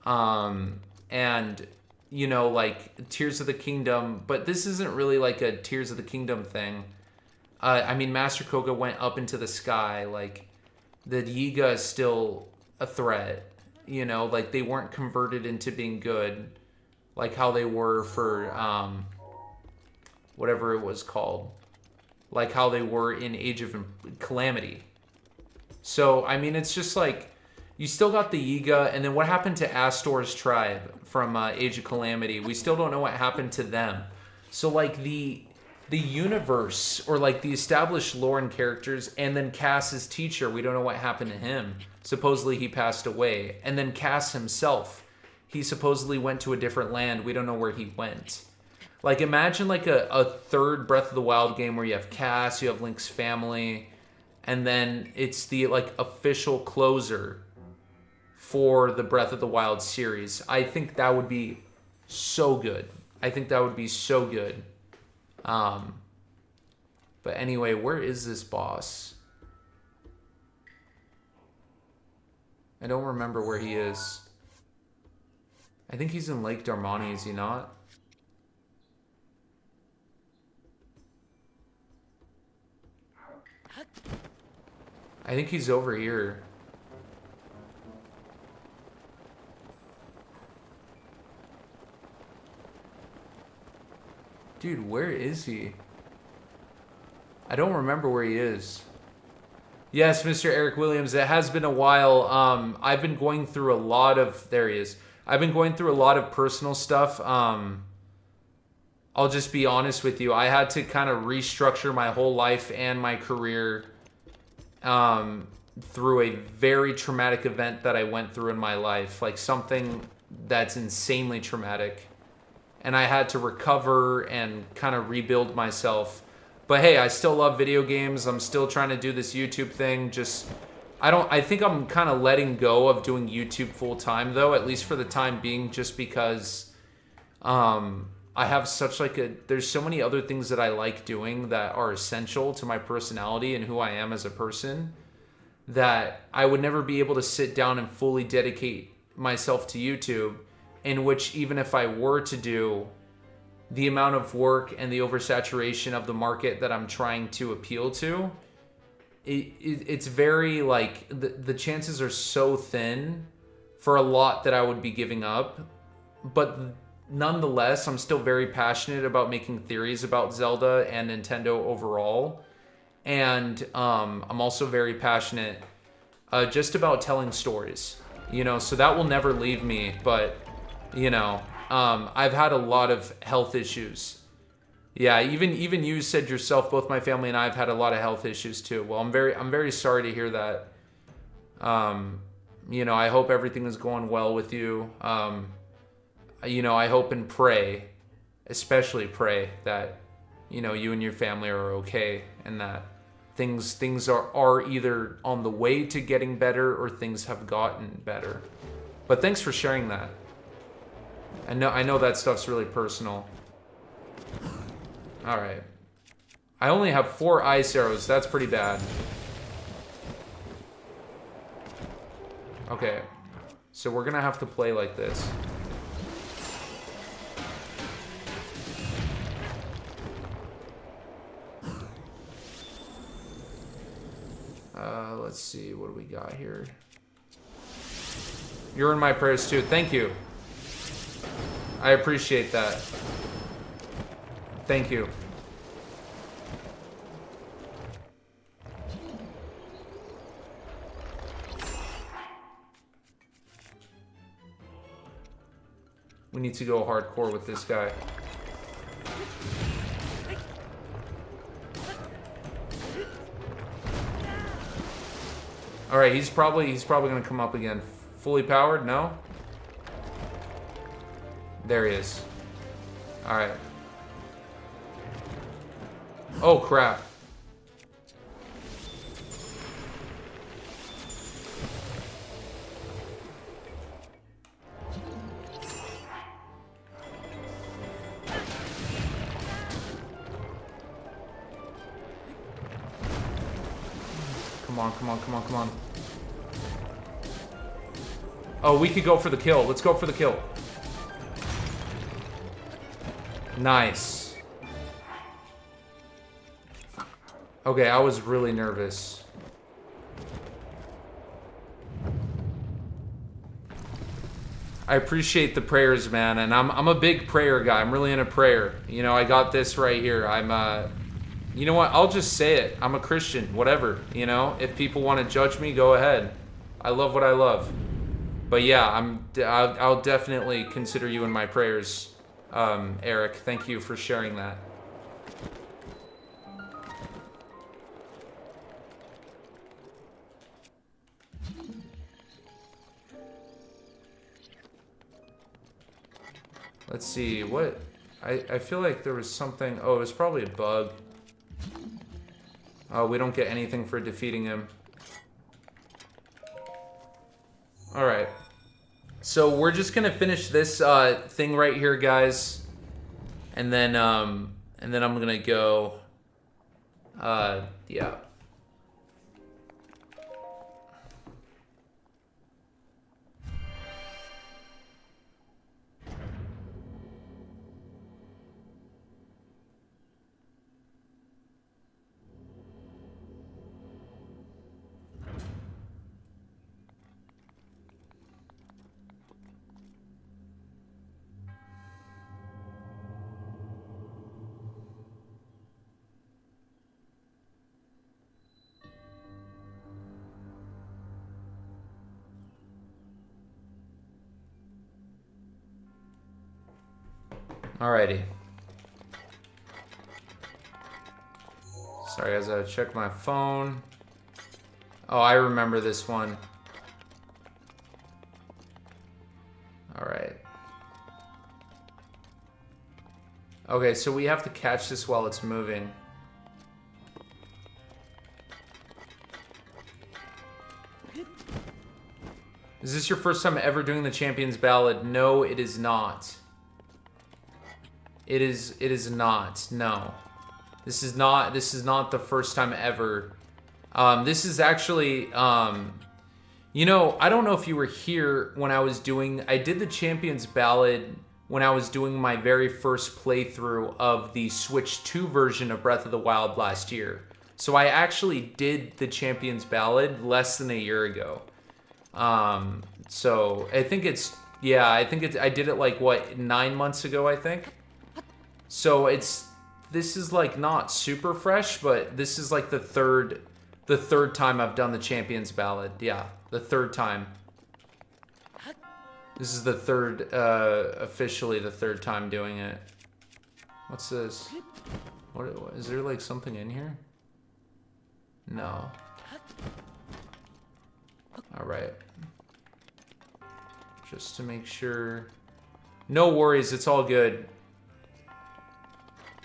and, you know, like, Tears of the Kingdom. But this isn't really, like, a Tears of the Kingdom thing. I mean, Master Koga went up into the sky. Like, the Yiga is still a threat. You know, like, they weren't converted into being good, like how they were for whatever it was called, like how they were in Age of Calamity. So, I mean, it's just like, you still got the Yiga, and then what happened to Astor's tribe from Age of Calamity? We still don't know what happened to them. So, like, the universe, or like the established lore and characters, and then Cass's teacher, we don't know what happened to him. Supposedly he passed away. And then Cass himself, he supposedly went to a different land. We don't know where he went. Like, imagine like a third Breath of the Wild game where you have Cass, you have Link's family, and then it's the, like, official closer for the Breath of the Wild series. I think that would be so good. I think that would be so good. But anyway, where is this boss? I don't remember where he is. I think he's in Lake Darmani, is he not? I think he's over here. Dude, where is he? I don't remember where he is. Yes, Mr. Eric Williams, it has been a while. I've been going through a lot of... There he is. I've been going through a lot of personal stuff. I'll just be honest with you. I had to kind of restructure my whole life and my career through a very traumatic event that I went through in my life. Like, something that's insanely traumatic. And I had to recover and kind of rebuild myself. But hey, I still love video games. I'm still trying to do this YouTube thing. I think I'm kind of letting go of doing YouTube full time though, at least for the time being, just because I have such there's so many other things that I like doing that are essential to my personality and who I am as a person, that I would never be able to sit down and fully dedicate myself to YouTube, in which even if I were to do the amount of work and the oversaturation of the market that I'm trying to appeal to, it's very the chances are so thin for a lot that I would be giving up. But nonetheless, I'm still very passionate about making theories about Zelda and Nintendo overall. And I'm also very passionate just about telling stories, so that will never leave me. But, I've had a lot of health issues. Yeah, even you said yourself, both my family and I have had a lot of health issues too. Well, I'm very sorry to hear that. I hope everything is going well with you. I hope and pray, especially pray that, you and your family are okay, and that things are either on the way to getting better or things have gotten better. But thanks for sharing that. I know that stuff's really personal. All right. I only have 4 ice arrows. That's pretty bad. Okay. So we're gonna have to play like this. Let's see, what do we got here? You're in my prayers too. Thank you. I appreciate that. Thank you. We need to go hardcore with this guy. All right, he's probably gonna come up again. Fully powered? No. There he is. All right. Oh crap. Come on. Oh, we could go for the kill. Let's go for the kill. Nice. Okay, I was really nervous. I appreciate the prayers, man, and I'm a big prayer guy. I'm really into prayer. I got this right here. You know what? I'll just say it. I'm a Christian. Whatever. If people want to judge me, go ahead. I love what I love. But yeah, I'll definitely consider you in my prayers, Eric. Thank you for sharing that. Let's see, what? I feel like there was something. Oh, it was probably a bug. Oh, we don't get anything for defeating him. Alright. So we're just gonna finish this thing right here, guys. And then I'm gonna go yeah. Alrighty. Sorry, as I check my phone. Oh, I remember this one. Alright. Okay, so we have to catch this while it's moving. Is this your first time ever doing the Champions Ballad? No, it is not. It is not. No. This is not the first time ever. This is actually, you know, I don't know if you were here when I did the Champions Ballad when I was doing my very first playthrough of the Switch 2 version of Breath of the Wild last year. So I actually did the Champions Ballad less than a year ago. So I think it's, yeah, I did it like, what, 9 months ago, I think? So this is like not super fresh, but this is like the third time I've done the Champions Ballad. Yeah, the third time. This is the third, officially the third time doing it. What's this? What is there like something in here? No. All right. Just to make sure. No worries, it's all good.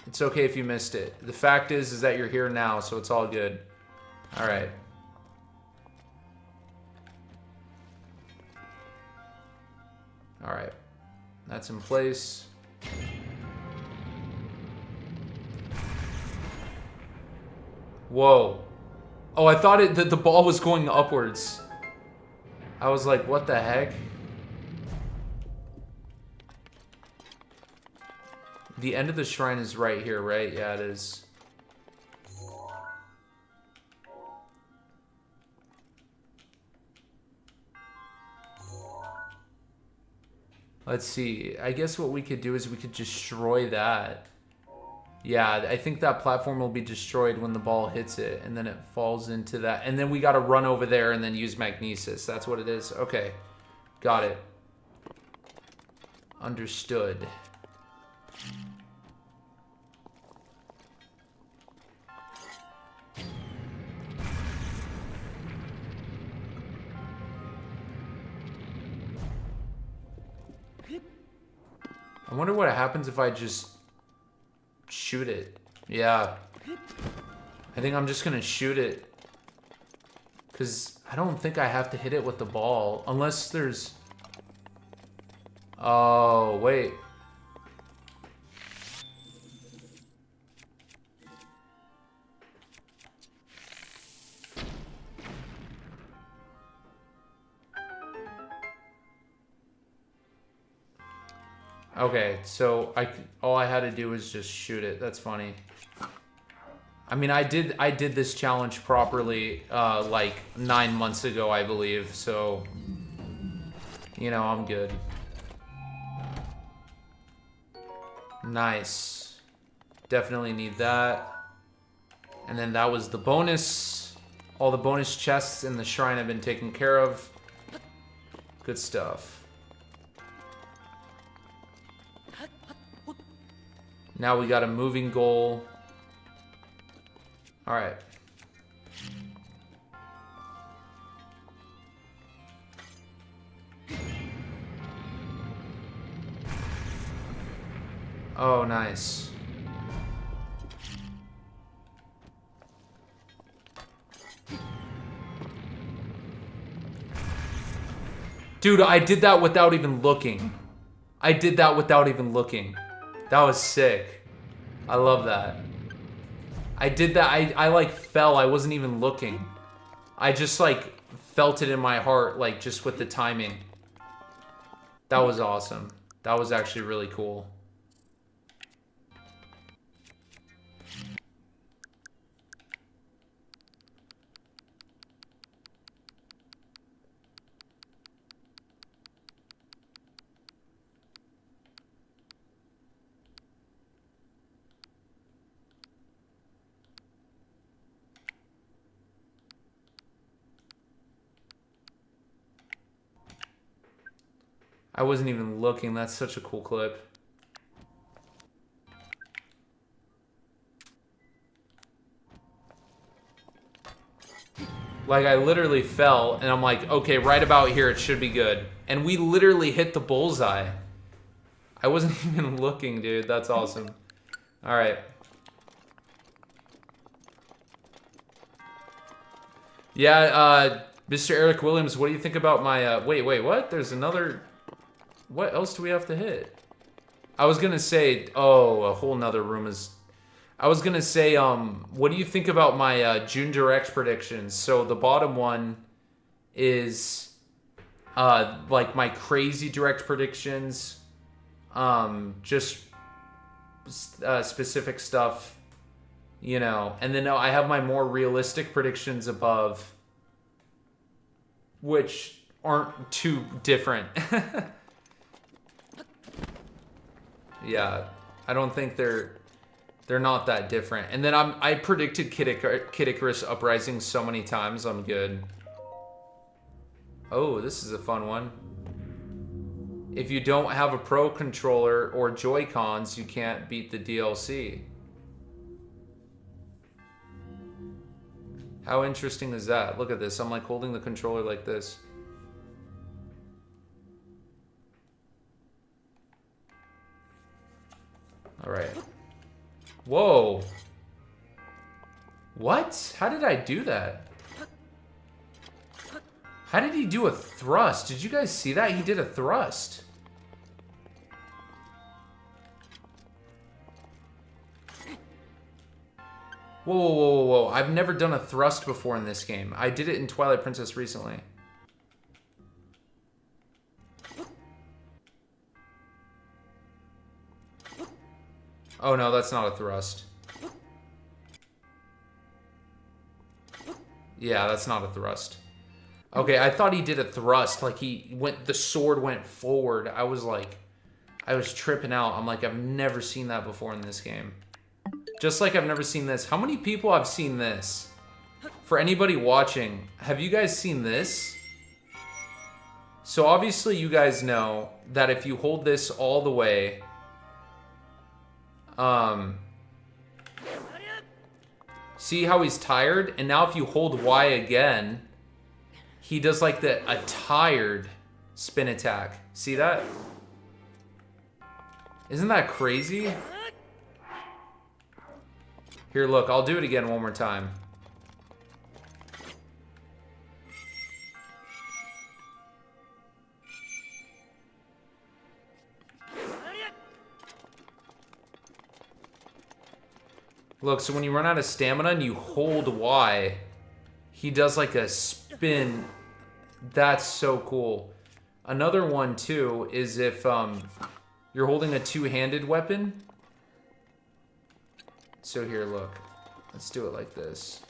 It's okay if you missed it. The fact is that you're here now, so it's all good. All right. All right. That's in place. Whoa. Oh, I thought that the ball was going upwards. I was like, what the heck? The end of the shrine is right here, right? Yeah, it is. Let's see. I guess what we could do is we could destroy that. Yeah, I think that platform will be destroyed when the ball hits it, and then it falls into that. And then we got to run over there and then use magnesis. That's what it is. Okay. Got it. Understood. I wonder what happens if I just shoot it. Yeah. I think I'm just gonna shoot it. Because I don't think I have to hit it with the ball. Unless there's... Oh, wait. Okay, so all I had to do was just shoot it. That's funny. I mean, I did this challenge properly like 9 months ago, I believe. So, you know, I'm good. Nice. Definitely need that. And then that was the bonus. All the bonus chests in the shrine have been taken care of. Good stuff. Now we got a moving goal. All right. Oh, nice. Dude, I did that without even looking. I did that without even looking. That was sick. I love that. I did that. I like fell. I wasn't even looking. I just like felt it in my heart, like just with the timing. That was awesome. That was actually really cool. I wasn't even looking. That's such a cool clip. Like, I literally fell, and I'm like, okay, right about here, it should be good. And we literally hit the bullseye. I wasn't even looking, dude. That's awesome. All right. Yeah, Mr. Eric Williams, what do you think about my, wait, what? There's another, what else do we have to hit? I was gonna say, oh, a whole nother room is, I was gonna say, what do you think about my June Direct predictions? So the bottom one is, like my crazy Direct predictions, just specific stuff, you know, and then I have my more realistic predictions above, which aren't too different. Yeah, I don't think they're not that different. And then I predicted Kid Icarus Uprising so many times, I'm good. Oh, this is a fun one. If you don't have a Pro controller or Joy-Cons, you can't beat the DLC. How interesting is that? Look at this. I'm like holding the controller like this. All right. Whoa. What? How did I do that? How did he do a thrust? Did you guys see that? He did a thrust. Whoa. I've never done a thrust before in this game. I did it in Twilight Princess recently. Oh no, that's not a thrust. Yeah, that's not a thrust. Okay, I thought he did a thrust, like the sword went forward. I was tripping out. I'm like, I've never seen that before in this game. Just like I've never seen this. How many people have seen this? For anybody watching, have you guys seen this? So obviously you guys know that if you hold this all the way, see how he's tired? And now if you hold Y again, he does like a tired spin attack. See that? Isn't that crazy? Here, look, I'll do it again one more time. Look, so when you run out of stamina and you hold Y, he does like a spin. That's so cool. Another one too is if you're holding a two-handed weapon. So here, look. Let's do it like this.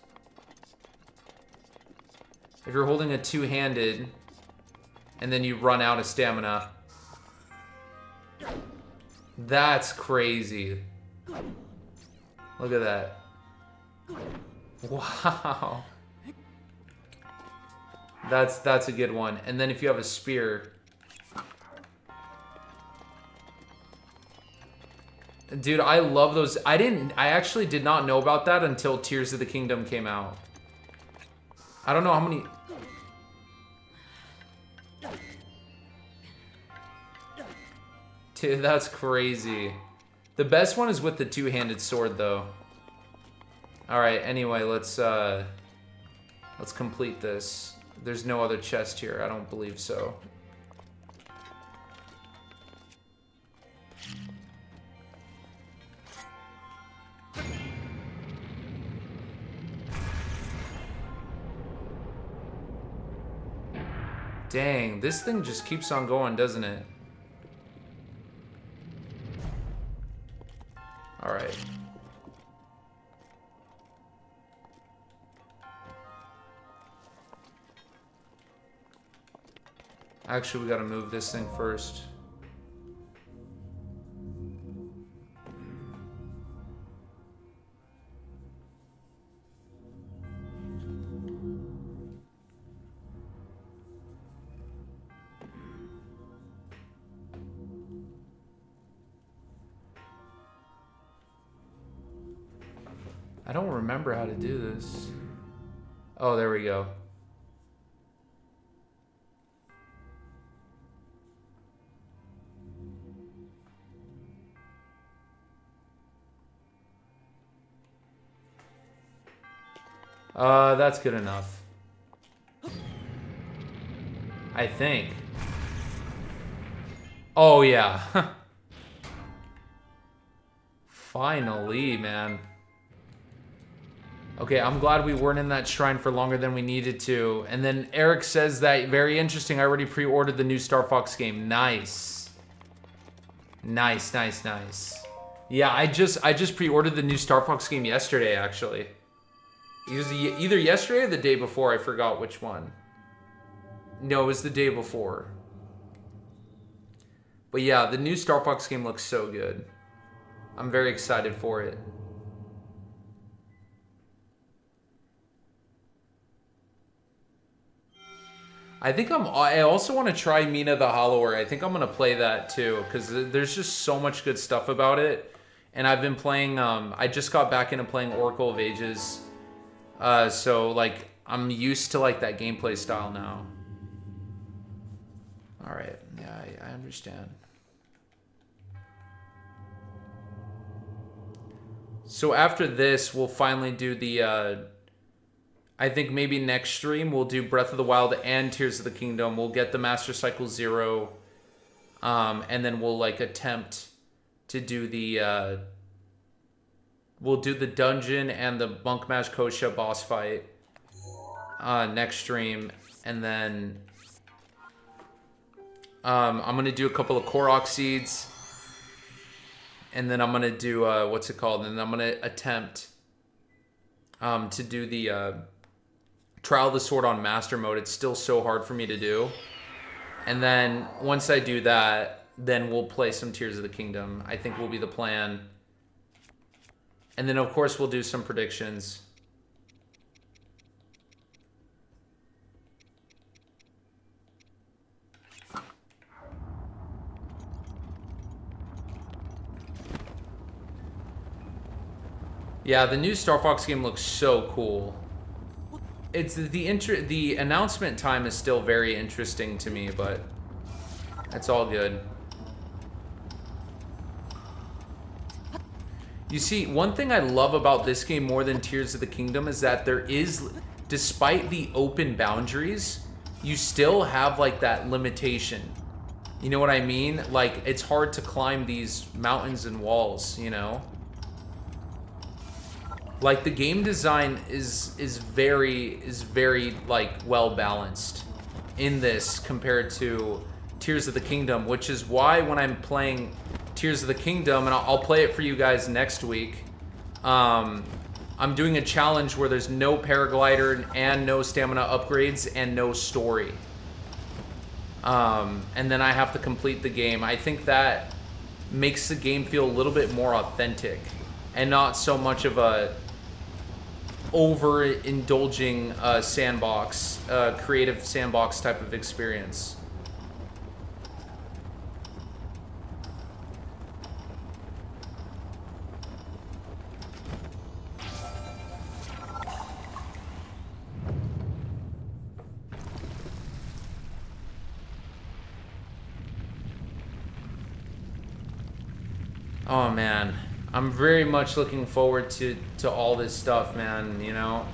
If you're holding a two-handed and then you run out of stamina. That's crazy. Look at that. Wow. That's a good one. And then if you have a spear. Dude, I love those. I actually did not know about that until Tears of the Kingdom came out. I don't know how many. Dude, that's crazy. The best one is with the two-handed sword, though. All right. Anyway, let's complete this. There's no other chest here. I don't believe so. Dang, this thing just keeps on going, doesn't it? All right. Actually, we gotta move this thing first. I don't remember how to do this. Oh, there we go. That's good enough. I think. Oh, yeah. Finally, man. Okay, I'm glad we weren't in that shrine for longer than we needed to. And then Eric says that, very interesting, I already pre-ordered the new Star Fox game. Nice. Nice, nice, nice. Yeah, I just pre-ordered the new Star Fox game yesterday, actually. It was either yesterday or the day before, I forgot which one. No, it was the day before. But yeah, the new Star Fox game looks so good. I'm very excited for it. I also want to try Mina the Hollower. I think I'm going to play that too, because there's just so much good stuff about it. And I've been playing, I just got back into playing Oracle of Ages. So like, I'm used to like that gameplay style now. All right, yeah, I understand. So after this, we'll finally do the, I think maybe next stream we'll do Breath of the Wild and Tears of the Kingdom. We'll get the Master Cycle 0, and then we'll like attempt to do the, we'll do the dungeon and the Monk Mash Kosha boss fight next stream, and then I'm gonna do a couple of Korok seeds, and then I'm gonna do what's it called? And then I'm gonna attempt to do the Trial of the Sword on Master Mode. It's still so hard for me to do. And then once I do that, then we'll play some Tears of the Kingdom. I think will be the plan. And then of course we'll do some predictions. Yeah, the new Star Fox game looks so cool. It's the announcement time is still very interesting to me, but that's all good. You see, one thing I love about this game more than Tears of the Kingdom is that there is, despite the open boundaries, you still have like that limitation. You know what I mean? Like, it's hard to climb these mountains and walls, you know? Like, the game design is very like well balanced in this compared to Tears of the Kingdom, which is why when I'm playing Tears of the Kingdom, and I'll play it for you guys next week, I'm doing a challenge where there's no paraglider and no stamina upgrades and no story. And then I have to complete the game. I think that makes the game feel a little bit more authentic and not so much of a overindulging sandbox, creative sandbox type of experience. Oh man, I'm very much looking forward to all this stuff, man, you know?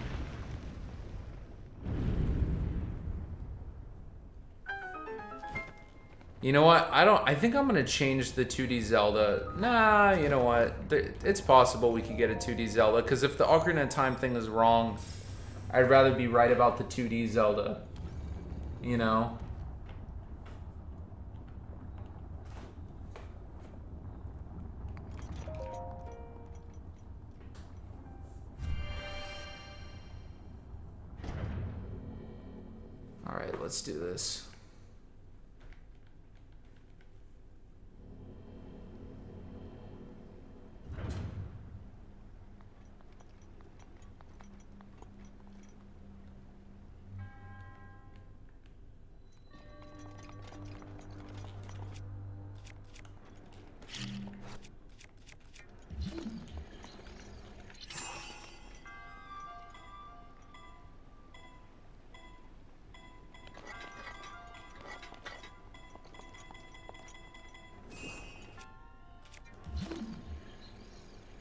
You know what? I think I'm gonna change the 2D Zelda. Nah, you know what? It's possible we could get a 2D Zelda, because if the Ocarina of Time thing is wrong, I'd rather be right about the 2D Zelda. You know? Alright, let's do this.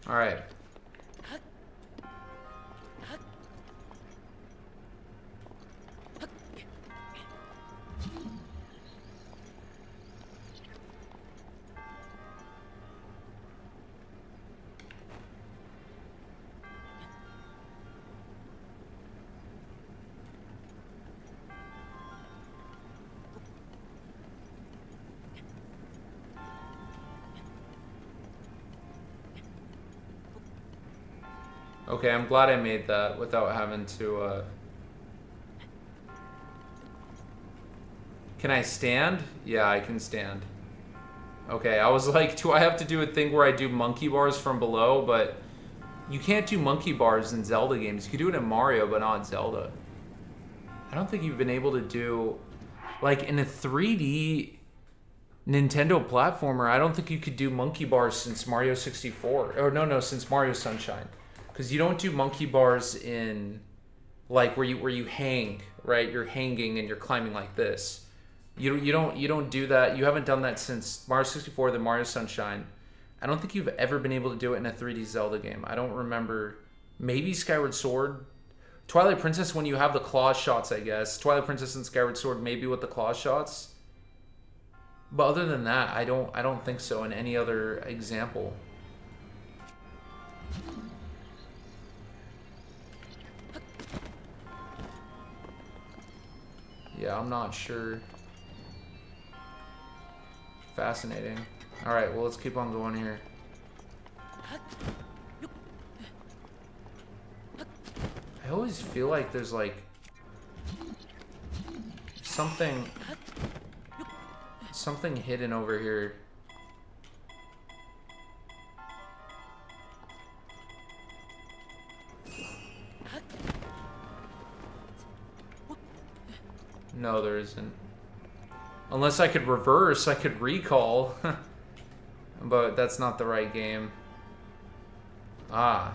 All right. Okay, I'm glad I made that without having to, Can I stand? Yeah, I can stand. Okay, I was like, do I have to do a thing where I do monkey bars from below? But you can't do monkey bars in Zelda games. You can do it in Mario, but not in Zelda. I don't think you've been able to do... Like, in a 3D Nintendo platformer, I don't think you could do monkey bars since Mario 64. Or no, since Mario Sunshine. Because you don't do monkey bars in... Like, where you hang, right? You're hanging and you're climbing like this. You don't do that. You haven't done that since Mario 64, then Mario Sunshine. I don't think you've ever been able to do it in a 3D Zelda game. I don't remember. Maybe Skyward Sword. Twilight Princess when you have the claw shots, I guess. Twilight Princess and Skyward Sword maybe with the claw shots. But other than that, I don't think so in any other example. Yeah, I'm not sure. Fascinating. Alright, well, let's keep on going here. I always feel like there's, like, something hidden over here. No, there isn't. Unless I could reverse, I could recall. But that's not the right game. Ah.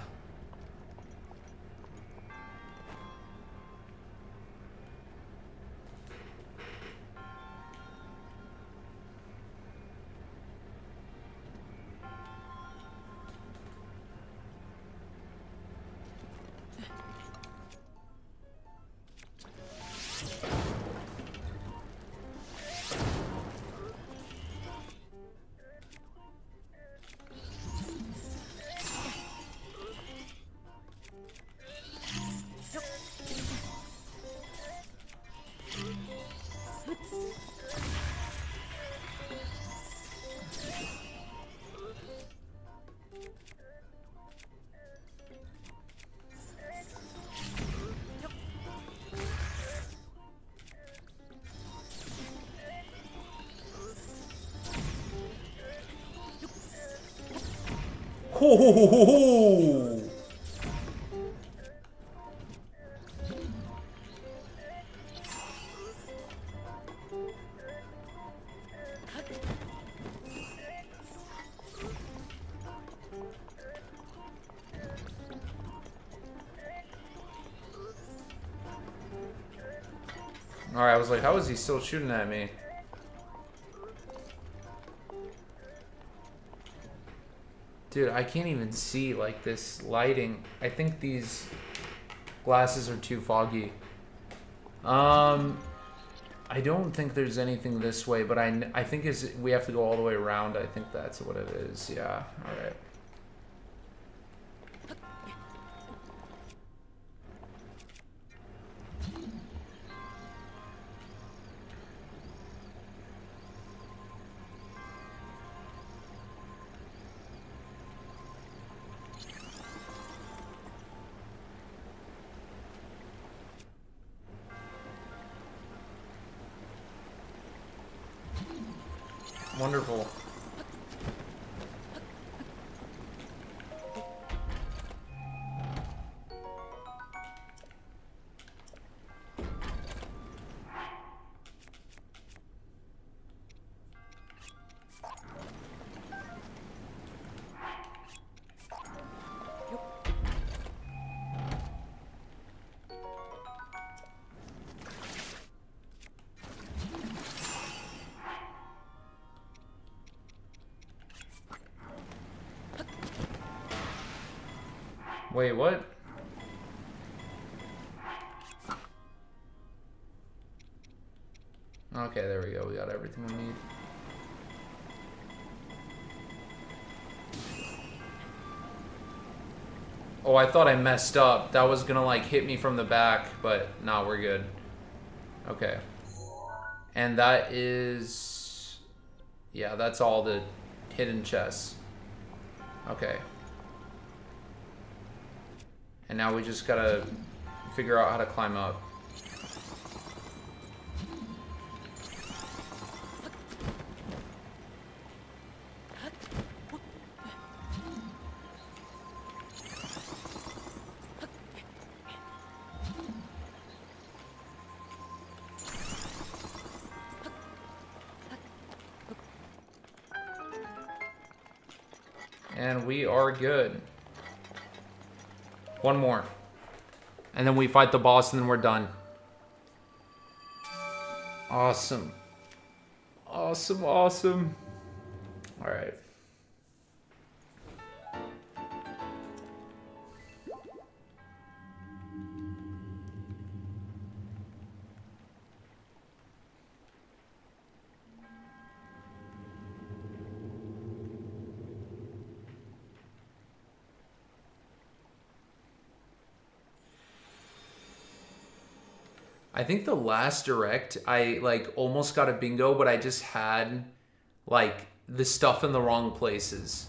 Ho ho ho ho ho! Alright, I was like, how is he still shooting at me? Dude, I can't even see, like, this lighting. I think these glasses are too foggy. I don't think there's anything this way, but I think we have to go all the way around. I think that's what it is. Yeah, alright. Wonderful. Wait, what? Okay, there we go. We got everything we need. Oh, I thought I messed up. That was gonna, like, hit me from the back, but no, we're good. Okay. And that is... Yeah, that's all the hidden chests. Okay. And now we just gotta figure out how to climb up. And we are good. One more. And then we fight the boss and then we're done. Awesome. Awesome, awesome. Alright. I think the last direct, I like almost got a bingo, but I just had like the stuff in the wrong places.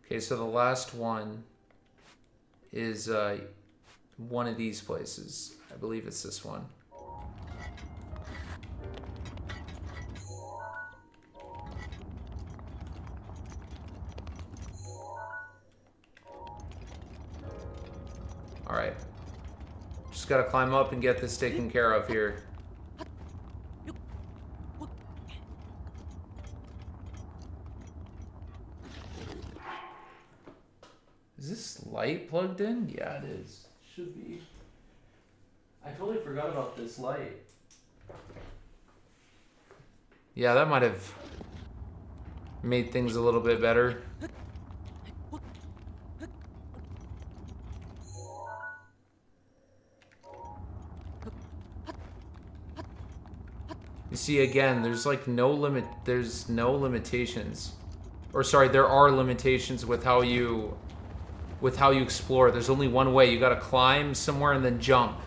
Okay, so the last one is one of these places. I believe it's this one. Alright. Just gotta climb up and get this taken care of here. Is this light plugged in? Yeah, it is. Should be. I totally forgot about this light. Yeah, that might have made things a little bit better. You see, again, there's like no limitations. Or sorry, there are limitations with how you explore. There's only one way. You gotta climb somewhere and then jump.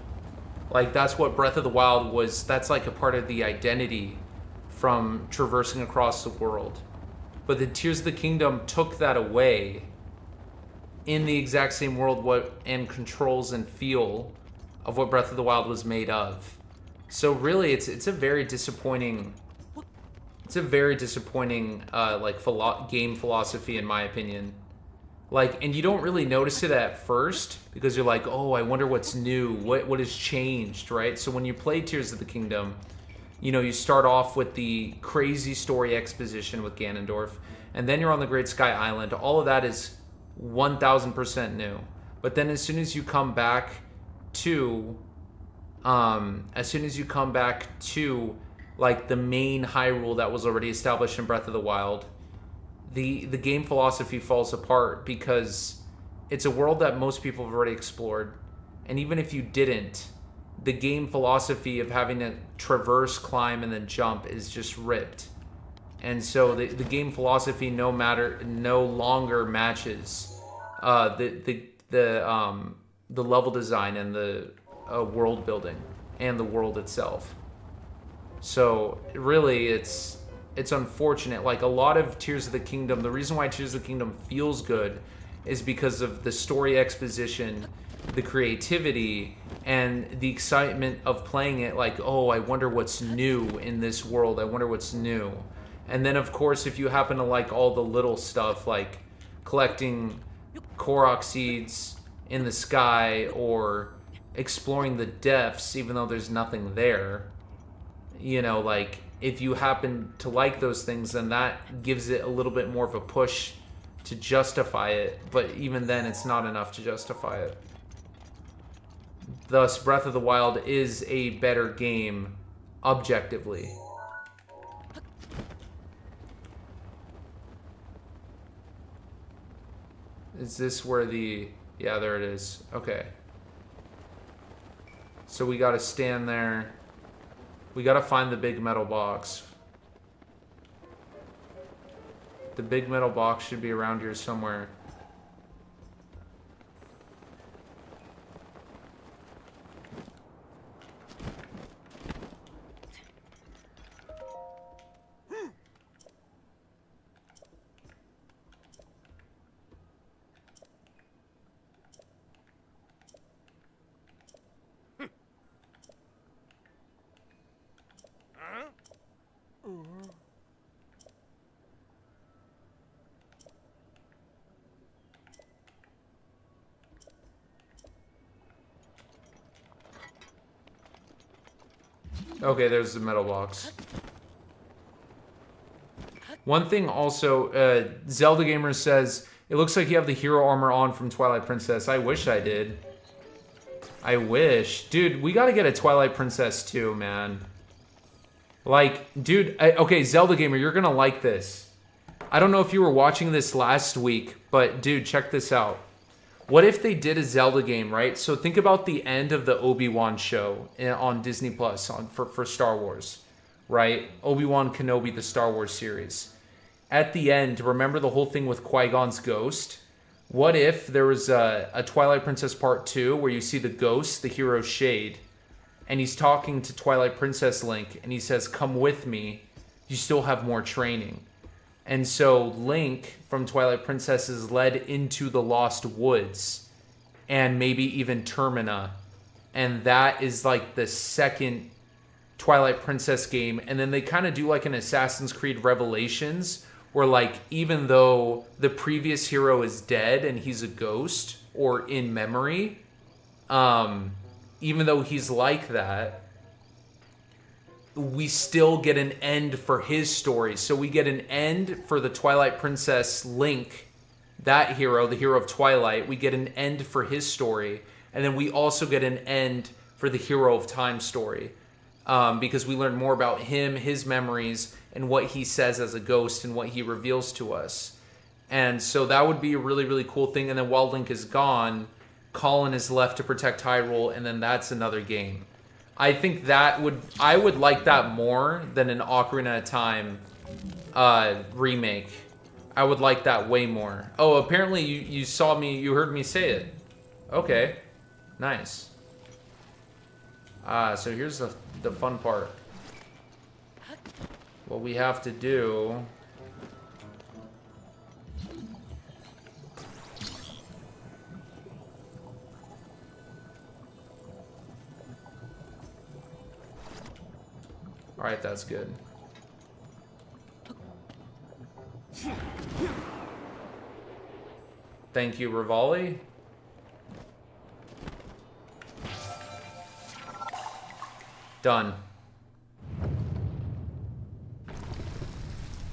Like, that's what Breath of the Wild was. That's like a part of the identity from traversing across the world. But the Tears of the Kingdom took that away in the exact same world and controls and feel of what Breath of the Wild was made of. So really, it's a very disappointing. It's a very disappointing game philosophy, in my opinion. Like, and you don't really notice it at first because you're like, oh, I wonder what's new, what has changed, right? So when you play Tears of the Kingdom, you know, you start off with the crazy story exposition with Ganondorf, and then you're on the Great Sky Island. All of that is 1000% new. But then as soon as you come back to like the main Hyrule that was already established in Breath of the Wild, the game philosophy falls apart because it's a world that most people have already explored. And even if you didn't, the game philosophy of having to traverse, climb, and then jump is just ripped. And so the game philosophy no longer matches the level design and the world building and the world itself. So really, it's unfortunate. Like, a lot of Tears of the Kingdom, the reason why Tears of the Kingdom feels good is because of the story exposition, the creativity, and the excitement of playing it. Like, oh, I wonder what's new in this world. I wonder what's new. And then, of course, if you happen to like all the little stuff, like collecting Korok seeds in the sky or exploring the depths, even though there's nothing there, you know, like, if you happen to like those things, then that gives it a little bit more of a push to justify it. But even then, it's not enough to justify it. Thus, Breath of the Wild is a better game objectively. Is this where the... Yeah, there it is. Okay. So we gotta stand there. We gotta find the big metal box. The big metal box should be around here somewhere. Okay, there's the metal box. One thing also, Zelda Gamer says, it looks like you have the hero armor on from Twilight Princess. I wish I did. I wish. Dude, we gotta get a Twilight Princess too, man. Like, dude, okay, Zelda Gamer, you're gonna like this. I don't know if you were watching this last week, but dude, check this out. What if they did a Zelda game, right? So think about the end of the Obi-Wan show on Disney Plus for Star Wars, right? Obi-Wan Kenobi, the Star Wars series. At the end, remember the whole thing with Qui-Gon's ghost? What if there was a Twilight Princess Part 2 where you see the ghost, the hero Shade, and he's talking to Twilight Princess Link, and he says, "Come with me, you still have more training." And so Link from Twilight Princess is led into the Lost Woods and maybe even Termina. And that is like the second Twilight Princess game. And then they kind of do like an Assassin's Creed Revelations where like even though the previous hero is dead and he's a ghost or in memory, even though he's like that, we still get an end for his story. So we get an end for the Twilight Princess Link, that hero, the hero of Twilight. We get an end for his story. And then we also get an end for the Hero of Time story. Because we learn more about him, his memories, and what he says as a ghost and what he reveals to us. And so that would be a really, really cool thing. And then while Link is gone, Colin is left to protect Hyrule, and then that's another game. I think that I would like that more than an Ocarina of Time remake. I would like that way more. Oh, apparently you saw me, you heard me say it. Okay, nice. So here's the fun part. What we have to do... Alright, that's good. Thank you, Rivali. Done.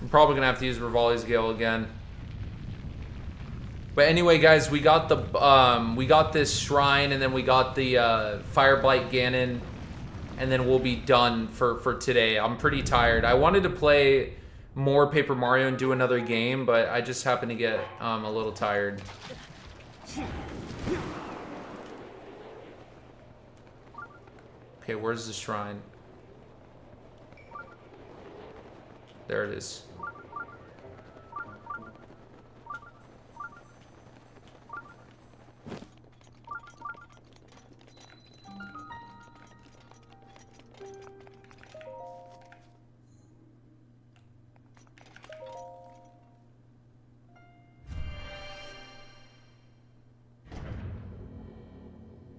I'm probably gonna have to use Rivali's Gale again. But anyway, guys, we got this shrine, and then we got the Fireblight Ganon. And then we'll be done for today. I'm pretty tired. I wanted to play more Paper Mario and do another game, but I just happened to get a little tired. Okay, where's the shrine? There it is.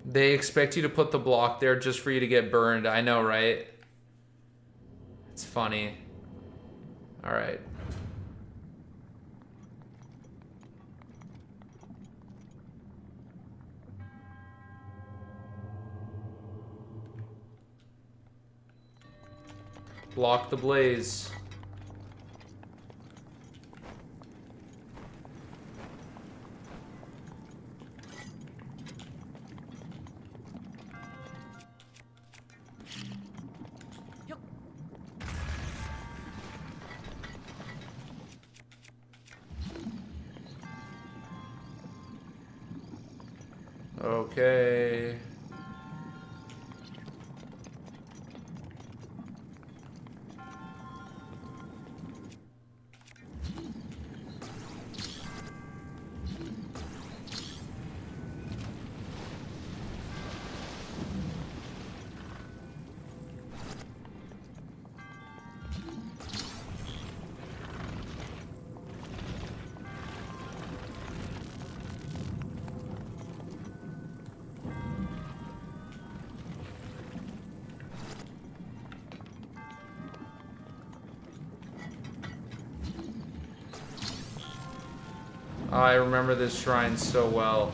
They expect you to put the block there just for you to get burned. I know, right? It's funny. All right. Block the blaze. Okay. I remember this shrine so well.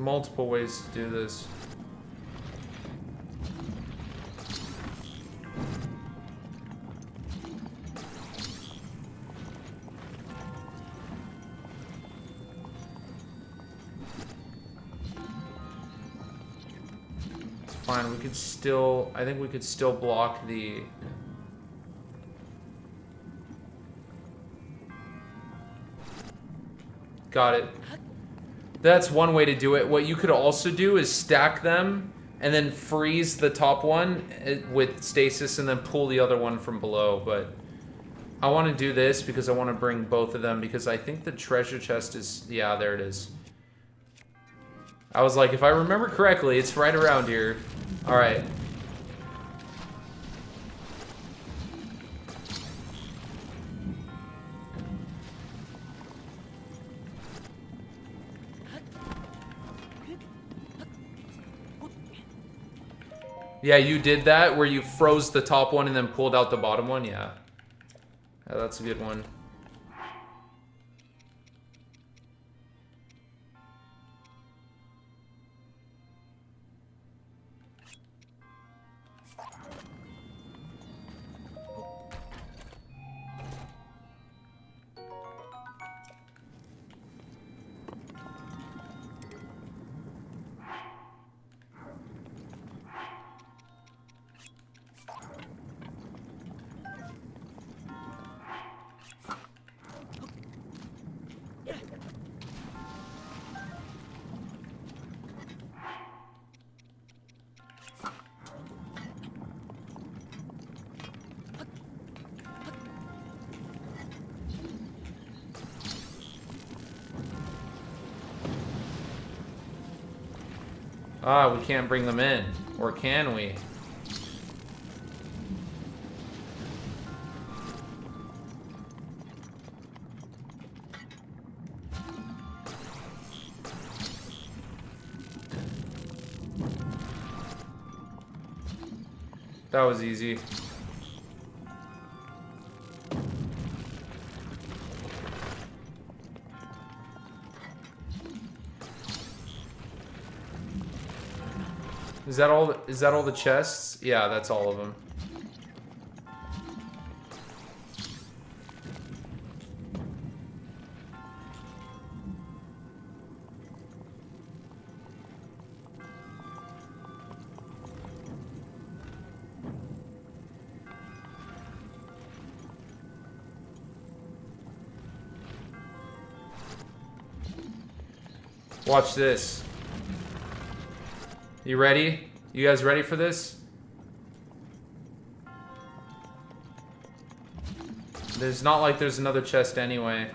multiple ways to do this. It's fine, we could still... I think we could still block the... Got it. That's one way to do it. What you could also do is stack them and then freeze the top one with stasis and then pull the other one from below. But I want to do this because I want to bring both of them because I think the treasure chest is... Yeah, there it is. I was like, if I remember correctly, it's right around here. All right. Yeah, you did that where you froze the top one and then pulled out the bottom one? Yeah. Yeah, that's a good one. Ah, we can't bring them in. Or can we? That was easy. Is that all the chests? Yeah, that's all of them. Watch this. You ready? You guys ready for this? There's not like there's another chest anyway.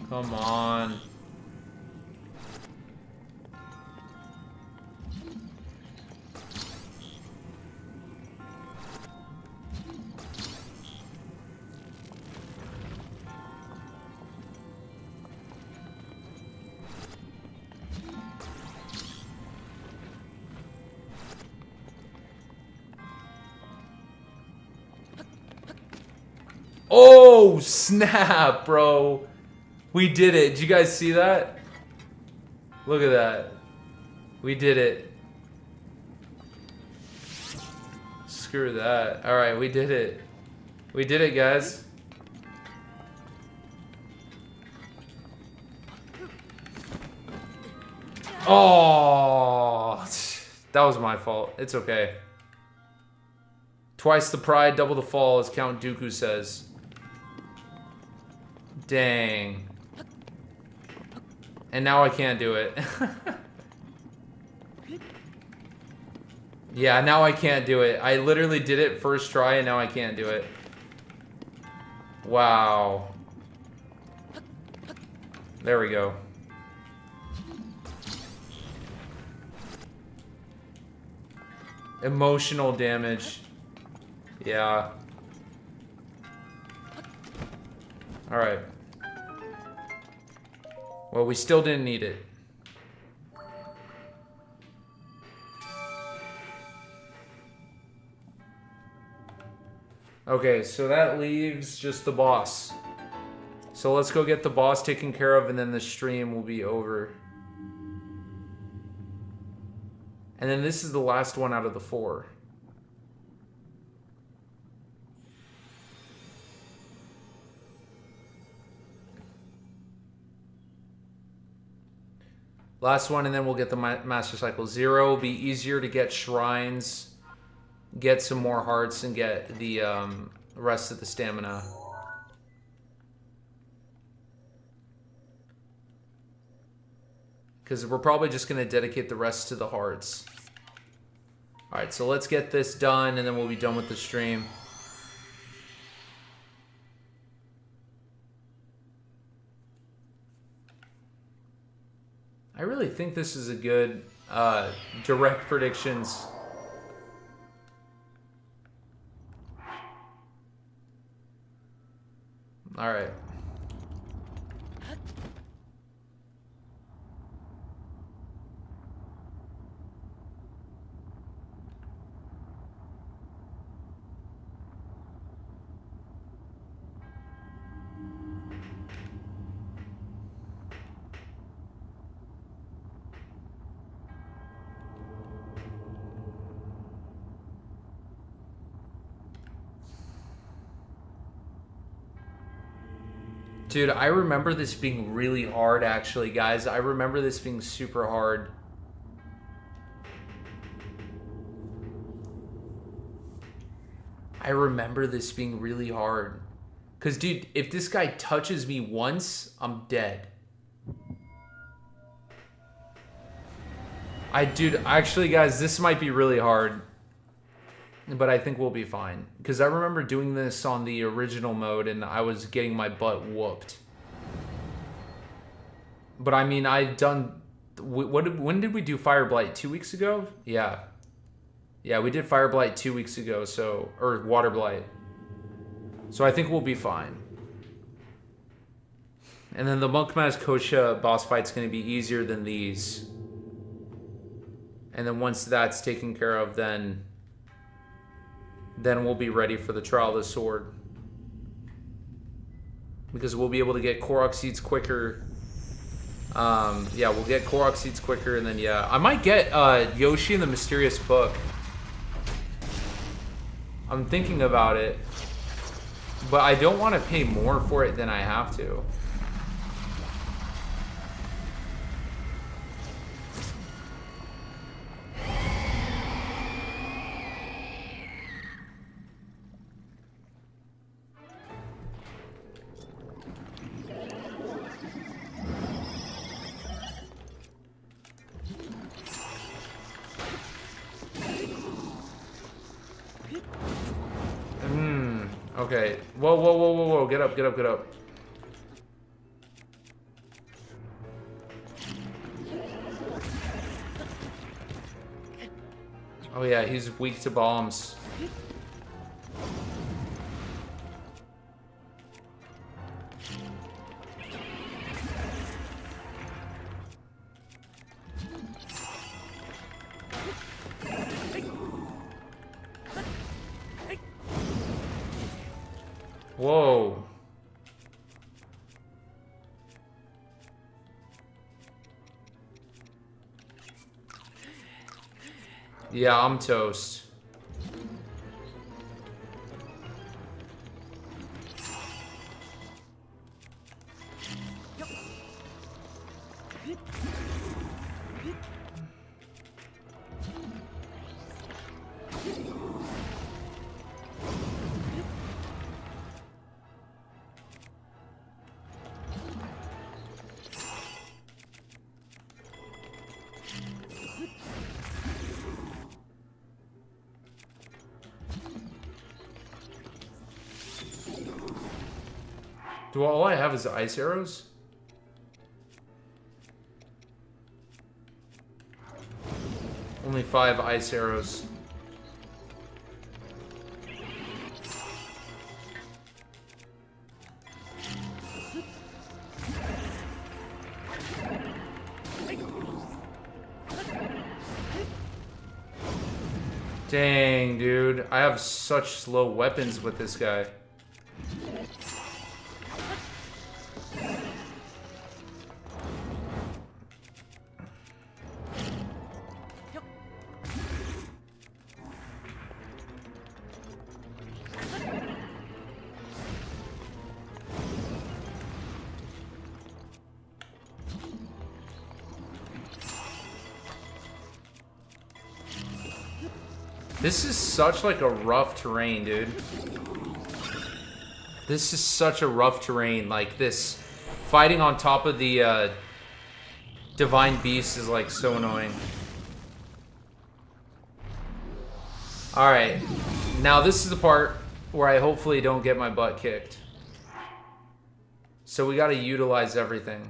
Come on. Oh, snap, bro. We did it. Did you guys see that? Look at that. We did it. Screw that. Alright, we did it. We did it, guys. Oh, that was my fault. It's okay. Twice the pride, double the fall, as Count Dooku says. Dang. And now I can't do it. Yeah, now I can't do it. I literally did it first try and now I can't do it. Wow. There we go. Emotional damage. Yeah. Alright. Well, we still didn't need it. Okay, so that leaves just the boss. So let's go get the boss taken care of, and then the stream will be over. And then this is the last one out of the 4. Last one, and then we'll get the Master Cycle. 0 will be easier to get shrines, get some more hearts, and get the rest of the stamina. Because we're probably just going to dedicate the rest to the hearts. Alright, so let's get this done, and then we'll be done with the stream. I really think this is a good direct predictions. Alright. Dude, I remember this being really hard, actually, guys. I remember this being super hard. I remember this being really hard. Because, dude, if this guy touches me once, I'm dead. Dude, actually, guys, this might be really hard. But I think we'll be fine. Because I remember doing this on the original mode and I was getting my butt whooped. But I mean, I've done... when did we do Fire Blight? 2 weeks ago? Yeah. Yeah, we did Fire Blight 2 weeks ago, so... or Water Blight. So I think we'll be fine. And then the Monk Maz Kosha boss fight's going to be easier than these. And then once that's taken care of, then we'll be ready for the Trial of the Sword. Because we'll be able to get Korok Seeds quicker. Yeah, we'll get Korok Seeds quicker, and then, yeah. I might get Yoshi and the Mysterious Book. I'm thinking about it. But I don't want to pay more for it than I have to. Okay. Whoa, whoa, whoa, whoa, whoa. Get up, get up, get up. Oh yeah, he's weak to bombs. Whoa. Yeah, I'm toast. Do all I have is ice arrows? Only 5 ice arrows. Dang, dude. I have such slow weapons with this guy. This is such like a rough terrain, dude. This is such a rough terrain. Like this, fighting on top of the divine beast is like so annoying. All right, now this is the part where I hopefully don't get my butt kicked. So we got to utilize everything.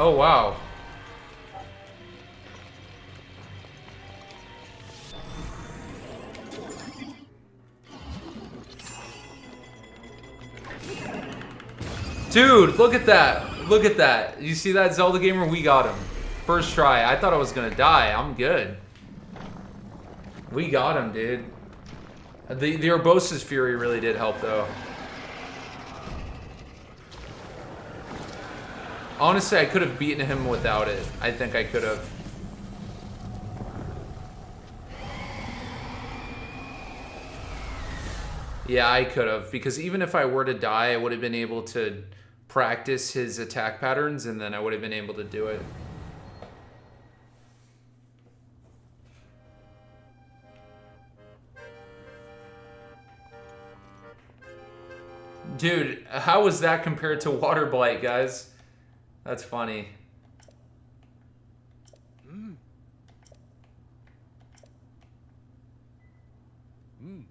Oh, wow. Dude, look at that. Look at that. You see that, Zelda Gamer? We got him. First try. I thought I was going to die. I'm good. We got him, dude. The Urbosa's Fury really did help, though. Honestly, I could have beaten him without it. I think I could have. Yeah, I could have. Because even if I were to die, I would have been able to practice his attack patterns, and then I would have been able to do it. Dude, how was that compared to Water Blight, guys? That's funny. Mm. Mm.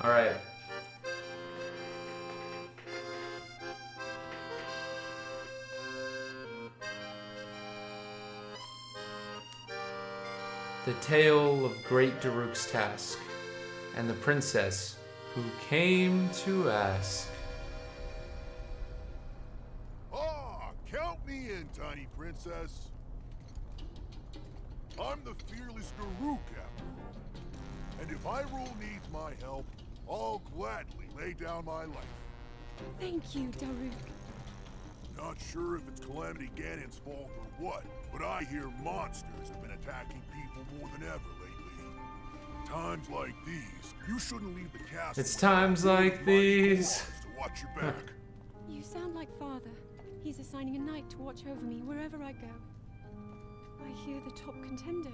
All right. The tale of Great Daruk's task, and the princess who came to ask. Ah, count me in, tiny princess. I'm the fearless Daruk, after all. And if Hyrule needs my help, I'll gladly lay down my life. Thank you, Daruk. Not sure if it's Calamity Ganon's fault or what, but I hear monsters have been attacking people more than ever lately. Times like these, you shouldn't leave the castle. It's times like these. To watch your back. You sound like Father. He's assigning a knight to watch over me wherever I go. I hear the top contender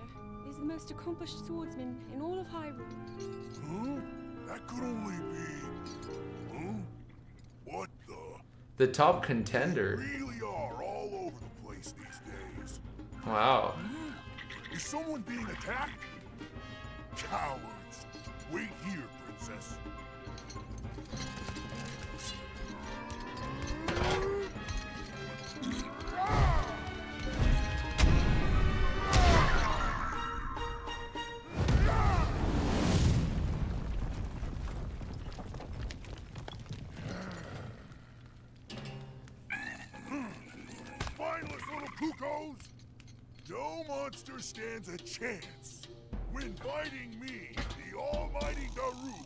is the most accomplished swordsman in all of Hyrule. Huh? That could only be... Huh? What the... The top contender. They really are all over the place these days. Wow. Is someone being attacked? Cowards. Wait here, princess. Spineless little cuckoos! No monster stands a chance when fighting me, the almighty Daruk.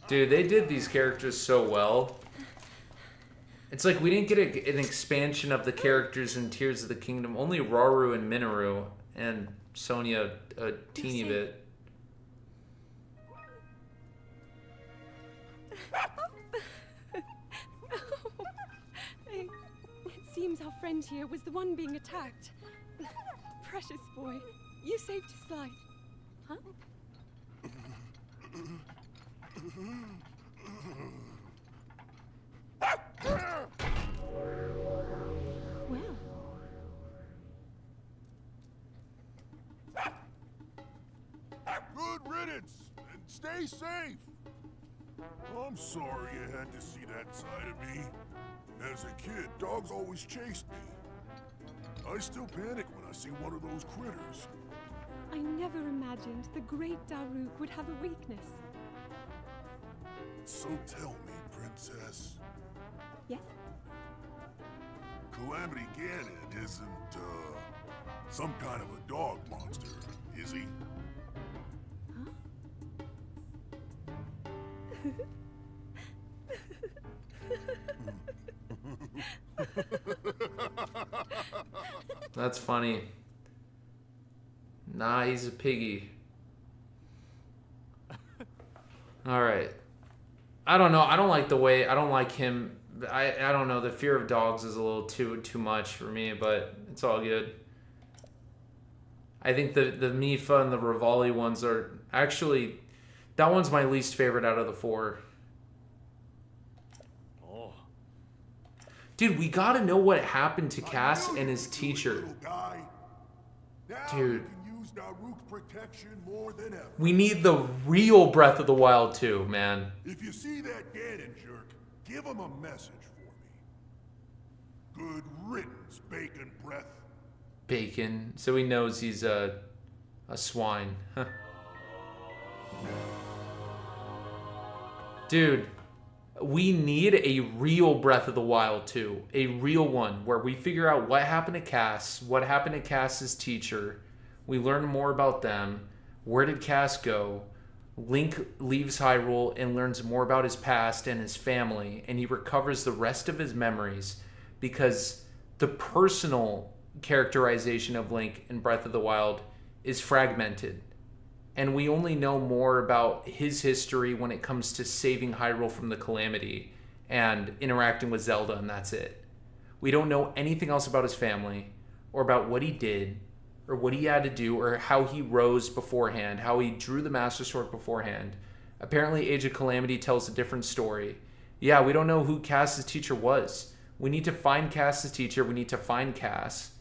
Dude, they did these characters so well. It's like we didn't get an expansion of the characters in Tears of the Kingdom. Only Rauru and Minoru, and Sonya a teeny bit. It seems our friend here was the one being attacked. Precious boy, you saved his life. Huh? Well, Good riddance, and stay safe. I'm sorry you had to see that side of me. As a kid, dogs always chased me. I still panic when I see one of those critters. I never imagined the great Daruk would have a weakness. So tell me, Princess, Yes? Calamity Ganon isn't, some kind of a dog monster, is he? That's funny. Nah, he's a piggy. Alright. I don't know. I don't like the way... I don't like him. I don't know. The fear of dogs is a little too much for me, but it's all good. I think the Mifa and the Rivali ones are... Actually, that one's my least favorite out of the four. Oh. Dude, we gotta know what happened to Cass I knew and you his would do it, teacher. little guy. Now Dude. you can use Daruk's protection more than ever. We need the real Breath of the Wild 2, man. If you see that Ganon jerk, give him a message for me. Good riddance, bacon breath. Bacon. So he knows he's a swine. Dude, we need a real Breath of the Wild 2. A real one where we figure out what happened to Cass, what happened to Cass's teacher. We learn more about them. Where did Cass go? Link leaves Hyrule and learns more about his past and his family, and he recovers the rest of his memories because the personal characterization of Link in Breath of the Wild is fragmented. And we only know more about his history when it comes to saving Hyrule from the Calamity and interacting with Zelda, and that's it. We don't know anything else about his family, or about what he did, or what he had to do, or how he rose beforehand, how he drew the Master Sword beforehand. Apparently, Age of Calamity tells a different story. Yeah, we don't know who Cass's teacher was. We need to find Cass's teacher. We need to find Cass.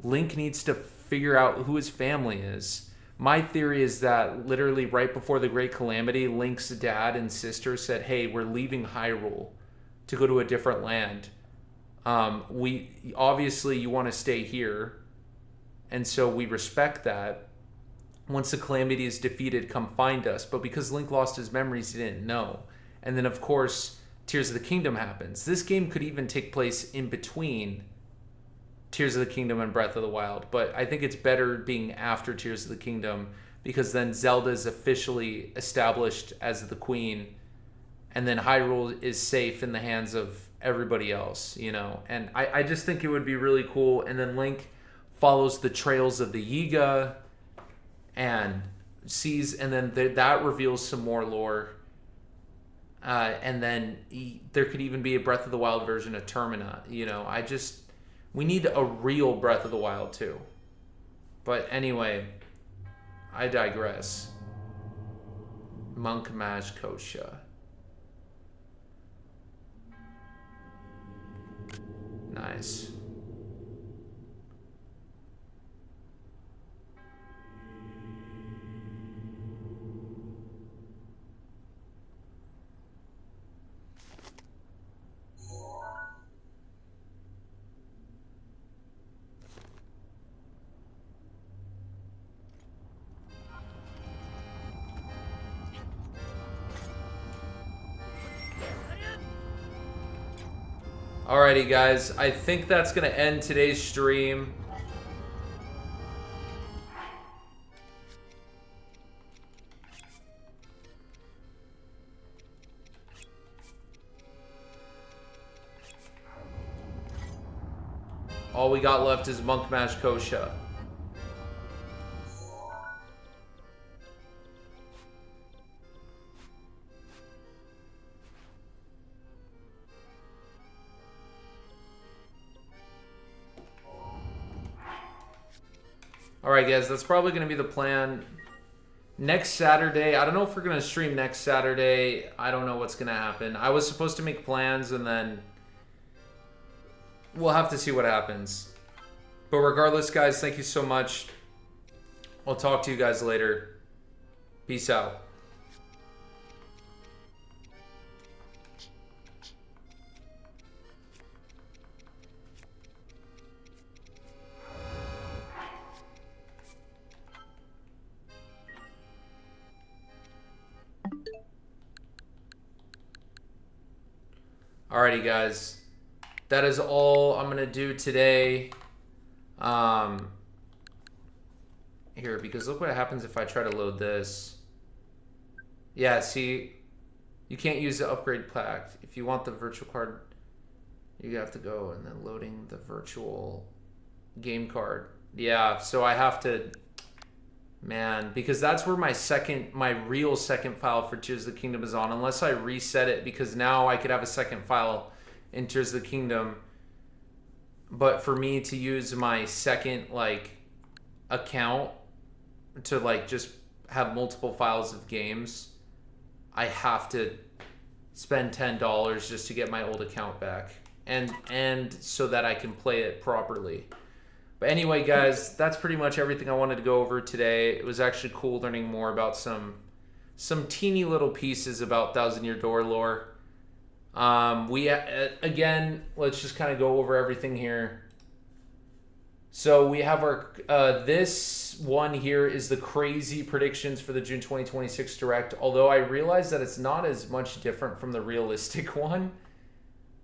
Link needs to figure out who his family is. My theory is that literally right before the Great Calamity, Link's dad and sister said, hey, we're leaving Hyrule to go to a different land. Obviously, you want to stay here. And so we respect that. Once the Calamity is defeated, come find us. But because Link lost his memories, he didn't know. And then, of course, Tears of the Kingdom happens. This game could even take place in between Tears of the Kingdom and Breath of the Wild. But I think it's better being after Tears of the Kingdom because then Zelda is officially established as the queen. And then Hyrule is safe in the hands of everybody else, you know. And I just think it would be really cool. And then Link follows the trails of the Yiga and sees, and then that reveals some more lore. And then there could even be a Breath of the Wild version of Termina. You know, we need a real Breath of the Wild too. But anyway, I digress. Monk Maj Kosha. Nice. Alrighty, guys. I think that's going to end today's stream. All we got left is Monk Maj Kosha. Alright guys, that's probably going to be the plan. Next Saturday, I don't know if we're going to stream next Saturday. I don't know what's going to happen. I was supposed to make plans, and then we'll have to see what happens. But regardless, guys, thank you so much. I'll talk to you guys later. Peace out. Alrighty, guys. That is all I'm going to do today. Here, because look what happens if I try to load this. Yeah, see, you can't use the upgrade pack. If you want the virtual card, you have to go and then loading the virtual game card. Yeah, so I have to, man, because that's where my real second file for Tears of the Kingdom is on, unless I reset it, because now I could have a second file in Tears of the Kingdom. But for me to use my second, like, account to, like, just have multiple files of games, I have to spend $10 just to get my old account back. And so that I can play it properly. But anyway, guys, that's pretty much everything I wanted to go over today. It was actually cool learning more about some teeny little pieces about Thousand Year Door lore. Again, let's just kind of go over everything here. So we have our, this one here is the crazy predictions for the June 2026 Direct. Although I realize that it's not as much different from the realistic one.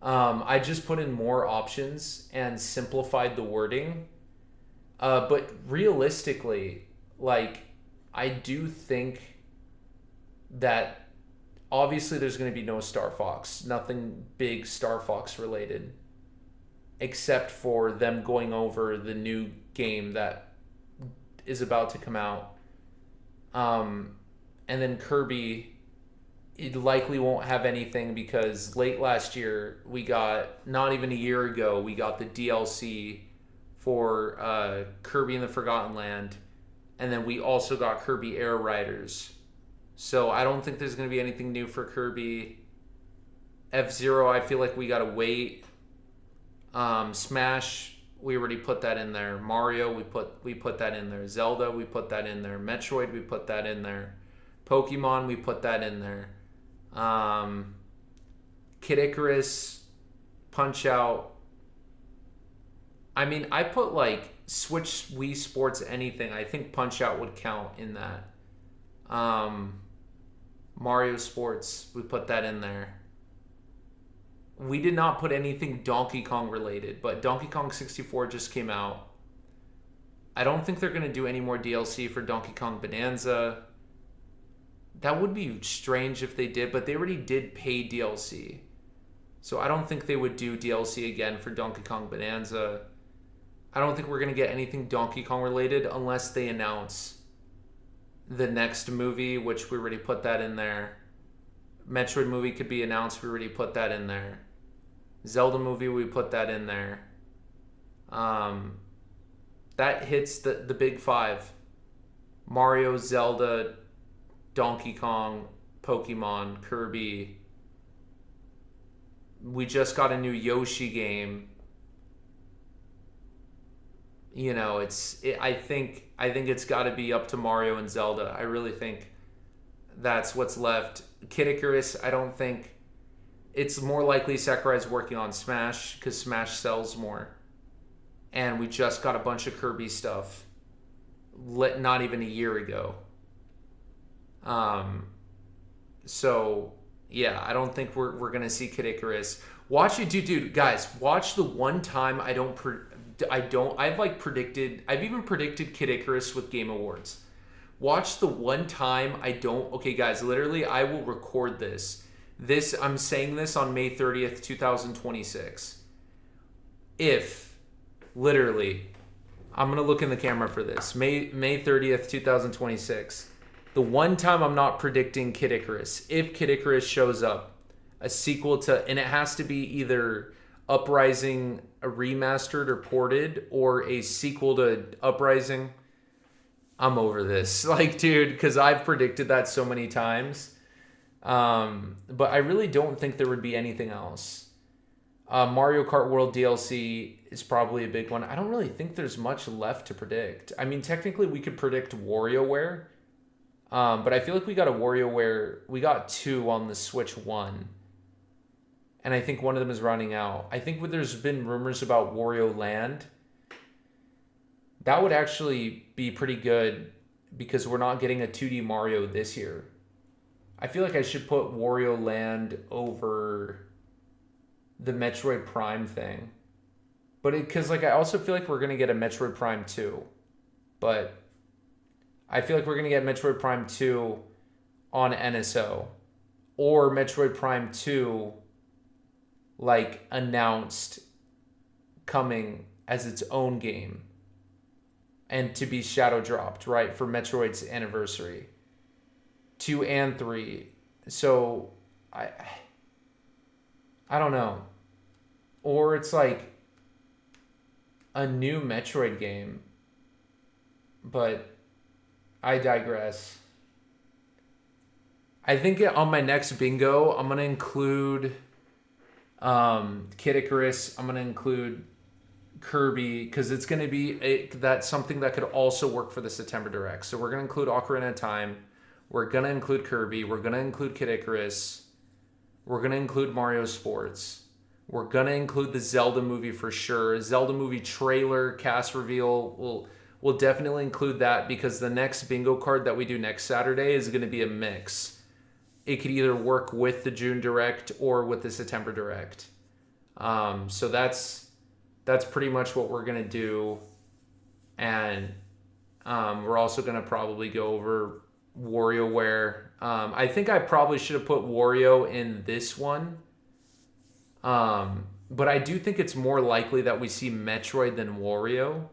I just put in more options and simplified the wording. But realistically, like, I do think that obviously there's going to be no Star Fox, nothing big Star Fox related, except for them going over the new game that is about to come out. And then Kirby, it likely won't have anything because late last year not even a year ago, we got the DLC for Kirby in the Forgotten Land, and then we also got Kirby Air Riders. So I don't think there's going to be anything new for Kirby. F-Zero, I feel like we got to wait. Smash, we already put that in there. Mario, we put that in there. Zelda, we put that in there. Metroid, we put that in there. Pokemon, we put that in there. Kid Icarus, Punch-Out. I mean, I put like Switch, Wii Sports, anything. I think Punch-Out would count in that. Mario Sports, we put that in there. We did not put anything Donkey Kong related, but Donkey Kong 64 just came out. I don't think they're going to do any more DLC for Donkey Kong Bonanza. That would be strange if they did, but they already did pay DLC. So I don't think they would do DLC again for Donkey Kong Bonanza. I don't think we're going to get anything Donkey Kong related unless they announce the next movie, which we already put that in there. Metroid movie could be announced, we already put that in there. Zelda movie, we put that in there. That hits the big five. Mario, Zelda, Donkey Kong, Pokemon, Kirby. We just got a new Yoshi game. You know, I think it's got to be up to Mario and Zelda. I really think that's what's left. Kid Icarus, I don't think. It's more likely Sakurai's working on Smash because Smash sells more. And we just got a bunch of Kirby stuff not even a year ago. So, yeah, I don't think we're going to see Kid Icarus. Watch it, dude, guys, watch the one time I've even predicted Kid Icarus with Game Awards. Watch the one time okay, guys, literally, I will record this. I'm saying this on May 30th, 2026. If, literally, I'm going to look in the camera for this. May 30th, 2026. The one time I'm not predicting Kid Icarus. If Kid Icarus shows up, a sequel to, and it has to be either Uprising remastered or ported, or a sequel to Uprising. I'm over this. Like, dude, because I've predicted that so many times. But I really don't think there would be anything else. Mario Kart World DLC is probably a big one. I don't really think there's much left to predict. I mean, technically we could predict WarioWare. But I feel like we got a WarioWare. We got 2 on the Switch 1. And I think one of them is running out. I think there's been rumors about Wario Land. That would actually be pretty good because we're not getting a 2D Mario this year. I feel like I should put Wario Land over the Metroid Prime thing. But because like I also feel like we're going to get a Metroid Prime 2. But I feel like we're going to get Metroid Prime 2 on NSO. Or Metroid Prime 2 like announced coming as its own game. And to be shadow dropped, right? For Metroid's anniversary. 2 and 3. So I don't know. Or it's like a new Metroid game. But I digress. I think on my next bingo, I'm going to include Kid Icarus. I'm going to include Kirby because it's going to be that's something that could also work for the September Direct. So we're going to include Ocarina of Time. We're going to include Kirby. We're going to include Kid Icarus. We're going to include Mario Sports. We're going to include the Zelda movie for sure. Zelda movie trailer, cast reveal. We'll definitely include that because the next bingo card that we do next Saturday is going to be a mix. It could either work with the June Direct or with the September Direct. So that's pretty much what we're going to do. And we're also going to probably go over WarioWare. I think I probably should have put Wario in this one. But I do think it's more likely that we see Metroid than Wario.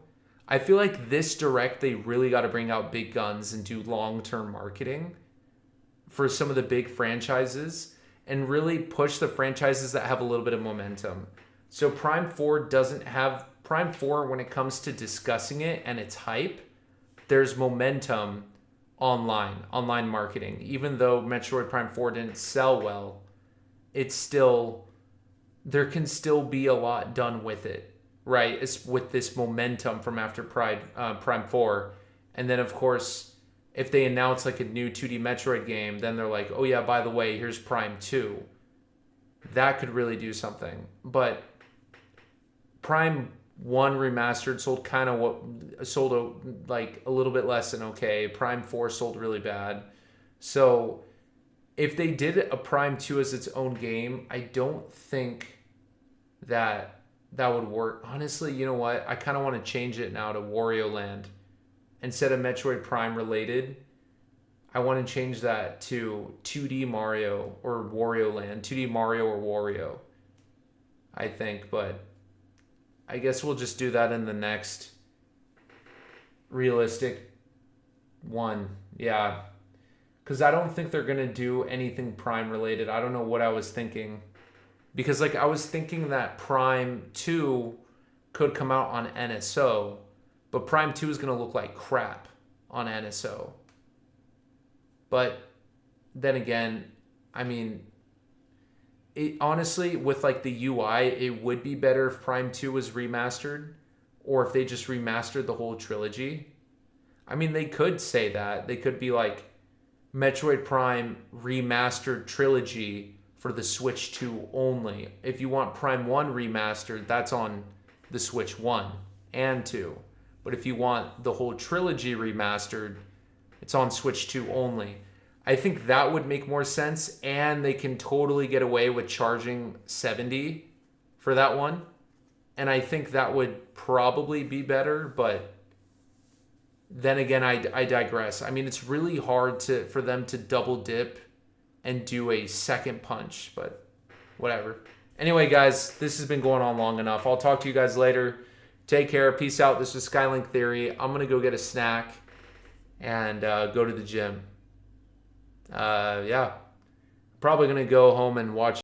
I feel like this Direct, they really got to bring out big guns and do long-term marketing for some of the big franchises and really push the franchises that have a little bit of momentum. So Prime 4 doesn't have... Prime 4, when it comes to discussing it and its hype, there's momentum online marketing. Even though Metroid Prime 4 didn't sell well, it's still... There can still be a lot done with it, right? It's with this momentum from after Prime 4. And then, of course, if they announce like a new 2D Metroid game, then they're like, oh yeah, by the way, here's Prime 2. That could really do something. But Prime 1 Remastered sold like a little bit less than okay. Prime 4 sold really bad. So if they did a Prime 2 as its own game, I don't think that would work. Honestly, you know what? I kind of want to change it now to Wario Land. Instead of Metroid Prime related, I want to change that to 2D Mario or Wario Land. 2D Mario or Wario, I think. But I guess we'll just do that in the next realistic one. Yeah. Because I don't think they're going to do anything Prime related. I don't know what I was thinking. Because like I was thinking that Prime 2 could come out on NSO. But Prime 2 is going to look like crap on NSO. But then again, I mean, it honestly, with like the UI, it would be better if Prime 2 was remastered. Or if they just remastered the whole trilogy. I mean, they could say that. They could be like, Metroid Prime remastered trilogy for the Switch 2 only. If you want Prime 1 remastered, that's on the Switch 1 and 2. But if you want the whole trilogy remastered, it's on Switch 2 only. I think that would make more sense, and they can totally get away with charging $70 for that one. And I think that would probably be better, but then again, I digress. I mean, it's really hard for them to double dip and do a second punch, but whatever. Anyway, guys, this has been going on long enough. I'll talk to you guys later. Take care. Peace out. This is Skylink Theory. I'm going to go get a snack and go to the gym. Yeah. Probably going to go home and watch